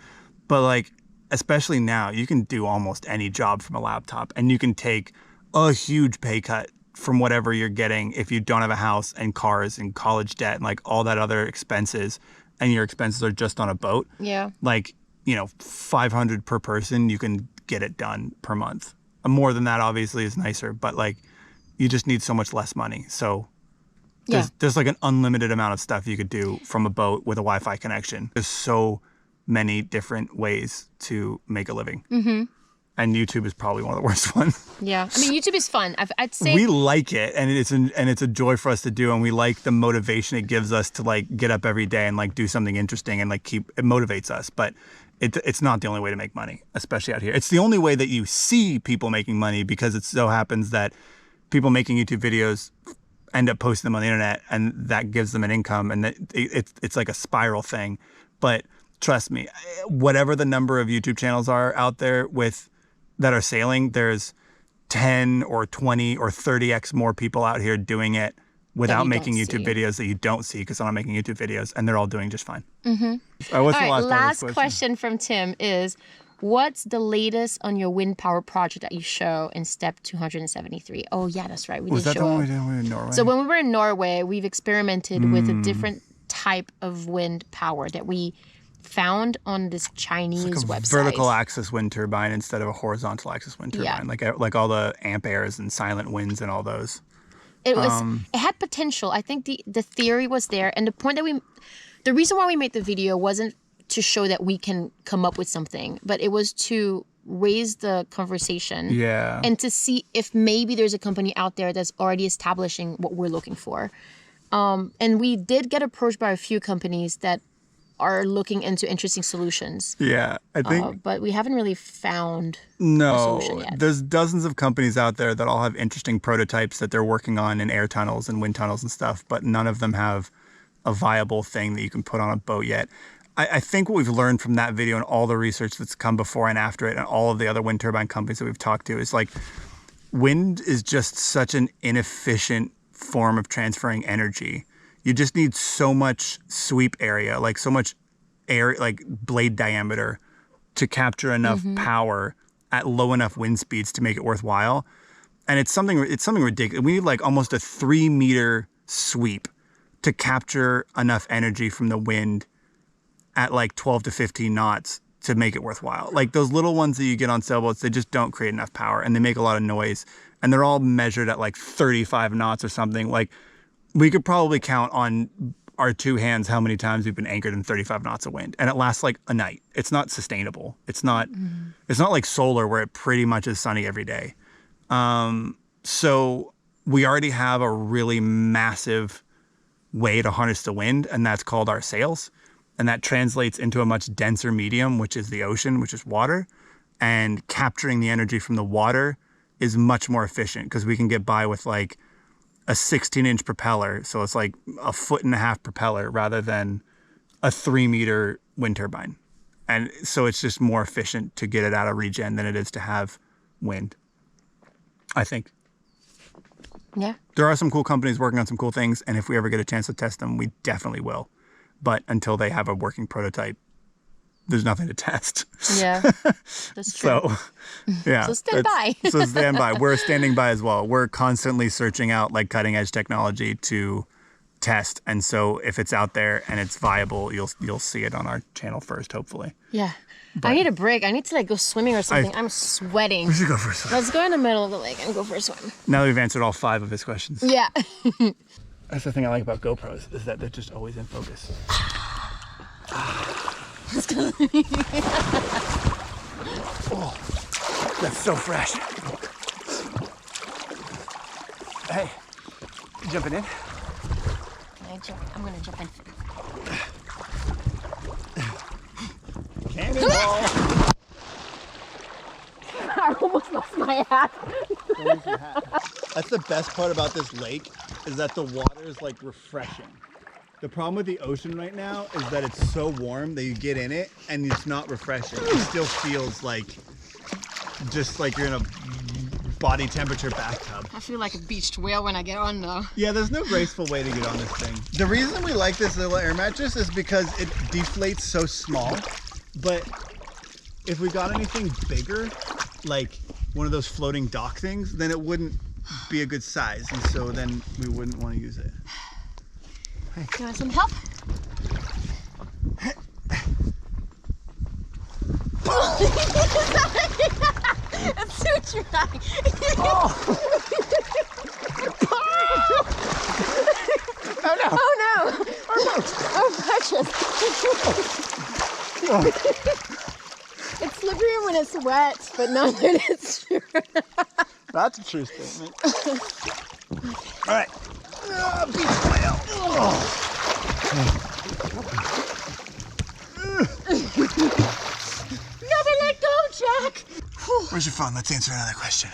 Speaker 1: but like especially now, you can do almost any job from a laptop, and you can take a huge pay cut from whatever you're getting if you don't have a house and cars and college debt and like all that other expenses, and your expenses are just on a boat.
Speaker 2: Yeah.
Speaker 1: Like, $500 per person, you can get it done per month. More than that obviously is nicer, but like you just need so much less money. So there's like an unlimited amount of stuff you could do from a boat with a Wi-Fi connection. There's so many different ways to make a living. Mm-hmm. And YouTube is probably one of the worst ones.
Speaker 2: Yeah. I mean, YouTube is fun. I'd say
Speaker 1: We like it, and it's a joy for us to do, and we like the motivation it gives us to like get up every day and like do something interesting and like it motivates us. But it's not the only way to make money, especially out here. It's the only way that you see people making money, because it so happens that people making YouTube videos end up posting them on the internet, and that gives them an income, and it's like a spiral thing. But trust me, whatever the number of YouTube channels are out there that are sailing, there's 10 or 20 or 30x more people out here doing it without
Speaker 2: you
Speaker 1: making
Speaker 2: don't
Speaker 1: YouTube
Speaker 2: see.
Speaker 1: videos that you don't see, because I'm not making YouTube videos, and they're all doing just fine.
Speaker 2: Mm-hmm.
Speaker 1: What's
Speaker 2: All
Speaker 1: the
Speaker 2: right,
Speaker 1: last part of
Speaker 2: last
Speaker 1: this
Speaker 2: question from Tim is, what's the latest on your wind power project that you show in step 273? Oh, yeah, that's right. We
Speaker 1: Was
Speaker 2: did
Speaker 1: that
Speaker 2: show
Speaker 1: the one
Speaker 2: it.
Speaker 1: we did when we were in Norway?
Speaker 2: So when we were in Norway, we've experimented with a different type of wind power that we found on this Chinese website.
Speaker 1: vertical axis wind turbine instead of a horizontal axis wind turbine, like all the amperes and silent winds and all those.
Speaker 2: It had potential. I think the theory was there, and the reason why we made the video wasn't to show that we can come up with something, but it was to raise the conversation.
Speaker 1: Yeah.
Speaker 2: And to see if maybe there's a company out there that's already establishing what we're looking for. And we did get approached by a few companies that are looking into interesting solutions.
Speaker 1: Yeah, I think.
Speaker 2: But we haven't really found a
Speaker 1: No,
Speaker 2: solution yet.
Speaker 1: there's dozens of companies out there that all have interesting prototypes that they're working on in air tunnels and wind tunnels and stuff, but none of them have a viable thing that you can put on a boat yet. I think what we've learned from that video and all the research that's come before and after it and all of the other wind turbine companies that we've talked to is like wind is just such an inefficient form of transferring energy. You just need so much sweep area, like so much air, like blade diameter to capture enough power at low enough wind speeds to make it worthwhile. And it's something ridiculous. We need like almost a 3-meter sweep to capture enough energy from the wind at like 12 to 15 knots to make it worthwhile. Like those little ones that you get on sailboats, they just don't create enough power and they make a lot of noise. And they're all measured at like 35 knots or something. Like we could probably count on our 2 hands how many times we've been anchored in 35 knots of wind. And it lasts like a night. It's not sustainable. It's not like solar where it pretty much is sunny every day. So we already have a really massive way to harness the wind, and that's called our sails. And that translates into a much denser medium, which is the ocean, which is water. And capturing the energy from the water is much more efficient because we can get by with like a 16-inch propeller. So it's like a 1.5-foot propeller rather than a 3-meter wind turbine. And so it's just more efficient to get it out of regen than it is to have wind, I think.
Speaker 2: Yeah.
Speaker 1: There are some cool companies working on some cool things, and if we ever get a chance to test them, we definitely will. But until they have a working prototype, there's nothing to test.
Speaker 2: Yeah, that's true.
Speaker 1: So, yeah.
Speaker 2: So stand by.
Speaker 1: So stand by. We're standing by as well. We're constantly searching out like cutting edge technology to test, and so if it's out there and it's viable, you'll see it on our channel first, hopefully.
Speaker 2: Yeah. But I need a break. I need to like go swimming or something. I'm sweating.
Speaker 1: We should go for a swim.
Speaker 2: Let's go in the middle of the lake and go for a swim.
Speaker 1: Now that we've answered all 5 of his questions.
Speaker 2: Yeah.
Speaker 1: That's the thing I like about GoPros is that they're just always in focus. Oh, that's so fresh. Hey, you jumping in?
Speaker 2: I'm gonna jump in.
Speaker 1: Cannonball!
Speaker 2: I almost lost my hat.
Speaker 1: That's the best part about this lake is that the water is like refreshing. The problem with the ocean right now is that it's so warm that you get in it and it's not refreshing. It still feels like just like you're in a body temperature bathtub.
Speaker 2: I feel like a beached whale when I get on though.
Speaker 1: Yeah, there's no graceful way to get on this thing. The reason we like this little air mattress is because it deflates so small. But if we got anything bigger, like one of those floating dock things, then it wouldn't be a good size. And so then we wouldn't want to use it.
Speaker 2: Hey. You want some help? It's too dry.
Speaker 1: Oh. Oh no!
Speaker 2: Oh no! Oh precious! It's slippery when it's wet, but not when it's dry.
Speaker 1: That's a true statement. All right. Beach whale. Oh.
Speaker 2: Never let go, Jack.
Speaker 1: Where's your phone? Let's answer another question.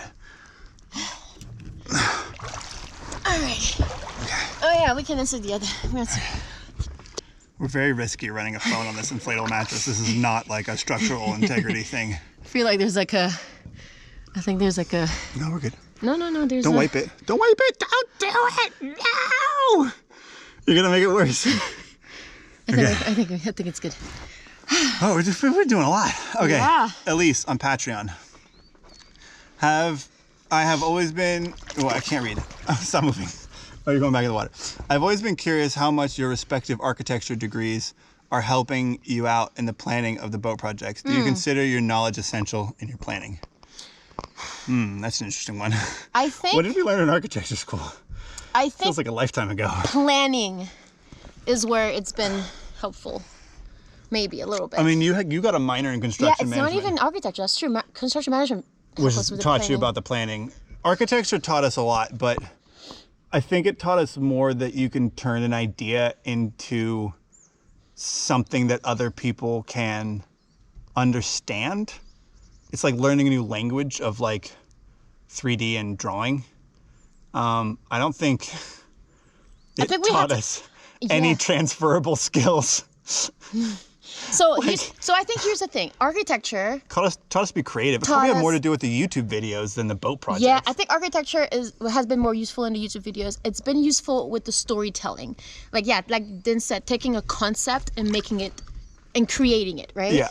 Speaker 2: All right.
Speaker 1: Okay.
Speaker 2: Oh yeah, we can answer the other.
Speaker 1: We're very risky running a phone on this inflatable mattress. This is not like a structural integrity thing.
Speaker 2: I feel like there's like a. I think there's like a.
Speaker 1: No, we're good.
Speaker 2: No. There's.
Speaker 1: Don't wipe it. Don't wipe it. Don't do it. No. You're gonna make it worse.
Speaker 2: I think it's good.
Speaker 1: Oh, we're doing a lot. Okay.
Speaker 2: Yeah.
Speaker 1: Elise on Patreon. I have always been. Oh, I can't read. Stop moving. Oh, you're going back in the water. I've always been curious how much your respective architecture degrees are helping you out in the planning of the boat projects. Do you consider your knowledge essential in your planning? That's an interesting one.
Speaker 2: I think.
Speaker 1: What did we learn in architecture school?
Speaker 2: I think
Speaker 1: Feels like a lifetime ago.
Speaker 2: planning is where it's been helpful. Maybe a little bit.
Speaker 1: I mean, you got a minor in construction management.
Speaker 2: Yeah, it's not even architecture. That's true. Construction management
Speaker 1: Which taught you about the planning. Architecture taught us a lot, but I think it taught us more that you can turn an idea into something that other people can understand. It's like learning a new language of like 3D and drawing. I don't think it taught us any transferable skills.
Speaker 2: So I think here's the thing. Architecture
Speaker 1: taught us to be creative. It probably had more to do with the YouTube videos than the boat projects.
Speaker 2: Yeah, I think architecture has been more useful in the YouTube videos. It's been useful with the storytelling. Like Din said, taking a concept and making it and creating it, right?
Speaker 1: Yeah.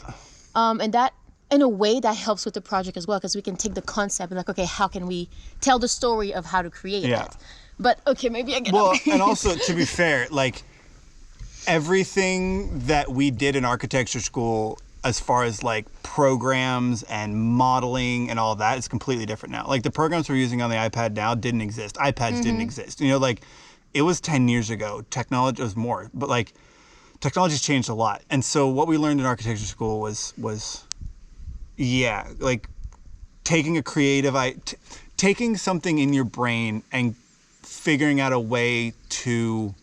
Speaker 2: And that in a way that helps with the project as well, because we can take the concept and like, okay, how can we tell the story of how to create it? But okay, maybe I get
Speaker 1: and also to be fair, like everything that we did in architecture school as far as like programs and modeling and all that is completely different now. Like the programs we're using on the iPad now didn't exist. iPads didn't exist. You know, like it was 10 years ago. Technology was more, but like technology's changed a lot. And so what we learned in architecture school was like taking a creative, taking something in your brain and figuring out a way to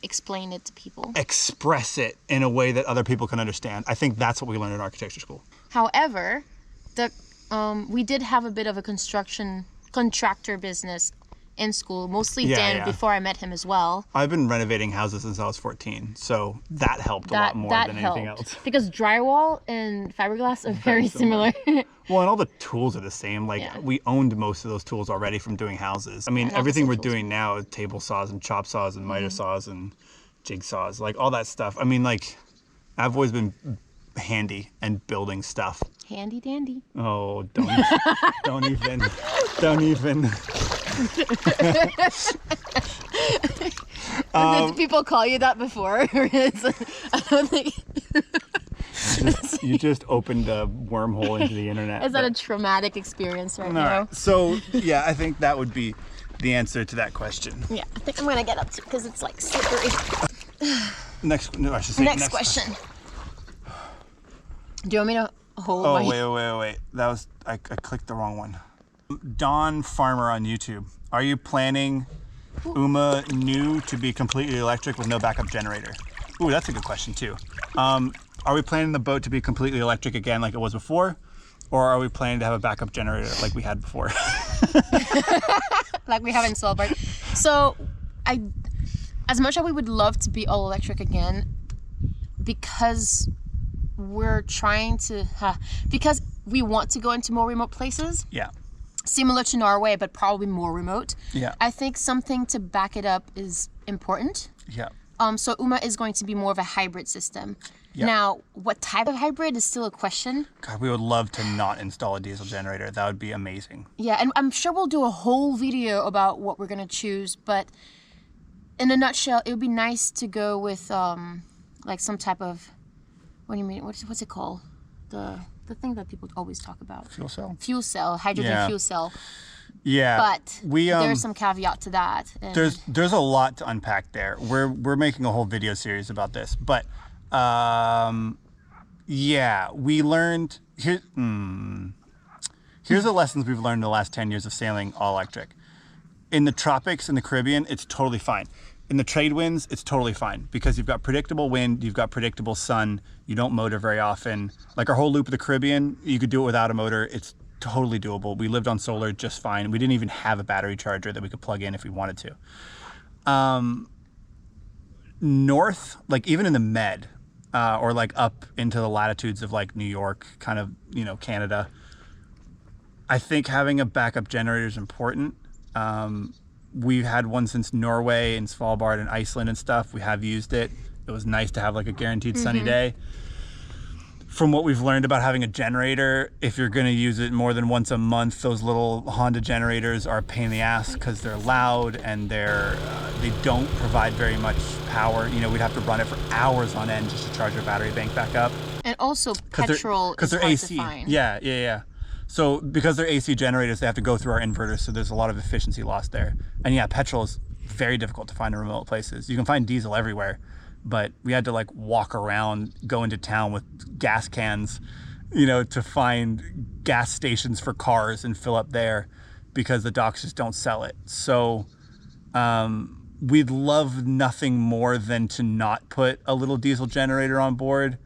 Speaker 2: explain it to people.
Speaker 1: Express it in a way that other people can understand. I think that's what we learned in architecture school.
Speaker 2: However, we did have a bit of a contractor business in school, mostly Dan before I met him as well.
Speaker 1: I've been renovating houses since I was 14, so that helped a lot more than anything else.
Speaker 2: Because drywall and fiberglass are very similar.
Speaker 1: Well, and all the tools are the same. Like we owned most of those tools already from doing houses. I mean, everything we're doing now is table saws and chop saws and miter saws and jigsaws, like all that stuff. I mean, like I've always been handy and building stuff.
Speaker 2: Handy dandy.
Speaker 1: Oh, don't even.
Speaker 2: Did people call you that before? I don't think.
Speaker 1: You just opened a wormhole into the internet.
Speaker 2: Is that a traumatic experience right now?
Speaker 1: Right. So, yeah, I think that would be the answer to that question.
Speaker 2: Yeah, I think I'm going to get up to it because it's like slippery.
Speaker 1: Next
Speaker 2: question. Do you want me to hold
Speaker 1: wait. That was, I clicked the wrong one. Don Farmer on YouTube. Are you planning UMA new to be completely electric with no backup generator? Ooh, that's a good question too. Are we planning the boat to be completely electric again like it was before? Or are we planning to have a backup generator like we had before?
Speaker 2: Like we have in sailboat. So as much as we would love to be all electric again, because we're trying to, because we want to go into more remote places.
Speaker 1: Yeah.
Speaker 2: Similar to Norway, but probably more remote.
Speaker 1: Yeah.
Speaker 2: I think something to back it up is important.
Speaker 1: Yeah.
Speaker 2: So UMA is going to be more of a hybrid system.
Speaker 1: Yeah.
Speaker 2: Now, what type of hybrid is still a question.
Speaker 1: God, we would love to not install a diesel generator. That would be amazing.
Speaker 2: Yeah, and I'm sure we'll do a whole video about what we're going to choose, but in a nutshell, it would be nice to go with like some type of, what do you mean? What's it called? The thing that people always talk about.
Speaker 1: Fuel cell?
Speaker 2: Fuel cell, hydrogen fuel cell.
Speaker 1: Yeah.
Speaker 2: But there's some caveat to that.
Speaker 1: There's a lot to unpack there. We're making a whole video series about this, but we learned here's the lessons we've learned in the last 10 years of sailing all electric. In the tropics in the Caribbean, it's totally fine. In the trade winds, it's totally fine because you've got predictable wind, you've got predictable sun, you don't motor very often. Like our whole loop of the Caribbean, you could do it without a motor. It's totally doable. We lived on solar just fine. We didn't even have a battery charger that we could plug in if we wanted to. North, like even in the Med, or like up into the latitudes of like New York, kind of, Canada, I think having a backup generator is important. We've had one since Norway and Svalbard and Iceland and stuff. We have used it. It was nice to have like a guaranteed sunny day. From what we've learned about having a generator, if you're going to use it more than once a month, those little Honda generators are a pain in the ass because they're loud and they don't provide very much power. We'd have to run it for hours on end just to charge our battery bank back up.
Speaker 2: And also petrol is hard
Speaker 1: AC.
Speaker 2: to find.
Speaker 1: Yeah. So because they're AC generators, they have to go through our inverters, so there's a lot of efficiency lost there. And yeah, petrol is very difficult to find in remote places. You can find diesel everywhere, but we had to like walk around, go into town with gas cans, to find gas stations for cars and fill up there because the docks just don't sell it. So We'd love nothing more than to not put a little diesel generator on board.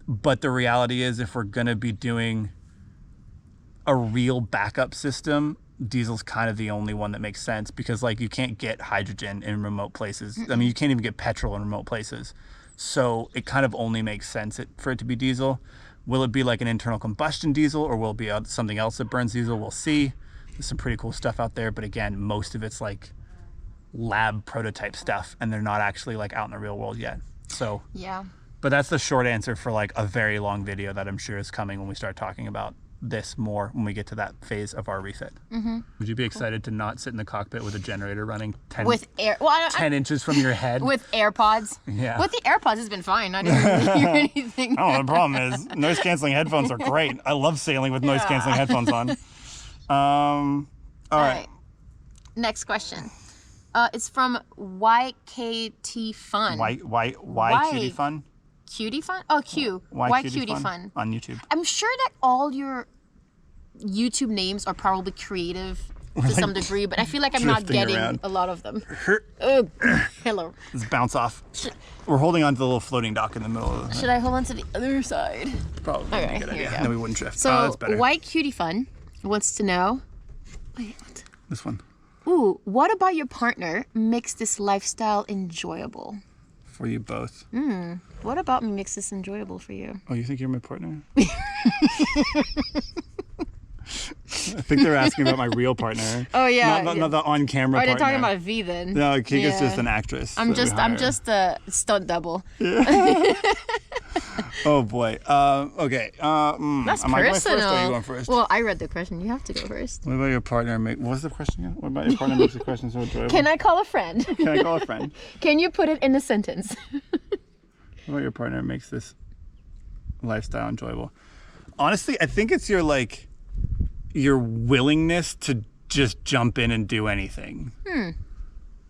Speaker 1: But the reality is, if we're going to be doing a real backup system, diesel's kind of the only one that makes sense, because like you can't get hydrogen in remote places. I mean, you can't even get petrol in remote places. So it kind of only makes sense for it to be diesel. Will it be like an internal combustion diesel, or will it be something else that burns diesel? We'll see. There's some pretty cool stuff out there. But again, most of it's like lab prototype stuff, and they're not actually like out in the real world yet. So
Speaker 2: Yeah.
Speaker 1: But that's the short answer for like a very long video that I'm sure is coming when we start talking about this more when we get to that phase of our refit. Would you be excited to not sit in the cockpit with a generator running 10 inches from your head?
Speaker 2: With AirPods.
Speaker 1: Yeah.
Speaker 2: With the AirPods, it's been fine. I didn't really hear anything.
Speaker 1: Oh, the problem is noise canceling headphones are great. I love sailing with noise canceling headphones on. All right.
Speaker 2: Next question. It's from YKT Fun.
Speaker 1: Why cutie fun?
Speaker 2: Cutie Fun? Oh, Q. Why Cutie Fun?
Speaker 1: On YouTube.
Speaker 2: I'm sure that all your YouTube names are probably creative to some degree, but I feel like I'm not getting a lot of them. Hello.
Speaker 1: Let's bounce off. We're holding on to the little floating dock in the middle of the...
Speaker 2: Should I hold on to the other side?
Speaker 1: Probably a good idea. Then we wouldn't drift.
Speaker 2: So,
Speaker 1: that's better.
Speaker 2: Why Cutie Fun wants to know... Wait, what?
Speaker 1: This one.
Speaker 2: Ooh, what about your partner makes this lifestyle enjoyable?
Speaker 1: For you both.
Speaker 2: What about me makes this enjoyable for you?
Speaker 1: Oh, you think you're my partner? I think they're asking about my real partner.
Speaker 2: Oh yeah,
Speaker 1: not the on-camera partner.
Speaker 2: Are they talking about V then?
Speaker 1: No, Kika's just an actress.
Speaker 2: I'm just a stunt double.
Speaker 1: Oh boy. Okay.
Speaker 2: That's
Speaker 1: am
Speaker 2: personal.
Speaker 1: I going first or are you going first?
Speaker 2: Well, I read the question. You have to go first.
Speaker 1: What about your partner? What was the question again? What about your partner makes the question so enjoyable?
Speaker 2: Can I call a friend?
Speaker 1: Can I call a friend?
Speaker 2: Can you put it in a sentence?
Speaker 1: What about your partner makes this lifestyle enjoyable? Honestly, I think it's your willingness to just jump in and do anything.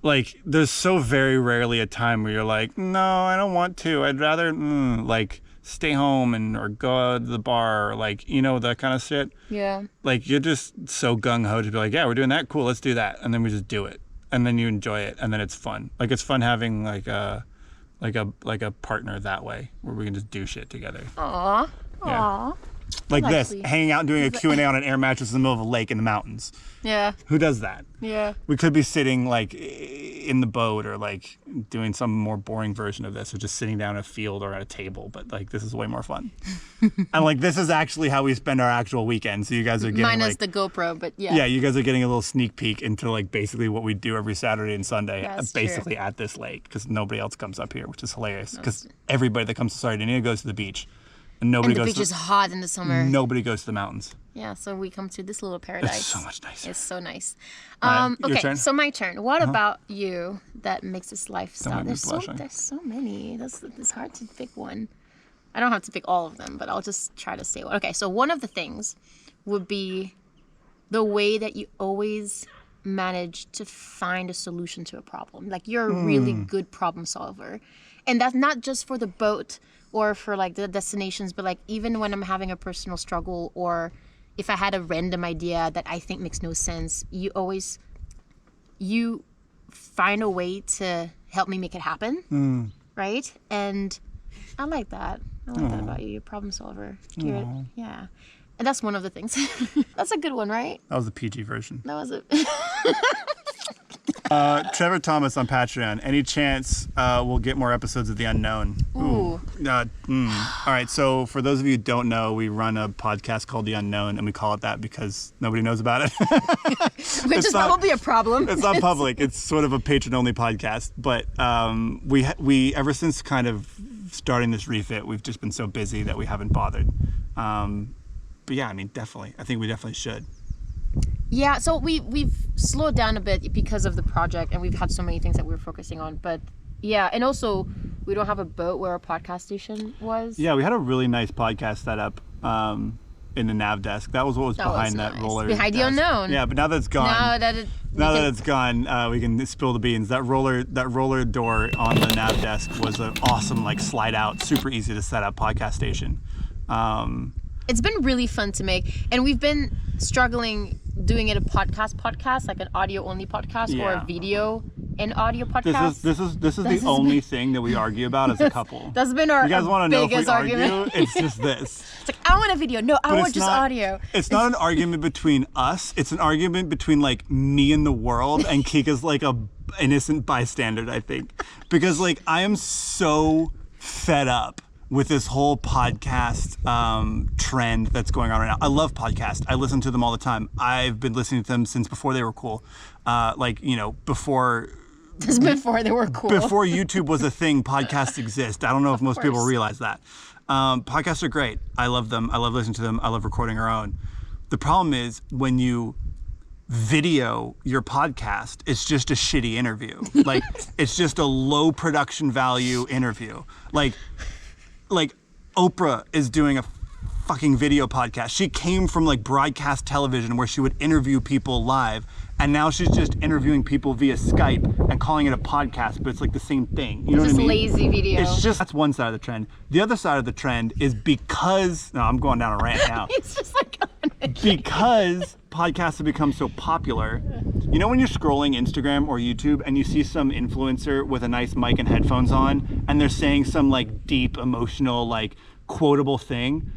Speaker 1: Like, there's so very rarely a time where you're like, no, I don't want to. I'd rather stay home or go to the bar, or that kind of shit.
Speaker 2: Yeah.
Speaker 1: Like, you're just so gung-ho to be like, yeah, we're doing that, cool, let's do that. And then we just do it. And then you enjoy it, and then it's fun. Like, it's fun having like a partner that way, where we can just do shit together.
Speaker 2: Aww.
Speaker 1: Yeah.
Speaker 2: Aww.
Speaker 1: Like this, hanging out and doing a Q&A on an air mattress in the middle of a lake in the mountains.
Speaker 2: Yeah.
Speaker 1: Who does that?
Speaker 2: Yeah.
Speaker 1: We could be sitting in the boat, or doing some more boring version of this, or just sitting down in a field or at a table, but this is way more fun. And this is actually how we spend our actual weekend. So you guys are getting
Speaker 2: minus the GoPro, but yeah.
Speaker 1: Yeah, you guys are getting a little sneak peek into basically what we do every Saturday and Sunday, basically at this lake, because nobody else comes up here, which is hilarious, because everybody that comes to Sardinia goes to the beach. And the beach is
Speaker 2: hot in the summer.
Speaker 1: Nobody goes to the mountains.
Speaker 2: Yeah, so we come to this little paradise.
Speaker 1: It's so much nicer.
Speaker 2: It's so nice.
Speaker 1: Your
Speaker 2: Okay,
Speaker 1: turn?
Speaker 2: so my turn. What about you that makes this lifestyle?
Speaker 1: There's
Speaker 2: so many. It's hard to pick one. I don't have to pick all of them, but I'll just try to say one. Okay, so one of the things would be the way that you always manage to find a solution to a problem. Like, you're a really good problem solver. And that's not just for the boat or for the destinations, but even when I'm having a personal struggle, or if I had a random idea that I think makes no sense, you find a way to help me make it happen, right? And I like that. I like that about you. You're a problem solver. Yeah. And that's one of the things. That's a good one, right?
Speaker 1: That was the PG version.
Speaker 2: That was it.
Speaker 1: Trevor Thomas on Patreon. Any chance we'll get more episodes of The Unknown?
Speaker 2: Ooh.
Speaker 1: All right, so for those of you who don't know, we run a podcast called The Unknown, and we call it that because nobody knows about it.
Speaker 2: Which is probably a problem.
Speaker 1: It's not public. It's sort of a patron-only podcast. But we ever since kind of starting this refit, we've just been so busy that we haven't bothered. But yeah, I mean, definitely. I think we definitely should.
Speaker 2: Yeah, so we've slowed down a bit because of the project, and we've had so many things that we're focusing on. But yeah, and also we don't have a boat where our podcast station was.
Speaker 1: Yeah, we had a really nice podcast set up in the nav desk. That was what was behind that roller.
Speaker 2: Behind
Speaker 1: desk.
Speaker 2: The Unknown.
Speaker 1: Yeah, but now that it's gone. Now that it's gone, we can spill the beans. That roller door on the nav desk was an awesome slide out, super easy to set up podcast station.
Speaker 2: It's been really fun to make, and we've been struggling doing it a podcast, like an audio only podcast, or a video and audio podcast.
Speaker 1: This is the only thing that we argue about as a couple.
Speaker 2: That's been our
Speaker 1: you guys want to know if we
Speaker 2: argument.
Speaker 1: argue? It's just this.
Speaker 2: It's like, I want a video. No, I want just audio.
Speaker 1: It's not an argument between us. It's an argument between like me and the world, and Kika's like a innocent bystander, I think, because like I am so fed up with this whole podcast trend that's going on right now. I love podcasts. I listen to them all the time. I've been listening to them since before they were cool. Before
Speaker 2: they were cool.
Speaker 1: Before YouTube was a thing, podcasts exist. I don't know if most people realize that. Podcasts are great. I love them. I love listening to them. I love recording our own. The problem is when you video your podcast, it's just a shitty interview. Like, it's just a low production value interview. Like Oprah is doing a fucking video podcast. She came from like broadcast television where she would interview people live, and now she's just interviewing people via Skype and calling it a podcast, but it's like the same thing. You know what I mean?
Speaker 2: Lazy video.
Speaker 1: It's just, that's one side of the trend. The other side of the trend is I'm going down a rant now.
Speaker 2: It's just like
Speaker 1: because podcasts have become so popular. You know when you're scrolling Instagram or YouTube and you see some influencer with a nice mic and headphones on and they're saying some like deep emotional like quotable thing?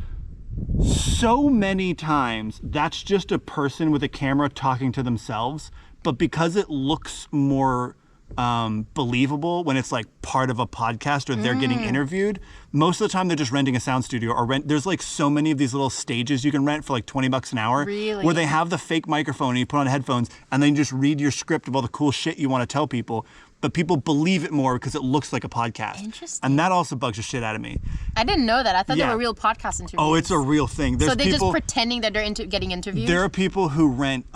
Speaker 1: So many times that's just a person with a camera talking to themselves, but because it looks more believable when it's like part of a podcast or they're getting interviewed, most of the time they're just renting a sound studio or there's like so many of these little stages you can rent for like $20 an hour, where they have the fake microphone and you put on headphones and then you just read your script of all the cool shit you want to tell people. But people believe it more because it looks like a podcast.
Speaker 2: Interesting.
Speaker 1: And that also bugs the shit out of me.
Speaker 2: I didn't know that. I thought they were real podcast interviews.
Speaker 1: Oh, it's a real thing.
Speaker 2: So they're just pretending that they're getting interviewed?
Speaker 1: There are people who rent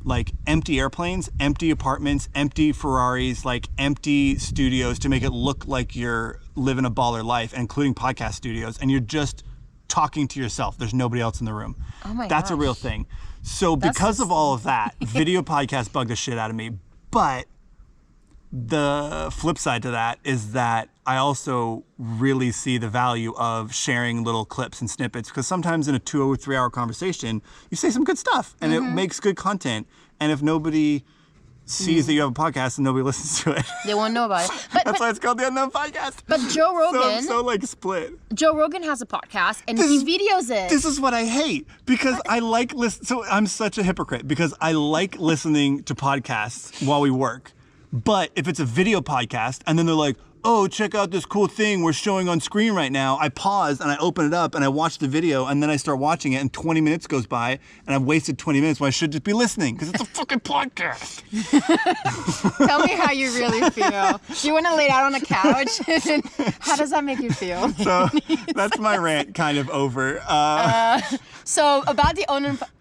Speaker 1: like empty airplanes, empty apartments, empty Ferraris, like empty studios to make it look like you're living a baller life, including podcast studios, and you're just talking to yourself. There's nobody else in the room.
Speaker 2: Oh my
Speaker 1: That's a real thing. So because of all of that, video podcasts bug the shit out of me. But the flip side to that is that I also really see the value of sharing little clips and snippets, because sometimes in a 2 or 3 hour conversation, you say some good stuff and it makes good content. And if nobody sees that you have a podcast and nobody listens to it,
Speaker 2: they won't know about it.
Speaker 1: That's why it's called the Unknown Podcast.
Speaker 2: But Joe Rogan,
Speaker 1: so like split.
Speaker 2: Joe Rogan has a podcast and he videos it.
Speaker 1: This is what I hate, because I like so I'm such a hypocrite because I like listening to podcasts while we work. But if it's a video podcast and then they're like, oh, check out this cool thing we're showing on screen right now, I pause and I open it up and I watch the video and then I start watching it and 20 minutes goes by and I've wasted 20 minutes when I should just be listening because it's a fucking podcast.
Speaker 2: Tell me how you really feel. Do you want to lay down on a couch? How does that make you feel?
Speaker 1: So that's my rant kind of over.
Speaker 2: So about the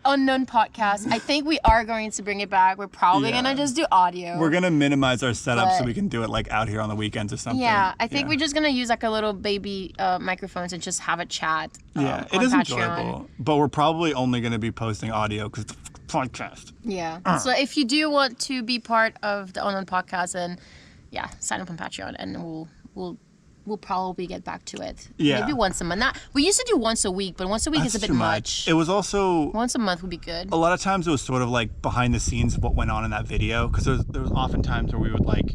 Speaker 2: unknown podcast, I think we are going to bring it back. We're probably going to just do audio.
Speaker 1: We're going to minimize our setup so we can do it like out here on the weekends or something.
Speaker 2: Yeah, I think we're just going to use like a little baby microphones and just have a chat.
Speaker 1: Yeah, it is Patreon. Enjoyable. But we're probably only going to be posting audio because it's a podcast.
Speaker 2: Yeah. So if you do want to be part of the unknown podcast, then sign up on Patreon and we'll probably get back to it.
Speaker 1: Yeah.
Speaker 2: Maybe once a month. We used to do once a week, but once a week is a bit much.
Speaker 1: It was also...
Speaker 2: Once a month would be good.
Speaker 1: A lot of times it was sort of like behind the scenes of what went on in that video, because there was often times where we would like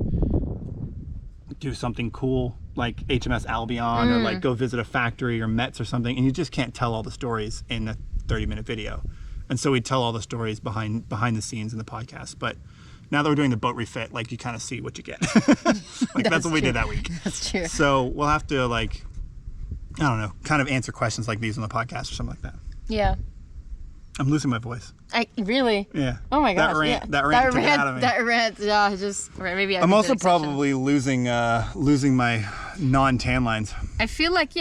Speaker 1: do something cool, like HMS Albion, or like go visit a factory or Mets or something, and you just can't tell all the stories in a 30-minute video. And so we tell all the stories behind the scenes in the podcast. But now that we're doing the boat refit, like you kind of see what you get. Like that's what we did that week.
Speaker 2: That's true.
Speaker 1: So we'll have to like, I don't know, kind of answer questions like these on the podcast or something like that.
Speaker 2: Yeah.
Speaker 1: I'm losing my voice.
Speaker 2: Really?
Speaker 1: Yeah.
Speaker 2: Oh my gosh.
Speaker 1: That rant took it out of me.
Speaker 2: That rant, maybe
Speaker 1: I'm also probably losing my non-tan lines.
Speaker 2: I feel like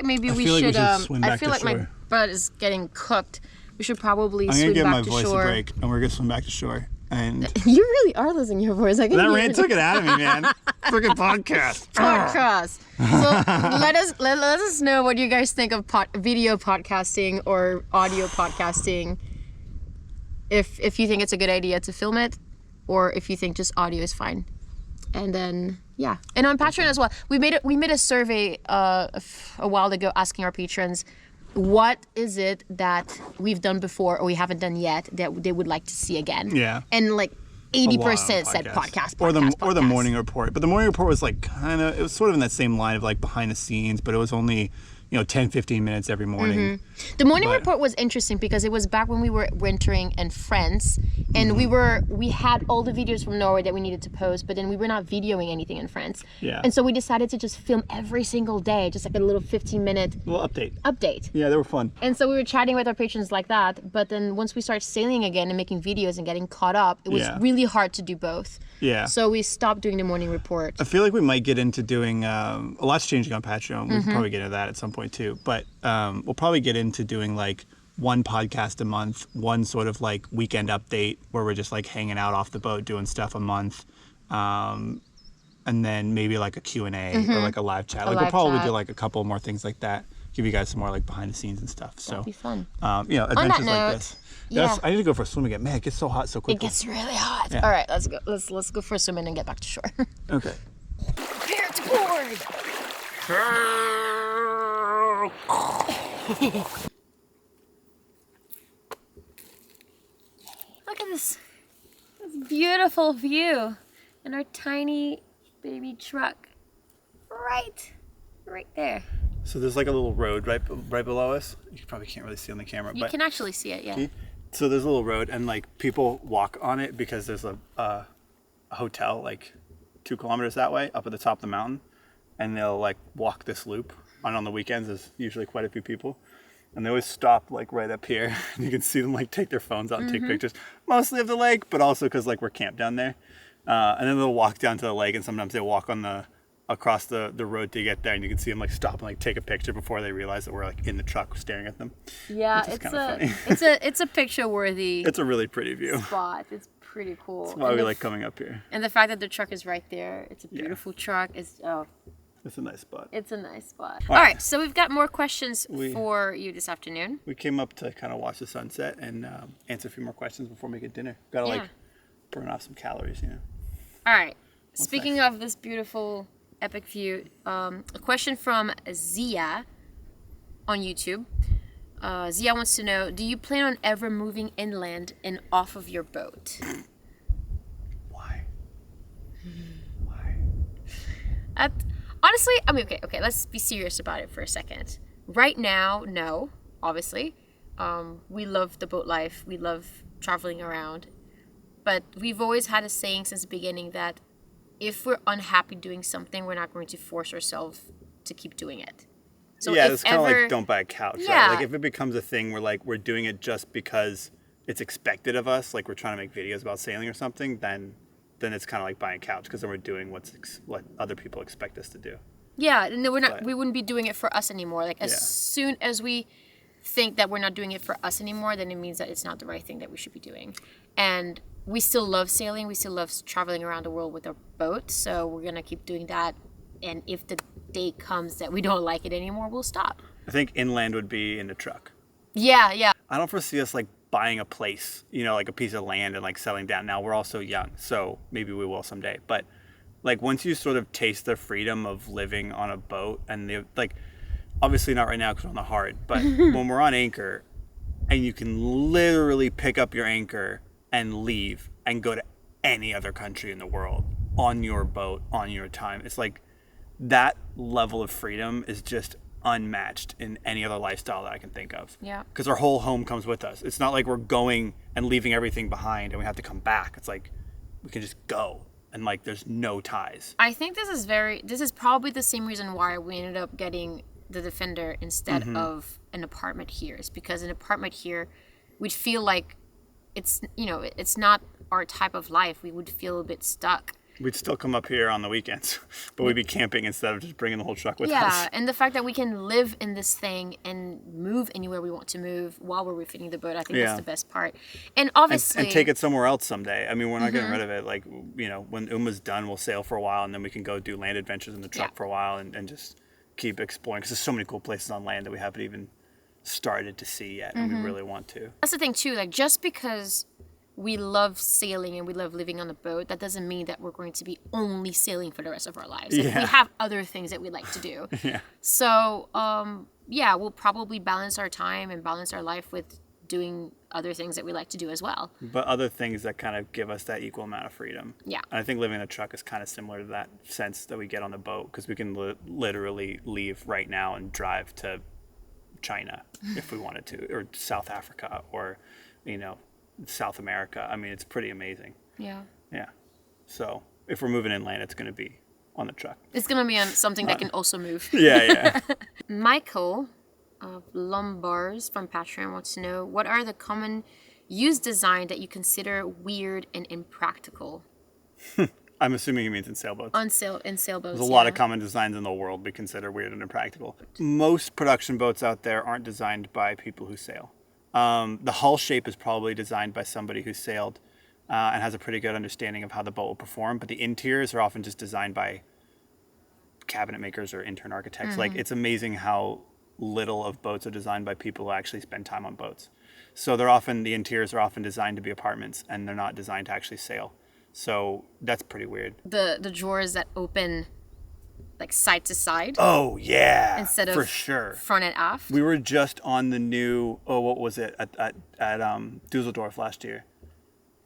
Speaker 2: maybe we should
Speaker 1: swim back
Speaker 2: I feel
Speaker 1: to
Speaker 2: like
Speaker 1: shore.
Speaker 2: my butt is getting cooked. We should probably swim back to shore.
Speaker 1: I'm gonna give my voice a break, and we're gonna swim back to shore. And
Speaker 2: you really are losing your voice.
Speaker 1: That rant took it out of me, man. Freaking podcast.
Speaker 2: So let us know what you guys think of video podcasting or audio podcasting. If you think it's a good idea to film it, or if you think just audio is fine. And then and on Patreon as well. We made a survey a while ago asking our patrons what is it that we've done before or we haven't done yet that they would like to see again.
Speaker 1: Yeah.
Speaker 2: And like 80% said podcast.
Speaker 1: Or the morning report. But the morning report was like it was sort of in that same line of like behind the scenes, but it was only 10, 15 minutes every morning.
Speaker 2: The morning report was interesting because it was back when we were wintering in France, and we had all the videos from Norway that we needed to post, but then we were not videoing anything in France.
Speaker 1: Yeah.
Speaker 2: And so we decided to just film every single day, just like a little 15-minute
Speaker 1: little update.
Speaker 2: Yeah,
Speaker 1: they were fun.
Speaker 2: And so we were chatting with our patrons like that, but then once we started sailing again and making videos and getting caught up, it was really hard to do both.
Speaker 1: Yeah.
Speaker 2: So we stopped doing the morning report.
Speaker 1: I feel like we might get into doing a lot's changing on Patreon. We can probably get into that at some point too. But we'll probably get into doing like one podcast a month, one sort of like weekend update where we're just like hanging out off the boat doing stuff a month. And then maybe like a Q&A or like a live chat. We'll probably do like a couple more things like that. Give you guys some more like behind the scenes and stuff. So
Speaker 2: that'd be fun.
Speaker 1: Adventures like this.
Speaker 2: Yeah.
Speaker 1: I need to go for a swim again. Man, it gets so hot so quickly.
Speaker 2: It gets really hot.
Speaker 1: Yeah.
Speaker 2: All right, let's go. Let's go for a swim and get back to shore.
Speaker 1: Okay.
Speaker 2: Prepare to board. Look at this beautiful view and our tiny baby truck right there.
Speaker 1: So there's like a little road right below us. You probably can't really see on the camera.
Speaker 2: You can actually see it, yeah.
Speaker 1: So there's a little road, and like people walk on it because there's a hotel like 2 kilometers that way up at the top of the mountain, and they'll like walk this loop. And on the weekends, there's usually quite a few people, and they always stop like right up here. And you can see them like take their phones out and take pictures, mostly of the lake, but also because like we're camped down there. And then they'll walk down to the lake, and sometimes they walk on across the road to get there, and you can see them like stop and like take a picture before they realize that we're like in the truck staring at them.
Speaker 2: Yeah, it's a picture worthy.
Speaker 1: It's a really pretty view.
Speaker 2: Spot. It's pretty cool.
Speaker 1: That's why we like coming up here.
Speaker 2: And the fact that the truck is right there, it's a beautiful truck. It's a
Speaker 1: nice spot.
Speaker 2: It's a nice spot. All right, so we've got more questions for you this afternoon.
Speaker 1: We came up to kind of watch the sunset and answer a few more questions before we get dinner. Gotta like burn off some calories,
Speaker 2: All right. Speaking of this beautiful epic view, a question from Zia on YouTube. Zia wants to know, do you plan on ever moving inland and off of your boat?
Speaker 1: Why?
Speaker 2: Honestly, I mean, okay, let's be serious about it for a second. Right now, no, obviously. We love the boat life. We love traveling around. But we've always had a saying since the beginning that if we're unhappy doing something, we're not going to force ourselves to keep doing it. So
Speaker 1: it's kind of like don't buy a couch,
Speaker 2: right?
Speaker 1: Like if it becomes a thing where like we're doing it just because it's expected of us, like we're trying to make videos about sailing or something, then it's kind of like buying a couch because then we're doing what other people expect us to do.
Speaker 2: Yeah, and we wouldn't be doing it for us anymore. Like as soon as we think that we're not doing it for us anymore, then it means that it's not the right thing that we should be doing. And we still love sailing. We still love traveling around the world with our boat. So we're going to keep doing that. And if the day comes that we don't like it anymore, we'll stop.
Speaker 1: I think inland would be in the truck.
Speaker 2: Yeah.
Speaker 1: I don't foresee us like buying a place, like a piece of land and like settling down. Now we're all so young, so maybe we will someday. But like once you sort of taste the freedom of living on a boat and like, obviously not right now because we're on the hard, but when we're on anchor and you can literally pick up your anchor and leave and go to any other country in the world on your boat, on your time. It's like that level of freedom is just unmatched in any other lifestyle that I can think of.
Speaker 2: Yeah.
Speaker 1: Because our whole home comes with us. It's not like we're going and leaving everything behind and we have to come back. It's like we can just go and like there's no ties.
Speaker 2: I think this is probably the same reason why we ended up getting the Defender instead of an apartment here. Is because an apartment here we'd feel like it's not our type of life. We would feel a bit stuck.
Speaker 1: We'd still come up here on the weekends, but we'd be camping instead of just bringing the whole truck with us.
Speaker 2: Yeah, and the fact that we can live in this thing and move anywhere we want to move while we're refitting the boat, I think that's the best part. And obviously...
Speaker 1: And take it somewhere else someday. I mean, we're not getting rid of it. Like, when Uma's done, we'll sail for a while, and then we can go do land adventures in the truck for a while and just keep exploring. Because there's so many cool places on land that we haven't even started to see yet, and we really want to.
Speaker 2: That's the thing, too. Like, just because we love sailing and we love living on the boat, that doesn't mean that we're going to be only sailing for the rest of our lives. Like, we have other things that we like to do. So yeah, we'll probably balance our time and balance our life with doing other things that we like to do as well.
Speaker 1: But other things that kind of give us that equal amount of freedom.
Speaker 2: Yeah.
Speaker 1: And I think living in a truck is kind of similar to that sense that we get on the boat, because we can literally leave right now and drive to China if we wanted to, or South Africa, or, South America. I mean, it's pretty amazing.
Speaker 2: Yeah.
Speaker 1: Yeah. So if we're moving inland, it's going to be on the truck.
Speaker 2: It's going to be on something that can also move.
Speaker 1: Yeah.
Speaker 2: Michael of Lombars from Patreon wants to know, what are the common used design that you consider weird and impractical?
Speaker 1: I'm assuming he means in sailboats.
Speaker 2: In sailboats.
Speaker 1: There's a lot of common designs in the world we consider weird and impractical. Most production boats out there aren't designed by people who sail. The hull shape is probably designed by somebody who sailed and has a pretty good understanding of how the boat will perform, but the interiors are often just designed by cabinet makers or intern architects. Like, it's amazing how little of boats are designed by people who actually spend time on boats. So the interiors are often designed to be apartments, and they're not designed to actually sail. So that's pretty weird.
Speaker 2: The drawers that open like side to side.
Speaker 1: Oh yeah,
Speaker 2: instead of
Speaker 1: for sure
Speaker 2: front and aft.
Speaker 1: We were just on the new what was it at Dusseldorf last year.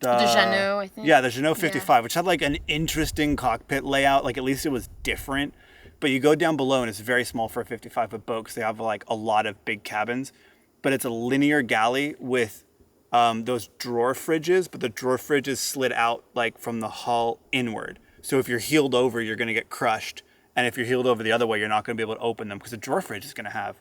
Speaker 2: The Jeannot, I think.
Speaker 1: Yeah, the Jeannot 55, which had like an interesting cockpit layout. Like, at least it was different. But you go down below and it's very small for a 55-foot boat because they have like a lot of big cabins. But it's a linear galley with those drawer fridges, but the drawer fridges slid out like from the hull inward. So if you're heeled over, you're going to get crushed. And if you're heeled over the other way, you're not going to be able to open them because the drawer fridge is going to have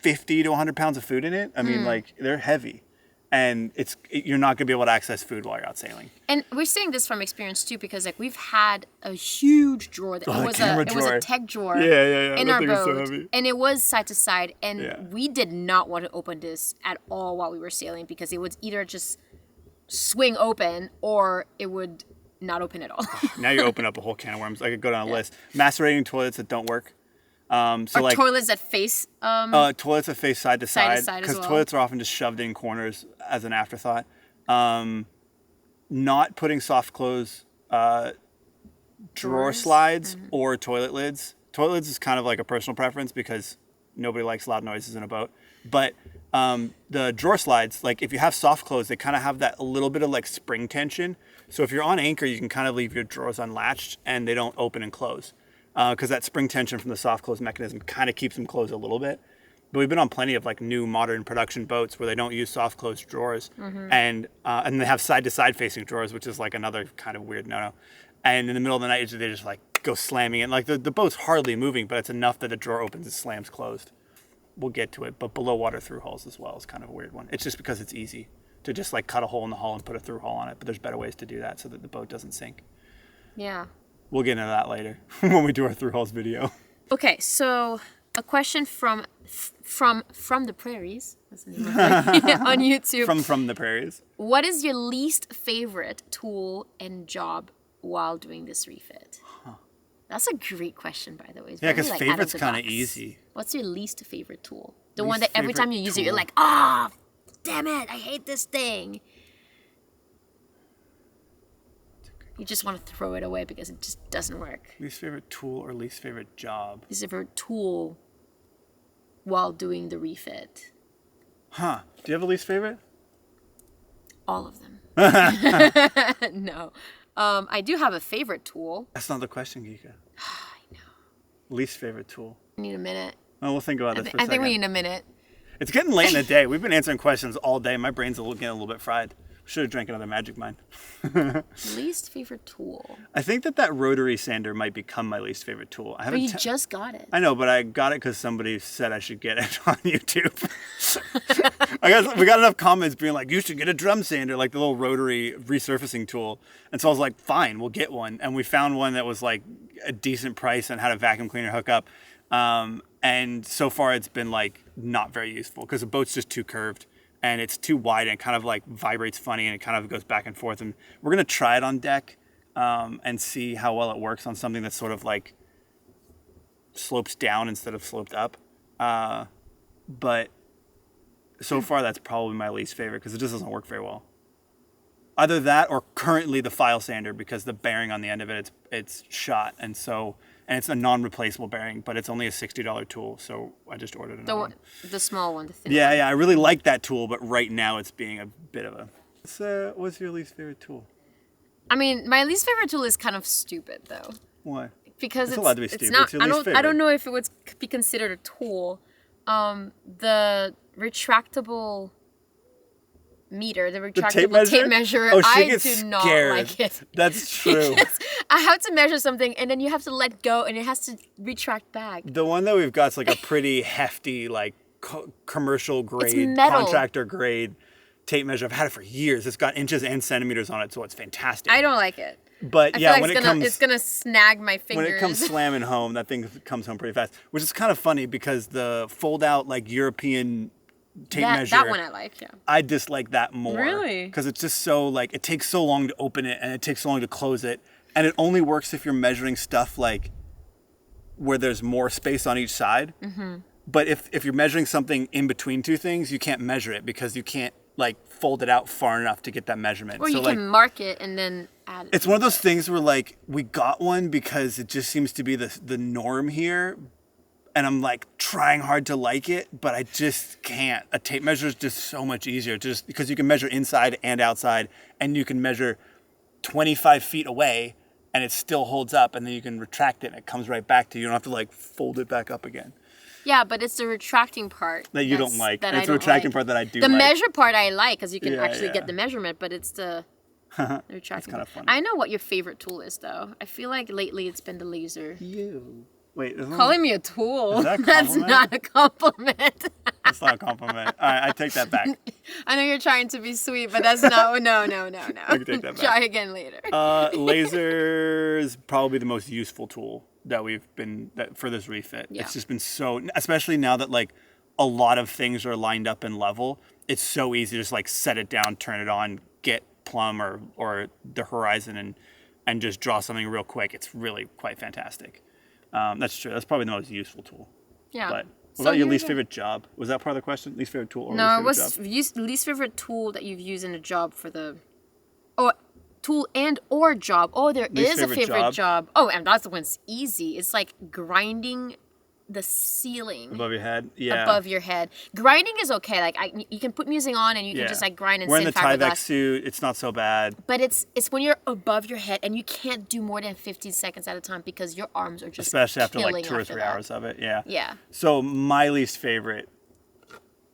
Speaker 1: 50 to 100 pounds of food in it. I mean, like, they're heavy. And you're not going to be able to access food while you're out sailing.
Speaker 2: And we're saying this from experience too, because like we've had a huge drawer that it was a tech drawer in our boat, and it was side to side, and we did not want to open this at all while we were sailing because it would either just swing open or it would not open at all.
Speaker 1: Now you open up a whole can of worms. I could go down a list. Macerating toilets that don't work.
Speaker 2: Or like toilets that face
Speaker 1: toilets that face side to side, because toilets are often just shoved in corners as an afterthought. Not putting soft close drawer slides or toilet lids. Toilet lids is kind of like a personal preference because nobody likes loud noises in a boat. But the drawer slides, like if you have soft close, they kind of have that a little bit of like spring tension. So if you're on anchor, you can kind of leave your drawers unlatched and they don't open and close. Because that spring tension from the soft close mechanism kind of keeps them closed a little bit. But we've been on plenty of like new modern production boats where they don't use soft close drawers, and they have side to side facing drawers, which is like another kind of weird no. And in the middle of the night, they just like go slamming it. Like the boat's hardly moving, but it's enough that the drawer opens and slams closed. We'll get to it, but below water through hulls as well is kind of a weird one. It's just because it's easy to just like cut a hole in the hull and put a through hull on it, but there's better ways to do that so that the boat doesn't sink.
Speaker 2: Yeah.
Speaker 1: We'll get into that later when we do our through hulls video.
Speaker 2: Okay, so a question from the prairies. That's the name of it, on YouTube.
Speaker 1: From the prairies.
Speaker 2: What is your least favorite tool and job while doing this refit? Huh. That's a great question, by the way. It's
Speaker 1: because favorite's kind of easy.
Speaker 2: What's your least favorite tool? The one that every time you use it, you're like, ah, damn it, I hate this thing. You just want to throw it away because it just doesn't work.
Speaker 1: Least favorite tool or least favorite job?
Speaker 2: Least favorite tool while doing the refit.
Speaker 1: Huh. Do you have a least favorite?
Speaker 2: All of them. No. I do have a favorite tool.
Speaker 1: That's not the question, Kika.
Speaker 2: I know.
Speaker 1: Least favorite tool.
Speaker 2: I need a minute.
Speaker 1: Oh, weall think about this for a second.
Speaker 2: I think we need a minute.
Speaker 1: It's getting late in the day. We've been answering questions all day. My brain's getting a little bit fried. Should have drank another Magic Mind.
Speaker 2: Least favorite tool.
Speaker 1: I think that rotary sander might become my least favorite tool.
Speaker 2: But you just got it.
Speaker 1: I know, but I got it because somebody said I should get it on YouTube. I guess we got enough comments being like, you should get a drum sander, like the little rotary resurfacing tool. And so I was like, fine, we'll get one. And we found one that was like a decent price and had a vacuum cleaner hookup. And so far it's been like not very useful because the boat's just too curved. And it's too wide and it kind of like vibrates funny and it kind of goes back and forth. And we're going to try it on deck and see how well it works on something that's sort of like slopes down instead of sloped up. But so far that's probably my least favorite because it just doesn't work very well. Either that or currently the file sander because the bearing on the end of it's shot. And so and it's a non-replaceable bearing, but it's only a $60 tool, so I just ordered another one.
Speaker 2: The small one, the thin
Speaker 1: Yeah,
Speaker 2: one.
Speaker 1: yeah, I really like that tool, but right now it's being a bit of a... What's your least favorite tool?
Speaker 2: I mean, my least favorite tool is kind of stupid though.
Speaker 1: Why?
Speaker 2: Because
Speaker 1: It's allowed to be stupid.
Speaker 2: not.
Speaker 1: It's your least
Speaker 2: I don't
Speaker 1: favorite.
Speaker 2: know if it would be considered a tool. The retractable meter, the retractable tape measure.
Speaker 1: Oh, she
Speaker 2: I
Speaker 1: gets
Speaker 2: do not
Speaker 1: scared.
Speaker 2: like it.
Speaker 1: That's true.
Speaker 2: Because I have to measure something, and then you have to let go, and it has to retract back.
Speaker 1: The one that we've got is like a pretty hefty, like commercial grade,
Speaker 2: metal.
Speaker 1: contractor grade tape measure. I've had it for years. It's got inches and centimeters on it, so it's fantastic.
Speaker 2: I don't like it.
Speaker 1: But
Speaker 2: I
Speaker 1: yeah,
Speaker 2: feel
Speaker 1: when
Speaker 2: like
Speaker 1: it
Speaker 2: it's gonna snag my fingers.
Speaker 1: when it comes slamming home, that thing comes home pretty fast. Which is kind of funny because the fold out like European tape measure,
Speaker 2: that one I like, yeah.
Speaker 1: I dislike that more.
Speaker 2: Really?
Speaker 1: Because it's just so like it takes so long to open it and it takes so long to close it, and it only works if you're measuring stuff like where there's more space on each side. Mm-hmm. But if you're measuring something in between two things, you can't measure it because you can't like fold it out far enough to get that measurement.
Speaker 2: Or you can mark it and then add it.
Speaker 1: It's one of those things where like we got one because it just seems to be the norm here, and I'm like trying hard to like it, but I just can't. A tape measure is just so much easier, just because you can measure inside and outside, and you can measure 25 feet away, and it still holds up, and then you can retract it, and it comes right back to you. You don't have to like fold it back up again.
Speaker 2: Yeah, but it's the retracting part
Speaker 1: That you don't like.
Speaker 2: That
Speaker 1: It's
Speaker 2: I
Speaker 1: the
Speaker 2: don't
Speaker 1: retracting
Speaker 2: like.
Speaker 1: part that I do
Speaker 2: The
Speaker 1: like.
Speaker 2: measure part I like because you can
Speaker 1: Yeah,
Speaker 2: actually
Speaker 1: yeah.
Speaker 2: get the measurement, but it's the retracting.
Speaker 1: kinda funny.
Speaker 2: I know what your favorite tool is, though. I feel like lately it's been the laser.
Speaker 1: You. Wait, isn't
Speaker 2: Calling me a tool.
Speaker 1: Is that a
Speaker 2: That's
Speaker 1: compliment?
Speaker 2: not a compliment.
Speaker 1: That's not a compliment. All right, I take that back.
Speaker 2: I know you're trying to be sweet, but that's not. No.
Speaker 1: can take that back.
Speaker 2: Try again later.
Speaker 1: Laser is probably the most useful tool that for this refit.
Speaker 2: Yeah.
Speaker 1: It's just been so, especially now that like a lot of things are lined up in level. It's so easy to just like set it down, turn it on, get plumb or the horizon and just draw something real quick. It's really quite fantastic. That's true. That's probably the most useful tool.
Speaker 2: Yeah.
Speaker 1: But what
Speaker 2: So
Speaker 1: about your
Speaker 2: here
Speaker 1: least
Speaker 2: we go.
Speaker 1: favorite job? Was that part of the question? Least favorite tool or
Speaker 2: No, it
Speaker 1: least
Speaker 2: was
Speaker 1: favorite job?
Speaker 2: least favorite tool that you've used in a job for the, tool and or job. Oh, there
Speaker 1: Least
Speaker 2: is a
Speaker 1: favorite
Speaker 2: favorite
Speaker 1: job?
Speaker 2: job. Oh, and that's the one's easy. It's like grinding the ceiling
Speaker 1: Above your head? Yeah.
Speaker 2: above your head. Grinding is okay. Like you can put music on and you can just like grind and
Speaker 1: Wearing
Speaker 2: sand
Speaker 1: the Tyvek
Speaker 2: fiberglass.
Speaker 1: suit, it's not so bad.
Speaker 2: But it's when you're above your head and you can't do more than 15 seconds at a time because your arms are just
Speaker 1: Especially after like
Speaker 2: killing
Speaker 1: 2 or
Speaker 2: after
Speaker 1: 3
Speaker 2: that.
Speaker 1: hours of it. Yeah.
Speaker 2: Yeah.
Speaker 1: So my least favorite,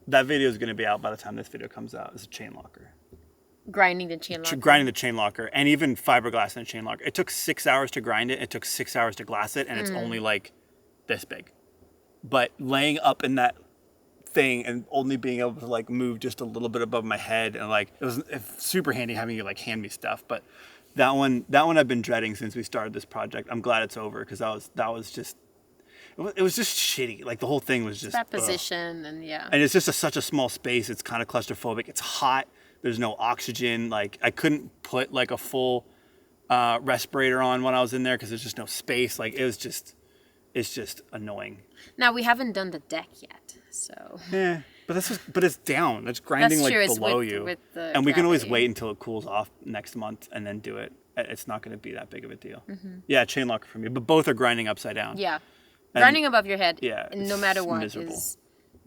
Speaker 1: that video is going to be out by the time this video comes out, is a chain locker.
Speaker 2: Grinding the chain locker.
Speaker 1: Grinding the chain locker and even fiberglass in a chain locker. It took 6 hours to grind it. It took 6 hours to glass it, and it's only like this big. But laying up in that thing and only being able to like move just a little bit above my head, and like it was super handy having you like hand me stuff. But that one I've been dreading since we started this project. I'm glad it's over because that was just it was just shitty. Like the whole thing was just
Speaker 2: that position and yeah.
Speaker 1: And it's just such a small space. It's kind of claustrophobic. It's hot. There's no oxygen. Like I couldn't put like a full respirator on when I was in there because there's just no space. Like it's just annoying.
Speaker 2: Now we haven't done the deck yet, so.
Speaker 1: Yeah, but it's down. It's grinding
Speaker 2: That's
Speaker 1: like
Speaker 2: true, it's
Speaker 1: below
Speaker 2: with-
Speaker 1: you,
Speaker 2: with the
Speaker 1: and we can always
Speaker 2: gravity.
Speaker 1: wait until it cools off next month and then do it. It's not going to be that big of a deal.
Speaker 2: Mm-hmm.
Speaker 1: Yeah, chain locker for me, but both are grinding upside down.
Speaker 2: Yeah.
Speaker 1: And-
Speaker 2: Grinding above your head.
Speaker 1: Yeah,
Speaker 2: And no
Speaker 1: it's
Speaker 2: matter what
Speaker 1: miserable.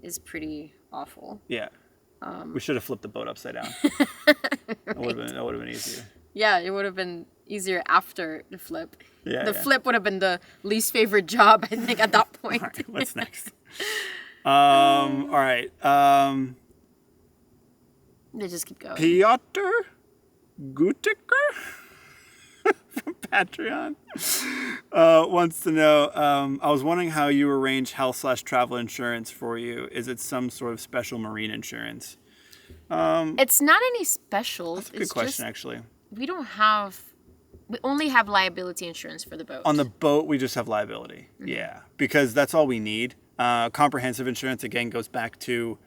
Speaker 2: is pretty awful.
Speaker 1: Yeah. We should have flipped the boat upside down. That would have been easier.
Speaker 2: Yeah, it would have been easier after the flip.
Speaker 1: Yeah,
Speaker 2: The
Speaker 1: yeah.
Speaker 2: flip would have been the least favorite job, I think, at that point.
Speaker 1: All right, what's next? All right.
Speaker 2: They just keep going.
Speaker 1: Piotr Gutiker from Patreon wants to know, I was wondering how you arrange health/travel insurance for you. Is it some sort of special marine insurance?
Speaker 2: It's not any special.
Speaker 1: That's a good question, actually.
Speaker 2: We only have liability insurance for the boat.
Speaker 1: On the boat, we just have liability.
Speaker 2: Mm-hmm.
Speaker 1: Yeah, because that's all we need. Comprehensive insurance, again, goes back to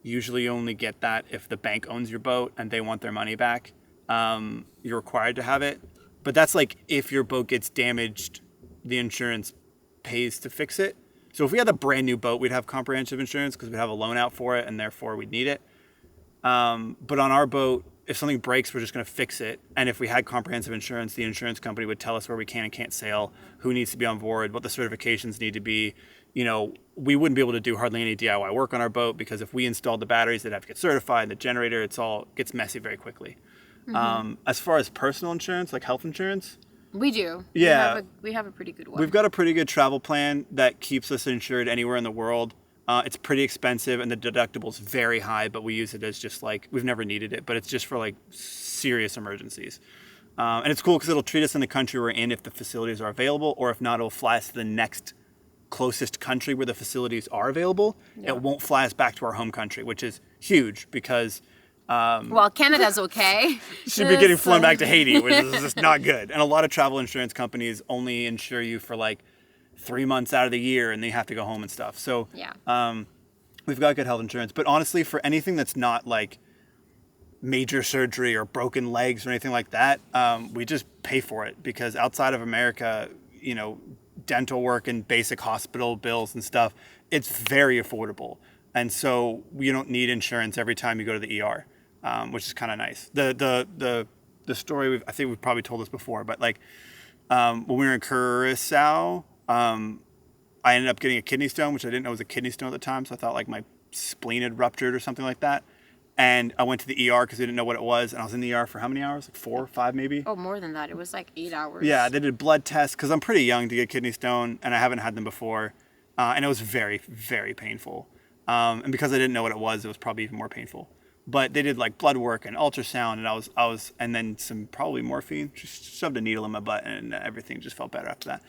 Speaker 1: usually you only get that if the bank owns your boat and they want their money back. You're required to have it. But that's like if your boat gets damaged, the insurance pays to fix it. So if we had a brand new boat, we'd have comprehensive insurance because we'd have a loan out for it and therefore we'd need it. But on our boat, if something breaks, we're just going to fix it. And if we had comprehensive insurance, the insurance company would tell us where we can and can't sail, who needs to be on board, what the certifications need to be. We wouldn't be able to do hardly any DIY work on our boat because if we installed the batteries, they'd have to get certified, the generator, it gets messy very quickly. As far as personal insurance, like health insurance,
Speaker 2: we do.
Speaker 1: Yeah.
Speaker 2: We have a pretty good one.
Speaker 1: We've got a pretty good travel plan that keeps us insured anywhere in the world. It's pretty expensive and the deductible's very high, but we use it as just like, we've never needed it, but it's just for like serious emergencies. And it's cool because it'll treat us in the country we're in if the facilities are available, or if not, it'll fly us to the next closest country where the facilities are available. Yeah. It won't fly us back to our home country, which is huge because
Speaker 2: well, Canada's okay.
Speaker 1: Should be getting flown back to Haiti, which is just not good. And a lot of travel insurance companies only insure you for like 3 months out of the year, and then you have to go home and stuff. So we've got good health insurance. But honestly, for anything that's not like major surgery or broken legs or anything like that, we just pay for it because outside of America, dental work and basic hospital bills and stuff, it's very affordable. And so you don't need insurance every time you go to the ER, which is kind of nice. The story, I think we've probably told this before, but like when we were in Curacao, I ended up getting a kidney stone, which I didn't know was a kidney stone at the time. So I thought like my spleen had ruptured or something like that. And I went to the ER because I didn't know what it was. And I was in the ER for how many hours? Like 4 or 5 maybe?
Speaker 2: Oh, more than that. It was like 8 hours.
Speaker 1: Yeah, they did blood tests because I'm pretty young to get kidney stone and I haven't had them before. And it was very, very painful. And because I didn't know what it was probably even more painful. But they did like blood work and ultrasound, and I was, and then some probably morphine. Just shoved a needle in my butt, and everything just felt better after that.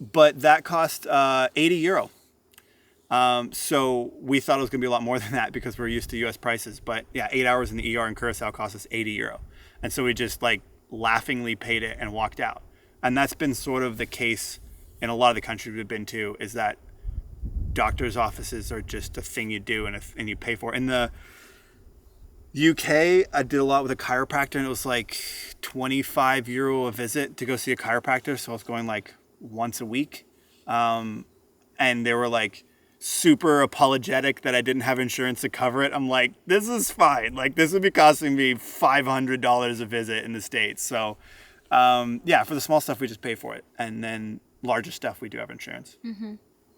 Speaker 1: But that cost €80. So we thought it was gonna be a lot more than that because we're used to U.S. prices. But yeah, 8 hours in the ER in Curacao cost us €80, and so we just like laughingly paid it and walked out. And that's been sort of the case in a lot of the countries we've been to, is that doctors' offices are just a thing you do and you pay for. In the UK, I did a lot with a chiropractor, and it was like €25 a visit to go see a chiropractor. So I was going like once a week. And they were like super apologetic that I didn't have insurance to cover it. I'm like, this is fine. Like this would be costing me $500 a visit in the States. So yeah, for the small stuff, we just pay for it. And then larger stuff, we do have insurance.
Speaker 2: Mm-hmm.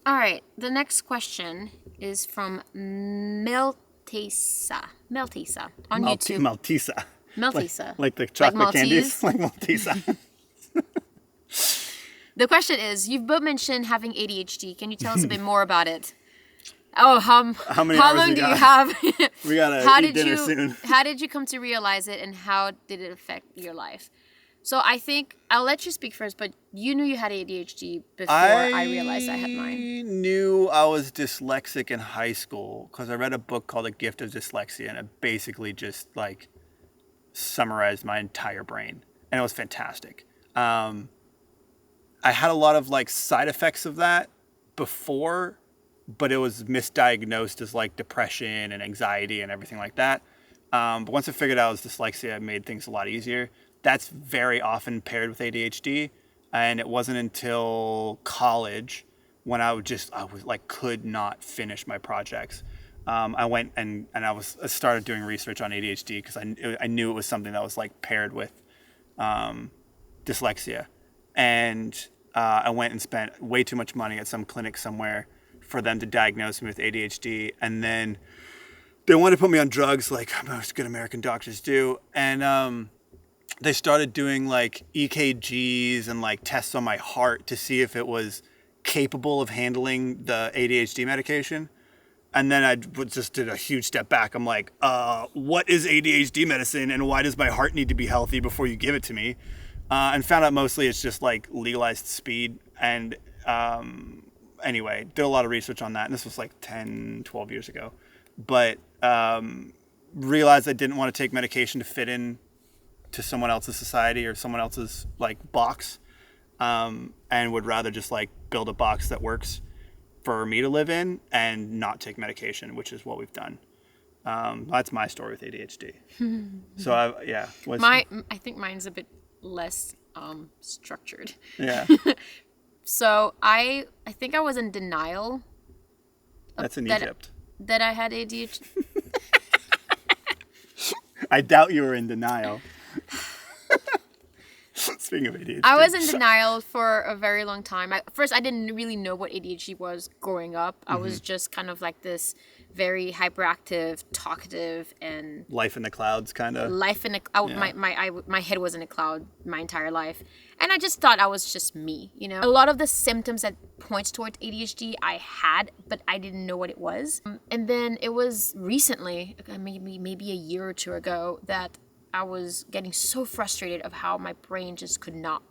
Speaker 2: All right, the next question is from Meltisa on YouTube.
Speaker 1: Maltesa. Like the chocolate candies? Like Maltesa.
Speaker 2: The question is, you've both mentioned having ADHD. Can you tell us a bit more about it? Oh, how long do you have?
Speaker 1: We gotta eat dinner soon.
Speaker 2: How did you come to realize it, and how did it affect your life? So I think I'll let you speak first, but you knew you had ADHD before I realized I had mine.
Speaker 1: I knew I was dyslexic in high school because I read a book called The Gift of Dyslexia, and it basically just like summarized my entire brain, and it was fantastic. I had a lot of like side effects of that before, but it was misdiagnosed as like depression and anxiety and everything like that. But once I figured out it was dyslexia, it made things a lot easier. That's very often paired with ADHD, and it wasn't until college when I could not finish my projects. I went and I started doing research on ADHD because I knew it was something that was like paired with dyslexia, and I went and spent way too much money at some clinic somewhere for them to diagnose me with ADHD, and then they wanted to put me on drugs like most good American doctors do, and they started doing like EKGs and like tests on my heart to see if it was capable of handling the ADHD medication. And then I just did a huge step back. I'm like, what is ADHD medicine, and why does my heart need to be healthy before you give it to me? And found out mostly it's just like legalized speed. And anyway, did a lot of research on that. And this was like 10, 12 years ago. But realized I didn't want to take medication to fit in to someone else's society or someone else's like box, and would rather just like build a box that works for me to live in and not take medication, which is what we've done. That's my story with ADHD. So I think mine's a bit less structured. Yeah.
Speaker 2: So I think I was in denial.
Speaker 1: That's in Egypt.
Speaker 2: That I had ADHD.
Speaker 1: I doubt you were in denial. Speaking of ADHD.
Speaker 2: I was in denial for a very long time. First, I didn't really know what ADHD was growing up. I was just kind of like this very hyperactive, talkative, and
Speaker 1: Life in the clouds, kind of.
Speaker 2: life in a my head was in a cloud my entire life, and I just thought I was just me. You know, a lot of the symptoms that points towards ADHD I had, but I didn't know what it was. And then it was recently, maybe a year or two ago, that I was getting so frustrated of how my brain just could not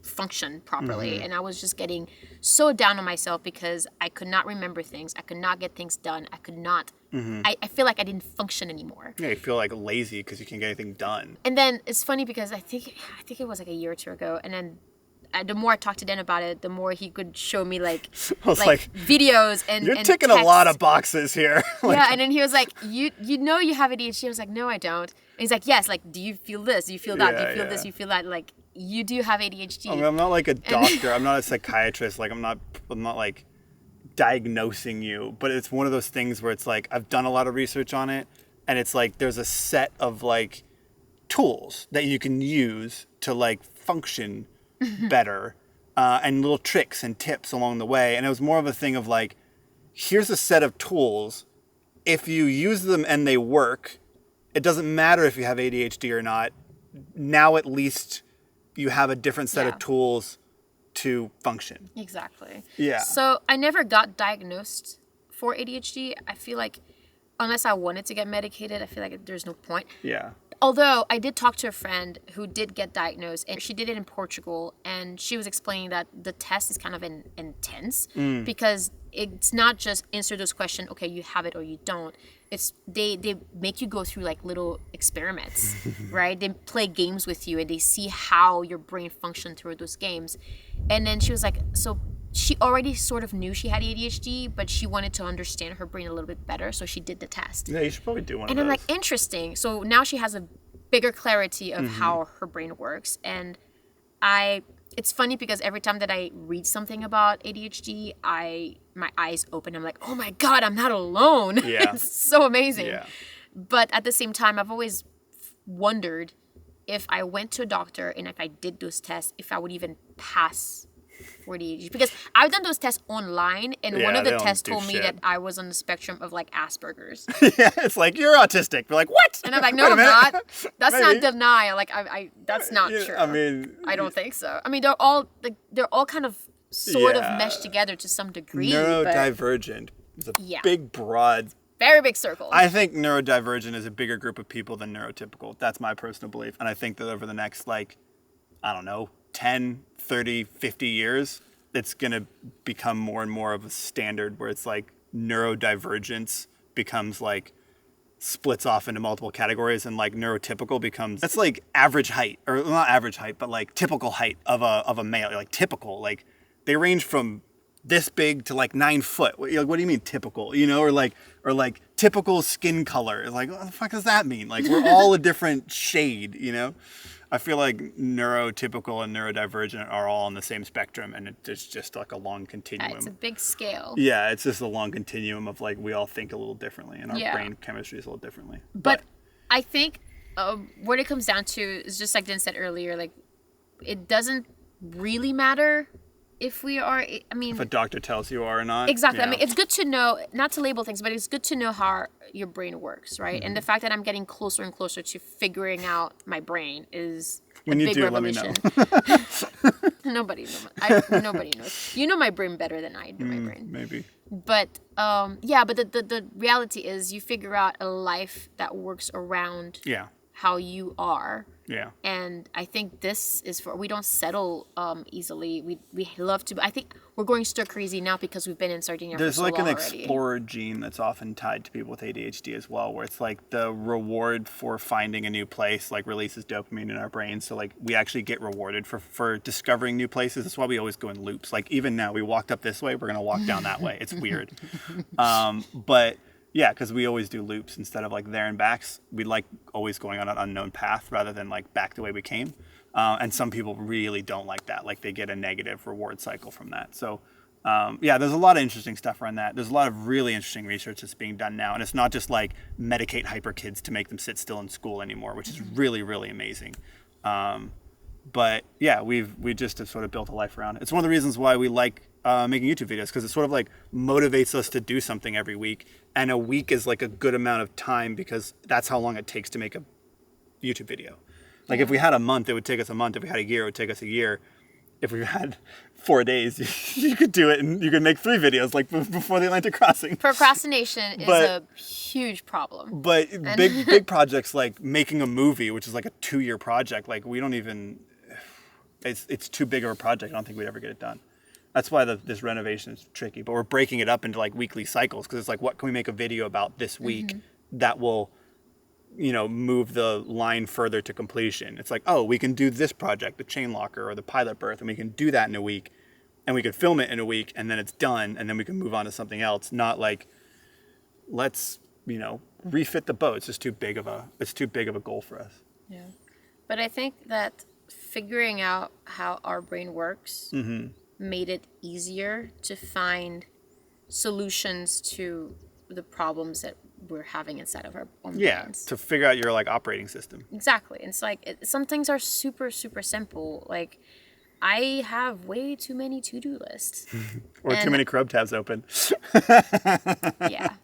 Speaker 2: function properly. And I was just getting so down on myself because I could not remember things. I could not get things done. I could not, I feel like I didn't function anymore.
Speaker 1: Yeah, you feel like lazy because you can't get anything done.
Speaker 2: And then it's funny because I think it was like a year or two ago. And then the more I talked to Dan about it, the more he could show me like videos and
Speaker 1: you're ticking a lot of boxes here.
Speaker 2: Yeah, and then he was like, you know you have ADHD. I was like, no, I don't. And he's like, yes, like, do you feel this? Do you feel that? Do you feel this? Do you feel that? Like, you do have ADHD.
Speaker 1: I mean, I'm not like a doctor. I'm not a psychiatrist. Like, I'm not like diagnosing you. But it's one of those things where it's like, I've done a lot of research on it. And it's like, there's a set of like tools that you can use to like function better. And little tricks and tips along the way. And it was more of a thing of like, here's a set of tools. If you use them and they work, it doesn't matter if you have ADHD or not. Now at least you have a different set of tools to function.
Speaker 2: Exactly.
Speaker 1: Yeah.
Speaker 2: So I never got diagnosed for ADHD. I feel like unless I wanted to get medicated, I feel like there's no point.
Speaker 1: Yeah.
Speaker 2: Although I did talk to a friend who did get diagnosed, and she did it in Portugal, and she was explaining that the test is kind of intense because it's not just answer those questions, okay, you have it or you don't. It's they make you go through like little experiments, right? They play games with you and they see how your brain functions through those games. And then she was like, so she already sort of knew she had ADHD, but she wanted to understand her brain a little bit better, so she did the test.
Speaker 1: Yeah, you should probably do one of those.
Speaker 2: And I'm like, interesting. So now she has a bigger clarity of how her brain works. And it's funny because every time that I read something about ADHD, my eyes open. I'm like, oh my God, I'm not alone.
Speaker 1: Yeah.
Speaker 2: It's so amazing.
Speaker 1: Yeah.
Speaker 2: But at the same time, I've always wondered if I went to a doctor and if I did those tests, if I would even pass for ADHD. Because I've done those tests online, and one of the tests told me that I was on the spectrum of like Asperger's.
Speaker 1: Yeah, it's like, you're autistic. We're like, what?
Speaker 2: And I'm like, no, I'm not. That's not denial. Like, I that's not true.
Speaker 1: I mean,
Speaker 2: I don't think so. I mean, they're all kind of sort of meshed together to some degree.
Speaker 1: Neurodivergent is a big, broad,
Speaker 2: very big circle.
Speaker 1: I think neurodivergent is a bigger group of people than neurotypical. That's my personal belief. And I think that over the next, like, I don't know, 10, 30, 50 years, it's going to become more and more of a standard where it's like neurodivergence becomes like splits off into multiple categories, and like neurotypical becomes, that's like average height, or not average height, but like typical height of a male. Like typical, like they range from this big to like 9 foot. Like, what do you mean typical? You know, or like typical skin color. It's like, what the fuck does that mean? Like, we're all a different shade, you know? I feel like neurotypical and neurodivergent are all on the same spectrum, and it's just like a long continuum.
Speaker 2: It's a big scale.
Speaker 1: Yeah, it's just a long continuum of like, we all think a little differently, and our brain chemistry is a little differently.
Speaker 2: But I think what it comes down to is just like Dan said earlier, like, it doesn't really matter if we are, I mean,
Speaker 1: if a doctor tells you are or not.
Speaker 2: Exactly.
Speaker 1: Yeah.
Speaker 2: I mean, it's good to know, not to label things, but it's good to know how your brain works, right? And the fact that I'm getting closer and closer to figuring out my brain is
Speaker 1: when
Speaker 2: a
Speaker 1: you
Speaker 2: big
Speaker 1: do,
Speaker 2: revolution.
Speaker 1: let me know.
Speaker 2: Nobody knows. You know my brain better than I do my brain.
Speaker 1: Maybe.
Speaker 2: But but the reality is you figure out a life that works around how you are.
Speaker 1: Yeah.
Speaker 2: And I think this is we don't settle easily. We love to. I think we're going stir crazy now because we've been in Sardinia for so long already. There's like an
Speaker 1: explorer gene that's often tied to people with ADHD as well, where it's like the reward for finding a new place like releases dopamine in our brains. So like we actually get rewarded for discovering new places. That's why we always go in loops. Like even now, we walked up this way, we're gonna walk down that way. It's weird, but. Yeah, because we always do loops instead of like there and backs. We like always going on an unknown path rather than like back the way we came. And some people really don't like that. Like they get a negative reward cycle from that. So Yeah, there's a lot of interesting stuff around that. There's a lot of really interesting research that's being done now, and it's not just like medicate hyper kids to make them sit still in school anymore, which is really, really amazing. But yeah, we just have sort of built a life around it. It's one of the reasons why we like making YouTube videos, because it sort of like motivates us to do something every week, and a week is like a good amount of time because that's how long it takes to make a YouTube video. Like if we had a month, it would take us a month. If we had a year, it would take us a year. If we had 4 days, you could do it and you could make 3 videos like before the Atlantic crossing.
Speaker 2: Procrastination is a huge problem.
Speaker 1: But big projects like making a movie, which is like a 2-year project, like we don't even, it's too big of a project. I don't think we'd ever get it done. That's why this renovation is tricky. But we're breaking it up into like weekly cycles, because it's like, what can we make a video about this week that will, move the line further to completion? It's like, oh, we can do this project, the chain locker or the pilot berth, and we can do that in a week, and we could film it in a week, and then it's done, and then we can move on to something else. Not like, let's, refit the boat. It's just too big of a goal for us.
Speaker 2: Yeah. But I think that figuring out how our brain works made it easier to find solutions to the problems that we're having inside of our own brains.
Speaker 1: To figure out your like operating system.
Speaker 2: Exactly. It's like some things are super, super simple. Like I have way too many to-do lists.
Speaker 1: Or too many Chrome tabs open.
Speaker 2: Yeah.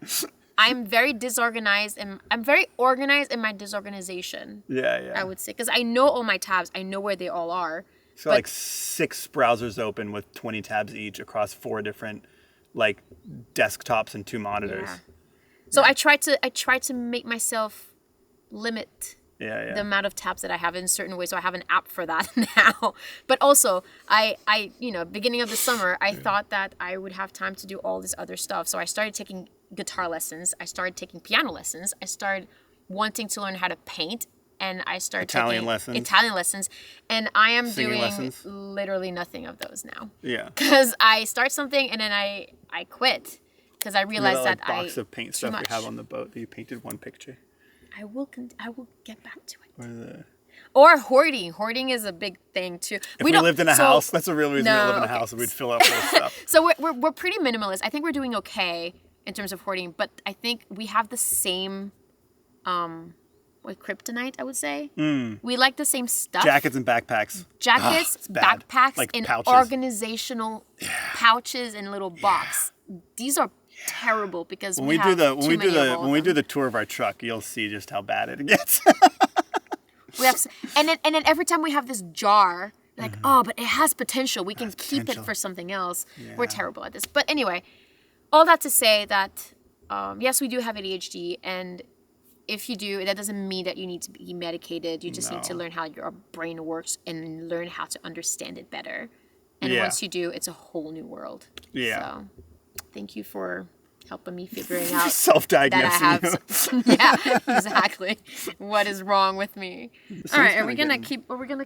Speaker 2: I'm very disorganized, and I'm very organized in my disorganization.
Speaker 1: Yeah.
Speaker 2: I would say, because I know all my tabs. I know where they all are.
Speaker 1: So like 6 browsers open with 20 tabs each across 4 different like desktops and 2 monitors.
Speaker 2: Yeah. So I try to make myself limit the amount of tabs that I have in certain ways. So I have an app for that now. But also, I beginning of the summer, I thought that I would have time to do all this other stuff. So I started taking guitar lessons. I started taking piano lessons. I started wanting to learn how to paint. And I started taking Italian lessons. And I am doing literally nothing of those now.
Speaker 1: Yeah.
Speaker 2: Because I start something and then I quit. Because I realized that
Speaker 1: box of paint stuff we have on the boat that you painted one picture.
Speaker 2: I will get back to it. Or hoarding. Hoarding is a big thing too.
Speaker 1: If we lived in a house, that's a real reason we live in a house, and we'd fill up with stuff.
Speaker 2: So we're pretty minimalist. I think we're doing okay in terms of hoarding, but I think we have the same kryptonite, I would say. We like the same stuff.
Speaker 1: Jackets and backpacks.
Speaker 2: Backpacks,
Speaker 1: like
Speaker 2: in
Speaker 1: pouches.
Speaker 2: Organizational pouches in little box. These are terrible because when we do
Speaker 1: the tour of our truck, you'll see just how bad it gets.
Speaker 2: And then every time we have this jar, like, but it has potential. We can keep it for something else. Yeah. We're terrible at this. But anyway, all that to say that yes, we do have ADHD, and if you do, that doesn't mean that you need to be medicated. You just need to learn how your brain works and learn how to understand it better. And once you do, it's a whole new world.
Speaker 1: Yeah.
Speaker 2: So thank you for helping me figuring out
Speaker 1: self-diagnosing.
Speaker 2: Yeah, exactly. What is wrong with me? All right, are we gonna keep?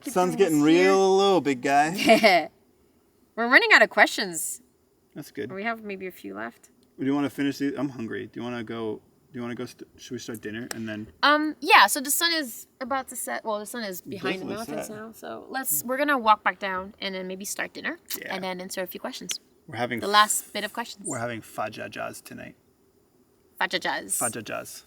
Speaker 1: Sun's getting real low, big guy.
Speaker 2: Yeah. We're running out of questions.
Speaker 1: That's good.
Speaker 2: We have maybe a few left.
Speaker 1: Do you want to finish these? I'm hungry. Do you want to go? Should we start dinner and then?
Speaker 2: Yeah. So the sun is about to set. Well, the sun is behind the mountains now. So we're gonna walk back down and then maybe start dinner and then answer a few questions.
Speaker 1: We're having
Speaker 2: the last bit of questions.
Speaker 1: We're having fajajas tonight.
Speaker 2: Fajajas.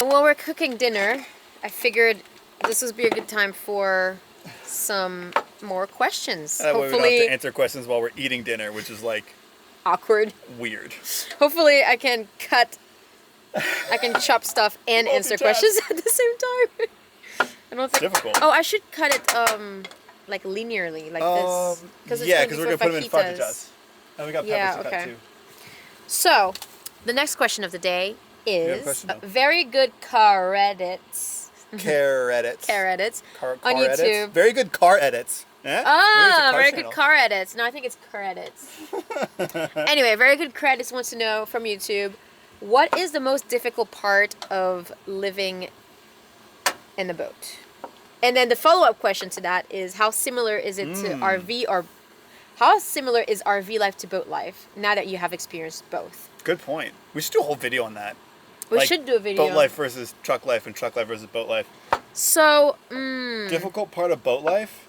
Speaker 2: While we're cooking dinner, I figured this would be a good time for some more questions.
Speaker 1: Hopefully, we don't have to answer questions while we're eating dinner, which is like
Speaker 2: awkward.
Speaker 1: Weird.
Speaker 2: Hopefully, I can chop stuff and answer questions at the same time. I don't think.
Speaker 1: Difficult.
Speaker 2: Oh, I should cut it like linearly, like this.
Speaker 1: Because we're gonna put them in fajitas. And we got peppers to cut too.
Speaker 2: So, the next question of the day is very good car edits.
Speaker 1: Car edits.
Speaker 2: On YouTube.
Speaker 1: Edits. Very good car edits.
Speaker 2: Very good car edits. No, I think it's credits. Anyway, very good credits wants to know from YouTube, what is the most difficult part of living in a boat? And then the follow-up question to that is, how similar is it to RV, or How similar is RV life to boat life now that you have experienced both?
Speaker 1: Good point. We should do a whole video on that.
Speaker 2: We should do a video.
Speaker 1: Boat life versus truck life and truck life versus boat life.
Speaker 2: So,
Speaker 1: Difficult part of boat life?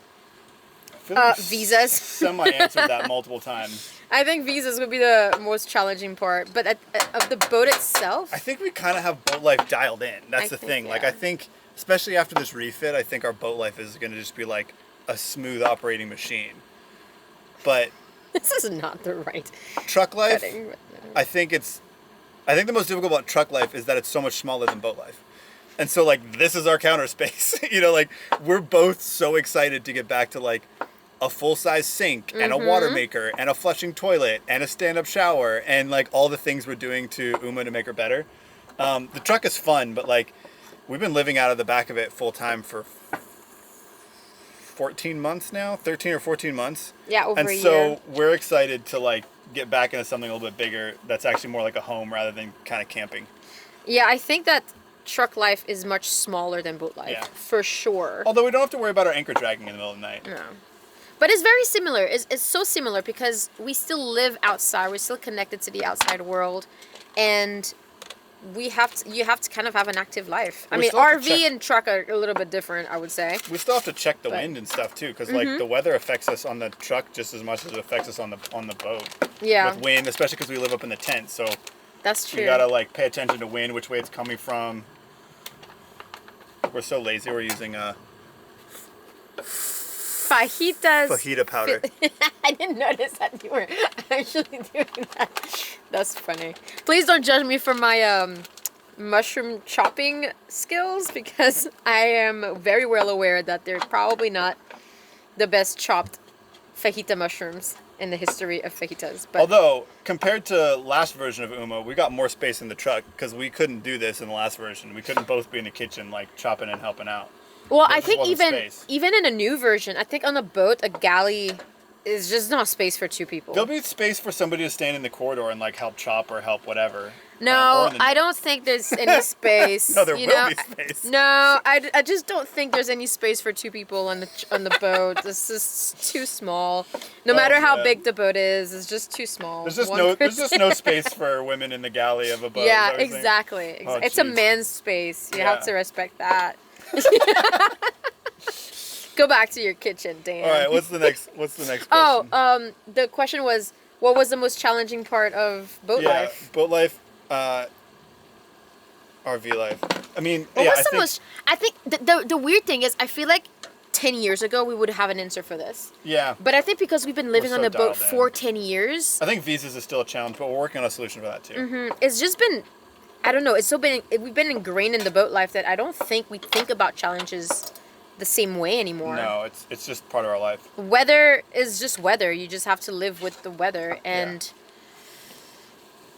Speaker 1: I feel like
Speaker 2: visas.
Speaker 1: Semi-answered that multiple times.
Speaker 2: I think visas would be the most challenging part, but of the boat itself,
Speaker 1: I think we kind of have boat life dialed in. That's the thing. Like, I think, especially after this refit, I think our boat life is going to just be like a smooth operating machine. But
Speaker 2: this is not the right
Speaker 1: truck life,
Speaker 2: cutting, but,
Speaker 1: I think the most difficult about truck life is that it's so much smaller than boat life. And so, like, this is our counter space. You know, like, we're both so excited to get back to, like, a full-size sink and a water maker and a flushing toilet and a stand-up shower and, like, all the things we're doing to Uma to make her better. The truck is fun, but, like, we've been living out of the back of it full-time for 14 months now, 13 or 14 months.
Speaker 2: Yeah, over a year.
Speaker 1: And so we're excited to, like, get back into something a little bit bigger that's actually more like a home rather than kind of camping.
Speaker 2: Yeah, I think that truck life is much smaller than boat life, for sure.
Speaker 1: Although we don't have to worry about our anchor dragging in the middle of the night.
Speaker 2: No. But it's very similar. It's so similar because we still live outside. We're still connected to the outside world. And you have to kind of have an active life. I mean, RV and truck are a little bit different, I would say.
Speaker 1: We still have to check the wind and stuff too, because like the weather affects us on the truck just as much as it affects us on the boat.
Speaker 2: Yeah.
Speaker 1: With wind, especially because we live up in the tent, so
Speaker 2: that's true.
Speaker 1: You gotta like pay attention to wind, which way it's coming from. We're so lazy. We're using fajita powder.
Speaker 2: I didn't notice that you were actually doing that. That's funny. Please don't judge me for my mushroom chopping skills, because I am very well aware that they're probably not the best chopped fajita mushrooms in the history of fajitas. But
Speaker 1: although, compared to last version of Uma, we got more space in the truck because we couldn't do this in the last version. We couldn't both be in the kitchen like chopping and helping out.
Speaker 2: Well, I think even in a new version, I think on a boat, a galley is just not space for two people.
Speaker 1: There'll be space for somebody to stand in the corridor and like help chop or help whatever.
Speaker 2: No, I don't think there's any space.
Speaker 1: No, there will be space.
Speaker 2: No, I just don't think there's any space for two people on the boat. This is too small. No matter how big the boat is, it's just too small.
Speaker 1: There's just no space for women in the galley of a boat.
Speaker 2: Yeah, exactly.
Speaker 1: Oh,
Speaker 2: it's a man's space. You have to respect that. Go back to your kitchen, Dan.
Speaker 1: All right, what's the next question?
Speaker 2: Oh, the question was, what was the most challenging part of boat life?
Speaker 1: Boat life, RV life. I mean,
Speaker 2: I think the weird thing is, I feel like 10 years ago we would have an answer for this.
Speaker 1: Yeah.
Speaker 2: But I think because we've been living on the boat for 10 years.
Speaker 1: I think visas is still a challenge, but we're working on a solution for that too.
Speaker 2: Mm-hmm. It's just been, I don't know. We've been ingrained in the boat life that I don't think we think about challenges the same way anymore.
Speaker 1: No, it's just part of our life.
Speaker 2: Weather is just weather. You just have to live with the weather. And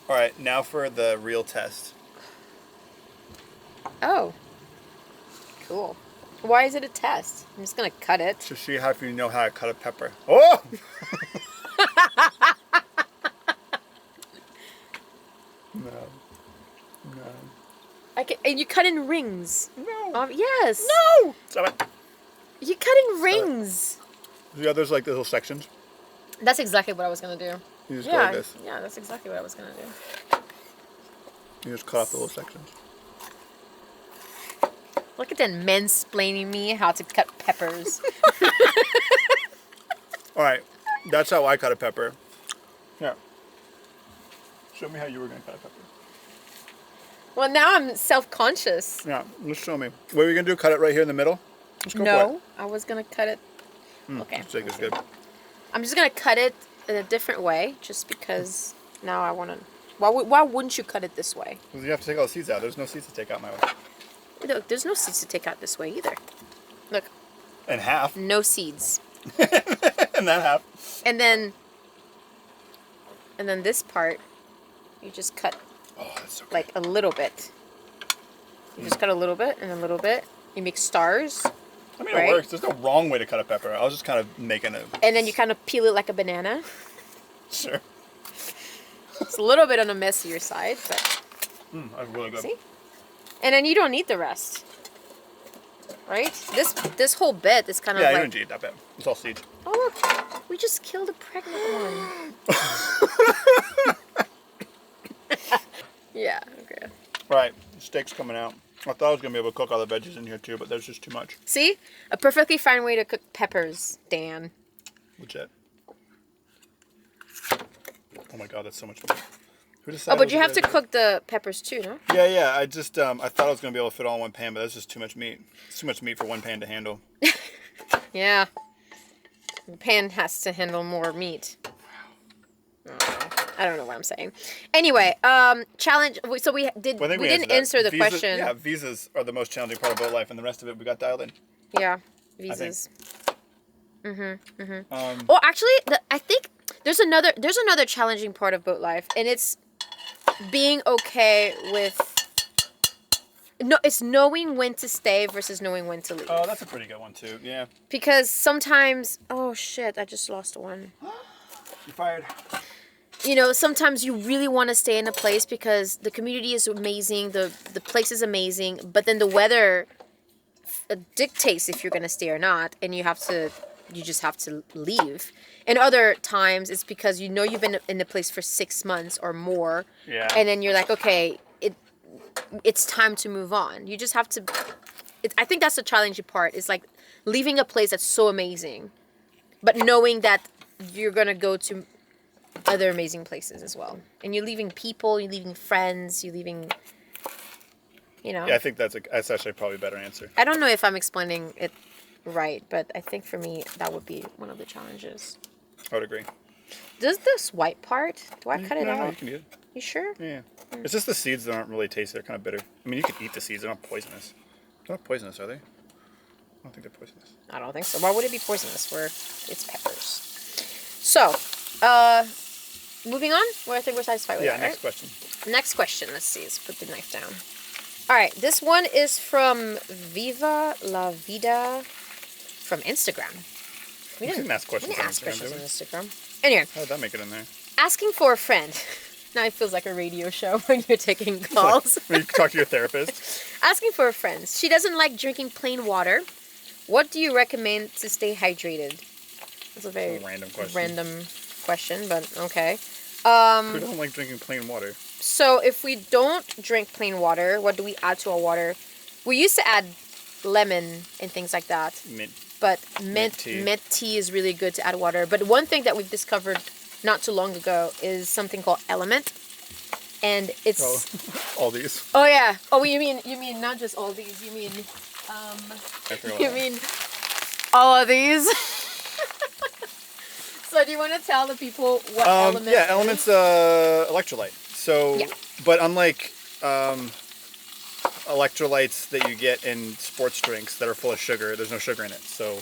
Speaker 1: all right, now for the real test.
Speaker 2: Oh, cool. Why is it a test? I'm just gonna cut it
Speaker 1: to see if you know how to cut a pepper. Oh. No.
Speaker 2: And you cut in rings.
Speaker 1: No.
Speaker 2: Yes.
Speaker 1: No. Stop it.
Speaker 2: You cut in rings.
Speaker 1: Yeah, there's like little sections.
Speaker 2: That's exactly what I was gonna do.
Speaker 1: You just go like this.
Speaker 2: Yeah, that's exactly what I was gonna do.
Speaker 1: You just cut off the little sections.
Speaker 2: Look at them mansplaining me how to cut peppers.
Speaker 1: All right, that's how I cut a pepper. Yeah. Show me how you were gonna cut a pepper.
Speaker 2: Well, now I'm self-conscious.
Speaker 1: Yeah, just show me. What are you gonna do? Cut it right here in the middle? Let's go for it.
Speaker 2: I was gonna cut it. Okay.
Speaker 1: This is good.
Speaker 2: I'm just gonna cut it in a different way, just because now I wanna. Why wouldn't you cut it this way?
Speaker 1: Because you have to take all the seeds out. There's no seeds to take out my way.
Speaker 2: Look, there's no seeds to take out this way either. Look.
Speaker 1: And half.
Speaker 2: No seeds.
Speaker 1: And that half.
Speaker 2: And then this part, you just cut.
Speaker 1: Oh, that's so good.
Speaker 2: Like a little bit. You just cut a little bit and a little bit. You make stars.
Speaker 1: I mean, it works. There's no wrong way to cut a pepper. I was just kind of making it.
Speaker 2: And then you kind of peel it like a banana.
Speaker 1: Sure.
Speaker 2: It's a little bit on the messier side, but.
Speaker 1: That's really good.
Speaker 2: See? And then you don't need the rest. right? This whole bit is kind of
Speaker 1: Yeah, you
Speaker 2: like.
Speaker 1: don't need that bad. It's all seeds.
Speaker 2: Oh look, we just killed a pregnant one. Yeah. Okay.
Speaker 1: Right, steak's coming out. I thought I was gonna be able to cook all the veggies in here too, but there's just too much.
Speaker 2: See, a perfectly fine way to cook peppers, Dan.
Speaker 1: Legit. Oh my god, that's so much fun. Who
Speaker 2: Oh,
Speaker 1: decided
Speaker 2: but you
Speaker 1: it
Speaker 2: have
Speaker 1: was
Speaker 2: to
Speaker 1: a good
Speaker 2: cook the peppers too, no?
Speaker 1: idea? Yeah, I just I thought I was gonna be able to fit all in one pan, but that's just too much meat. It's too much meat for one pan to handle.
Speaker 2: Yeah. The pan has to handle more meat. I don't know what I'm saying. Anyway, challenge. So we did.
Speaker 1: Well, I think
Speaker 2: we didn't
Speaker 1: answered
Speaker 2: answer the
Speaker 1: that.
Speaker 2: question.
Speaker 1: Yeah, visas are the most challenging part of boat life, and the rest of it we got dialed in.
Speaker 2: Yeah, visas.
Speaker 1: Um,
Speaker 2: Well, actually, I think there's another challenging part of boat life, and it's being okay with. No, it's knowing when to stay versus knowing when to leave.
Speaker 1: oh, that's a pretty good one too. Yeah.
Speaker 2: Because sometimes, oh shit, I just lost one.
Speaker 1: You fired.
Speaker 2: You know, sometimes you really want to stay in a place because the community is amazing, the place is amazing, but then the weather dictates if you're going to stay or not, and you just have to leave. And other times it's because you know you've been in the place for 6 months or more,
Speaker 1: Yeah.
Speaker 2: and then you're like, okay, it's time to move on. You just have to. I think that's the challenging part. Is like leaving a place that's so amazing, but knowing that you're gonna go to other amazing places as well, and you're leaving people, you're leaving friends, you're leaving. You know.
Speaker 1: Yeah, I think that's actually probably a better answer.
Speaker 2: I don't know if I'm explaining it right, but I think for me that would be one of the challenges.
Speaker 1: I would agree.
Speaker 2: Does this white part? Do I cut it
Speaker 1: No,
Speaker 2: out?
Speaker 1: you can eat it.
Speaker 2: You sure?
Speaker 1: Yeah. It's just the seeds that aren't really tasty. They're kind of bitter. I mean, you could eat the seeds. They're not poisonous. They're not poisonous, are they? I don't think they're poisonous.
Speaker 2: I don't think so. Why would it be poisonous? Where it's peppers. So, moving on. Well, I think we're satisfied with
Speaker 1: Yeah,
Speaker 2: that,
Speaker 1: next
Speaker 2: right?
Speaker 1: question.
Speaker 2: Next question. Let's see. Let's put the knife down. All right. This one is from Viva La Vida from Instagram.
Speaker 1: We didn't ask questions
Speaker 2: We didn't
Speaker 1: on
Speaker 2: ask
Speaker 1: Instagram,
Speaker 2: questions
Speaker 1: did
Speaker 2: on
Speaker 1: we?
Speaker 2: Instagram. Anyway,
Speaker 1: How did that make it in there?
Speaker 2: asking for a friend. Now it feels like a radio show when you're taking calls.
Speaker 1: When you talk to your therapist.
Speaker 2: Asking for a friend. She doesn't like drinking plain water. What do you recommend to stay hydrated? That's a very
Speaker 1: Random question.
Speaker 2: random question, but okay.
Speaker 1: Who don't like drinking plain water?
Speaker 2: So if we don't drink plain water, what do we add to our water? We used to add lemon and things like that.
Speaker 1: Mint.
Speaker 2: But
Speaker 1: Mint tea.
Speaker 2: mint tea is really good to add water. But one thing that we've discovered not too long ago is something called LMNT. And it's
Speaker 1: All these.
Speaker 2: oh yeah. Oh, you mean not just all these, you mean
Speaker 1: I forgot
Speaker 2: you
Speaker 1: that.
Speaker 2: mean all of these? So do you want to tell the people what element?
Speaker 1: Yeah,
Speaker 2: is?
Speaker 1: element's electrolyte. So,
Speaker 2: Yeah.
Speaker 1: but unlike electrolytes that you get in sports drinks that are full of sugar, there's no sugar in it. So,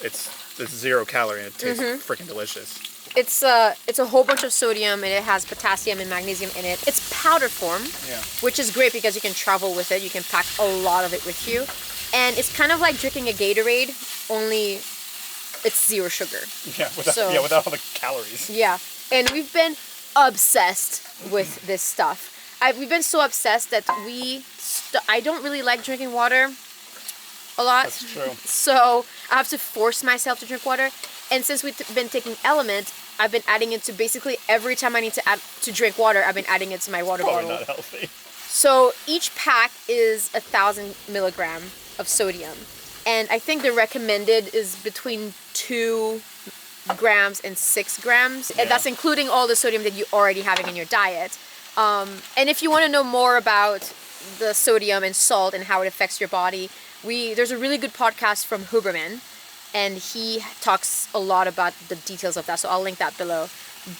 Speaker 1: it's 0 calorie and it tastes freaking delicious.
Speaker 2: It's a whole bunch of sodium and it has potassium and magnesium in it. It's powder form,
Speaker 1: Yeah.
Speaker 2: which is great because you can travel with it. You can pack a lot of it with you, and it's kind of like drinking a Gatorade, only it's 0 sugar.
Speaker 1: Yeah, without all the calories.
Speaker 2: Yeah, and we've been obsessed with this stuff. We've been so obsessed that I don't really like drinking water a lot.
Speaker 1: That's true.
Speaker 2: So I have to force myself to drink water. And since we've been taking LMNT, I've been adding it to basically every time I need to drink water, I've been adding it to my water
Speaker 1: Probably
Speaker 2: bottle.
Speaker 1: not healthy.
Speaker 2: So each pack is 1,000 milligram of sodium. And I think the recommended is between 2 grams and 6 grams.
Speaker 1: Yeah.
Speaker 2: And that's including all the sodium that you're already having in your diet. And if you want to know more about the sodium and salt and how it affects your body, there's a really good podcast from Huberman, and he talks a lot about the details of that. So I'll link that below.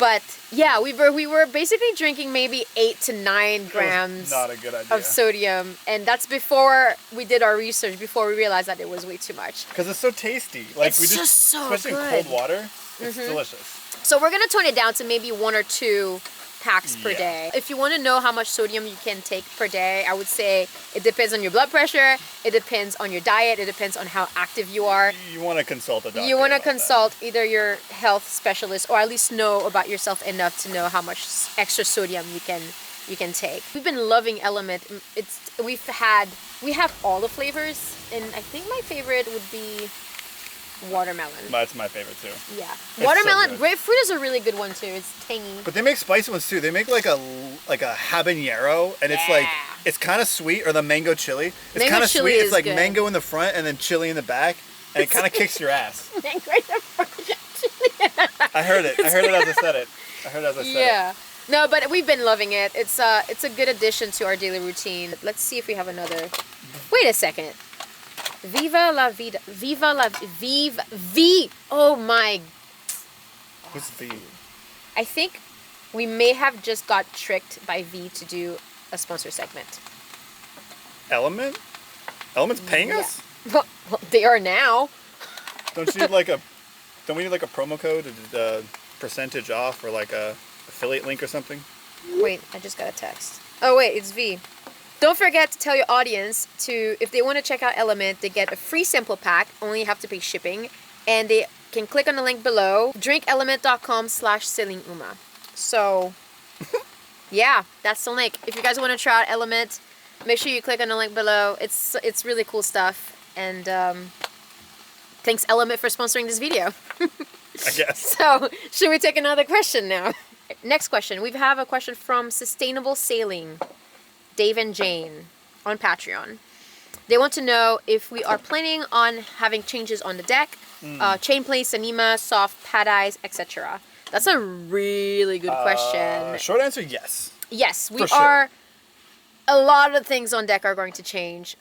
Speaker 2: But yeah, we were basically drinking maybe 8 to 9 grams
Speaker 1: Not a good idea.
Speaker 2: of sodium, and that's before we did our research, before we realized that it was way too much.
Speaker 1: Because it's so tasty. Like
Speaker 2: It's
Speaker 1: we just
Speaker 2: so
Speaker 1: especially
Speaker 2: good.
Speaker 1: in cold water, it's delicious.
Speaker 2: So we're gonna tone it down to maybe 1 or 2 packs per
Speaker 1: Yeah.
Speaker 2: day. If you want to know how much sodium you can take per day, I would say it depends on your blood pressure, it depends on your diet, it depends on how active you are.
Speaker 1: You want to consult a doctor.
Speaker 2: You want to
Speaker 1: about that.
Speaker 2: consult either your health specialist or at least know about yourself enough to know how much extra sodium you can you can take. We've been loving LMNT. We have all the flavors, and I think my favorite would be watermelon.
Speaker 1: That's my favorite too.
Speaker 2: Yeah,
Speaker 1: It's
Speaker 2: watermelon.
Speaker 1: so good.
Speaker 2: Grapefruit is a really good one too. It's tangy.
Speaker 1: But they make spicy ones too. They make like a habanero, and it's like it's kind of sweet, or the mango chili. It's
Speaker 2: Mango
Speaker 1: kind of
Speaker 2: chili
Speaker 1: sweet.
Speaker 2: is
Speaker 1: It's like
Speaker 2: good.
Speaker 1: mango in the front and then chili in the back, and it kind of kicks your ass. I heard it. I heard it as I said it. I heard it as I said it.
Speaker 2: Yeah. No, but we've been loving it. It's a good addition to our daily routine. Let's see if we have another. Wait a second. Viva la vida. Viva la vive V. Oh my.
Speaker 1: Who's V?
Speaker 2: I think we may have just got tricked by V to do a sponsor segment.
Speaker 1: Element? Element's paying us?
Speaker 2: Well, they are now.
Speaker 1: Don't you need like a? Don't we need like a promo code, a percentage off, or like a affiliate link or something?
Speaker 2: Wait, I just got a text. Oh wait, it's V. Don't forget to tell your audience to, if they want to check out LMNT, they get a free sample pack. Only have to pay shipping, and they can click on the link below. drinklmnt.com/sailinguma. So, yeah, that's the link. If you guys want to try out LMNT, make sure you click on the link below. It's really cool stuff, and thanks LMNT for sponsoring this video.
Speaker 1: I guess.
Speaker 2: So, should we take another question now? Next question. We have a question from Sustainable Sailing, Dave and Jane, on Patreon. They want to know if we are planning on having changes on the deck, chain plates, anima, soft pad eyes, etc. That's a really good question.
Speaker 1: Short answer, yes.
Speaker 2: Yes, we
Speaker 1: For sure.
Speaker 2: are. A lot of things on deck are going to change.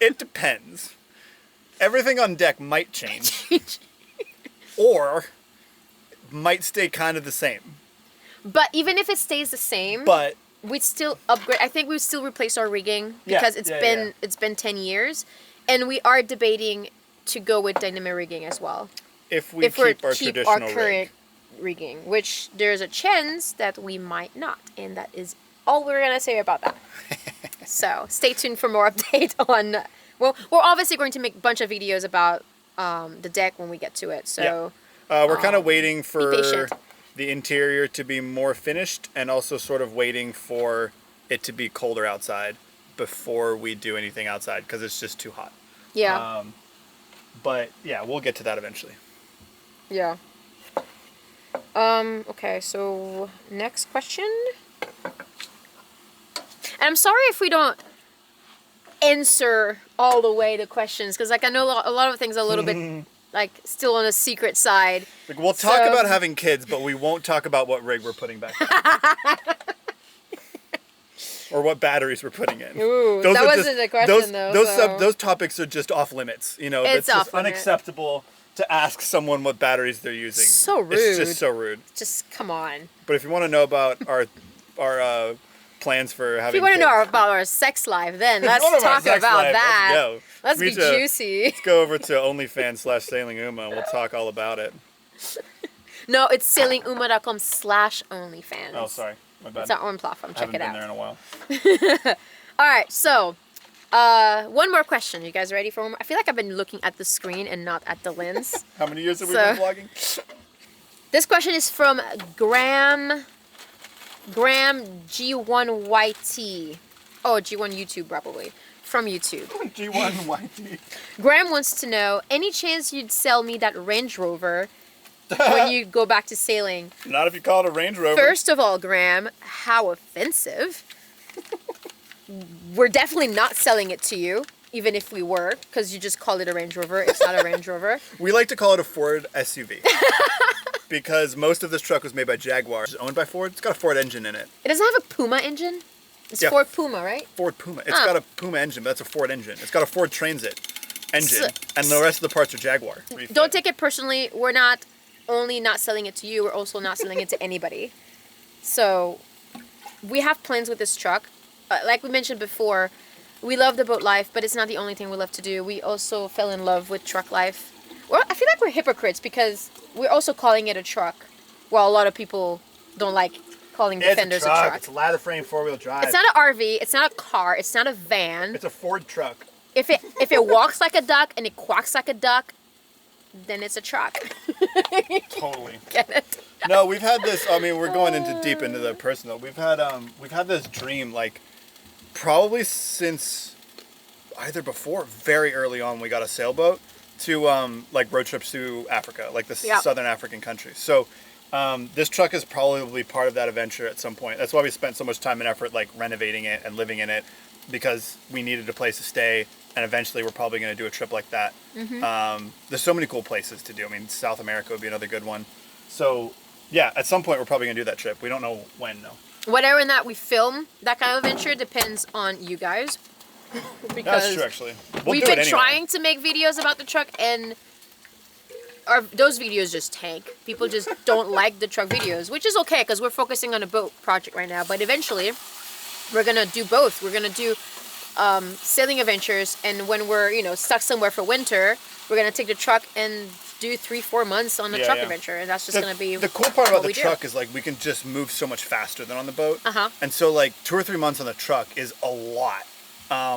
Speaker 1: It depends. Everything on deck might change, or might stay kind of the same.
Speaker 2: But even if it stays the same,
Speaker 1: But
Speaker 2: we'd still upgrade. I think we'd still replace our rigging because it's been 10 years, and we are debating to go with dynamic rigging as well.
Speaker 1: if we keep our traditional
Speaker 2: current
Speaker 1: rig.
Speaker 2: rigging, which there's a chance that we might not, and that is all we're gonna say about that. So stay tuned for more update on. Well, we're obviously going to make a bunch of videos about the deck when we get to it. So
Speaker 1: We're kind of waiting for
Speaker 2: patient.
Speaker 1: the interior to be more finished, and also sort of waiting for it to be colder outside before we do anything outside, because it's just too hot.
Speaker 2: yeah,
Speaker 1: But yeah, we'll get to that eventually.
Speaker 2: yeah. Okay, so next question. And I'm sorry if we don't answer all the way the questions, because like I know a lot of things are a little bit like still on the secret side.
Speaker 1: Like, we'll talk
Speaker 2: So-
Speaker 1: about having kids, but we won't talk about what rig we're putting back in. Or what batteries we're putting in.
Speaker 2: Ooh, that wasn't a question, though, so-
Speaker 1: Those topics are just off limits. You know,
Speaker 2: It's
Speaker 1: it's just
Speaker 2: off limit.
Speaker 1: unacceptable to ask someone what batteries they're using.
Speaker 2: So rude.
Speaker 1: It's just so rude.
Speaker 2: Just come on.
Speaker 1: But if you want to know about our plans for having
Speaker 2: If you want to
Speaker 1: kids,
Speaker 2: know about our sex life, then let's
Speaker 1: One of our
Speaker 2: talk
Speaker 1: sex
Speaker 2: about
Speaker 1: life,
Speaker 2: that.
Speaker 1: Let's go.
Speaker 2: Let's
Speaker 1: Me
Speaker 2: be
Speaker 1: too.
Speaker 2: juicy.
Speaker 1: Let's go over to OnlyFans/SailingUma, and we'll talk all about it.
Speaker 2: No, it's sailinguma.com/OnlyFans.
Speaker 1: Oh, sorry. My bad.
Speaker 2: It's our own platform.
Speaker 1: I
Speaker 2: Check
Speaker 1: haven't
Speaker 2: it
Speaker 1: been
Speaker 2: out.
Speaker 1: there in a while.
Speaker 2: All right, so one more question. You guys ready for one more? I feel like I've been looking at the screen and not at the lens.
Speaker 1: How many years have we
Speaker 2: So-
Speaker 1: been vlogging?
Speaker 2: This question is from Graham G1YT. Oh, G1 YouTube probably. From YouTube.
Speaker 1: G1YT.
Speaker 2: Graham wants to know, any chance you'd sell me that Range Rover when you go back to sailing?
Speaker 1: Not if you call it a Range Rover.
Speaker 2: First of all, Graham, how offensive. We're definitely not selling it to you, even if we were, because you just called it a Range Rover. It's not a Range Rover.
Speaker 1: We like to call it a Ford SUV. Because most of this truck was made by Jaguar. It's owned by Ford. It's got a Ford engine in it.
Speaker 2: It doesn't have a Puma engine? It's
Speaker 1: Yeah.
Speaker 2: Ford Puma, right?
Speaker 1: Ford Puma. It's got a Puma engine, but that's a Ford engine. It's got a Ford Transit engine, and the rest of the parts are Jaguar.
Speaker 2: Don't take it personally. We're not only not selling it to you, we're also not selling it to anybody. So we have plans with this truck. Like we mentioned before, we love the boat life, but it's not the only thing we love to do. We also fell in love with truck life. Well, I feel like we're hypocrites because we're also calling it a truck, while a lot of people don't like calling Defenders a truck.
Speaker 1: It's a ladder frame 4-wheel drive.
Speaker 2: It's not an RV. It's not a car. It's not a van.
Speaker 1: It's a Ford truck.
Speaker 2: If it walks like a duck and it quacks like a duck, then it's a truck.
Speaker 1: Totally.
Speaker 2: Get it?
Speaker 1: No, we've had this. I mean, we're going into deep into the personal. We've had this dream like probably since either before very early on. We got a sailboat to like road trips to Africa, like the southern African countries. So this truck is probably part of that adventure at some point. That's why we spent so much time and effort like renovating it and living in it, because we needed a place to stay. And eventually we're probably going to do a trip like that. There's so many cool places to do. I mean, South America would be another good one. So, yeah, at some point we're probably going to do that trip. We don't know when, though.
Speaker 2: Whatever in that we film that kind of adventure depends on you guys. Because
Speaker 1: that's true, actually.
Speaker 2: We've been trying to make videos about the truck, and those videos just tank. People just don't like the truck videos, which is okay because we're focusing on a boat project right now. But eventually, we're going to do both. We're going to do sailing adventures, and when we're stuck somewhere for winter, we're gonna take the truck and do 3-4 months on the truck adventure, and that's just gonna be
Speaker 1: the cool part about the truck is like we can just move so much faster than on the boat. And so like 2 or 3 months on the truck is a lot,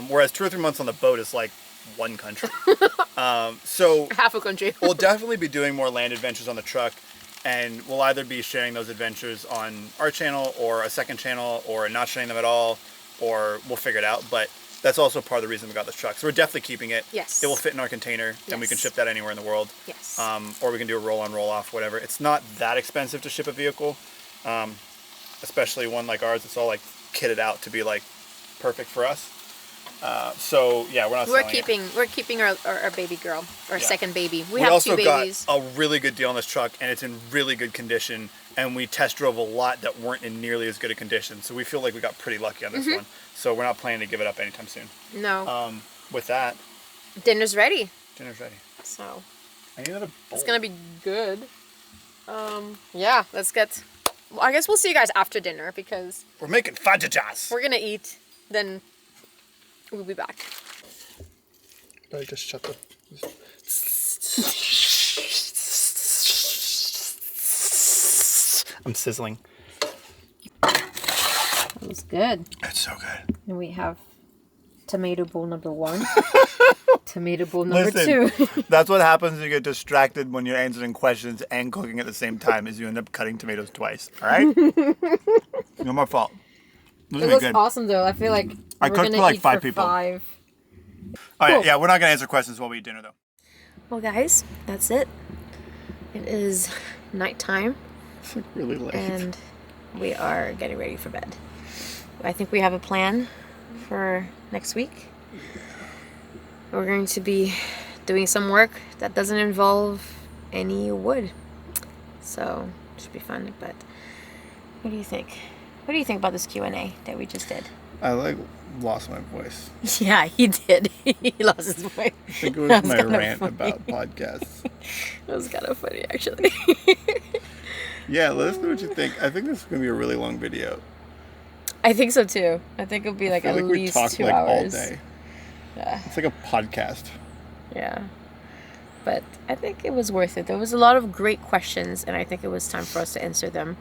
Speaker 1: whereas 2 or 3 months on the boat is like one country. So
Speaker 2: half a country.
Speaker 1: We'll definitely be doing more land adventures on the truck, and we'll either be sharing those adventures on our channel or a second channel, or not sharing them at all, or we'll figure it out. But that's also part of the reason we got this truck. So we're definitely keeping it.
Speaker 2: Yes.
Speaker 1: It will fit in our container, and we can ship that anywhere in the world.
Speaker 2: Yes.
Speaker 1: Or we can do a roll-on, roll-off, whatever. It's not that expensive to ship a vehicle, especially one like ours. It's all like kitted out to be like perfect for us. So yeah, we're
Speaker 2: keeping our baby girl, our second baby. We have
Speaker 1: also
Speaker 2: 2 babies.
Speaker 1: got a really good deal on this truck, and it's in really good condition. And we test drove a lot that weren't in nearly as good a condition, so we feel like we got pretty lucky on this one. So we're not planning to give it up anytime soon.
Speaker 2: No.
Speaker 1: With that,
Speaker 2: dinner's ready.
Speaker 1: Dinner's ready.
Speaker 2: So
Speaker 1: I need another bowl.
Speaker 2: It's gonna be good. Yeah, let's get. Well, I guess we'll see you guys after dinner because
Speaker 1: we're making fajitas.
Speaker 2: We're gonna eat, then we'll be back.
Speaker 1: I just shut the. I'm sizzling.
Speaker 2: That was good.
Speaker 1: It's so good.
Speaker 2: And we have tomato bowl number 1. Tomato bowl number 2.
Speaker 1: That's what happens when you get distracted when you're answering questions and cooking at the same time, is you end up cutting tomatoes twice. All right? No more fault.
Speaker 2: It looks awesome though. I feel like
Speaker 1: I cooked for like 5 people.
Speaker 2: 5.
Speaker 1: Oh cool. Yeah, we're not gonna answer questions while we eat dinner though.
Speaker 2: Well, guys, that's it. It is nighttime.
Speaker 1: It's like really late.
Speaker 2: And we are getting ready for bed. I think we have a plan for next week. We're going to be doing some work that doesn't involve any wood. So, it should be fun. But what do you think? What do you think about this Q&A that we just did?
Speaker 1: I lost my voice.
Speaker 2: Yeah, he did. He lost his voice.
Speaker 1: I think it was my rant about podcasts.
Speaker 2: It was kind of funny, actually.
Speaker 1: Yeah, let us know what you think. I think this is going to be a really long video.
Speaker 2: I think so, too. I think it'll be like at least 2 hours.
Speaker 1: All day.
Speaker 2: Yeah.
Speaker 1: It's like a podcast.
Speaker 2: Yeah. But I think it was worth it. There was a lot of great questions, and I think it was time for us to answer them.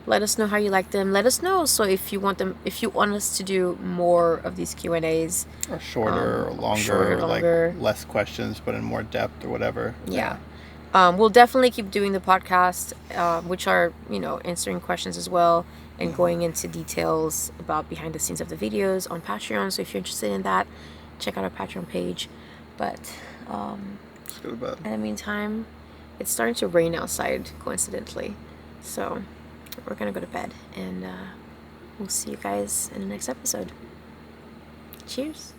Speaker 2: Let us know how you like them. Let us know. So if you want us to do more of these Q&As,
Speaker 1: or shorter, or longer, like less questions but in more depth or whatever.
Speaker 2: Yeah. We'll definitely keep doing the podcast, which are answering questions as well and going into details about behind the scenes of the videos on Patreon. So if you're interested in that, check out our Patreon page. But
Speaker 1: let's go to bed.
Speaker 2: In the meantime, it's starting to rain outside, coincidentally. So we're gonna go to bed, and we'll see you guys in the next episode. Cheers.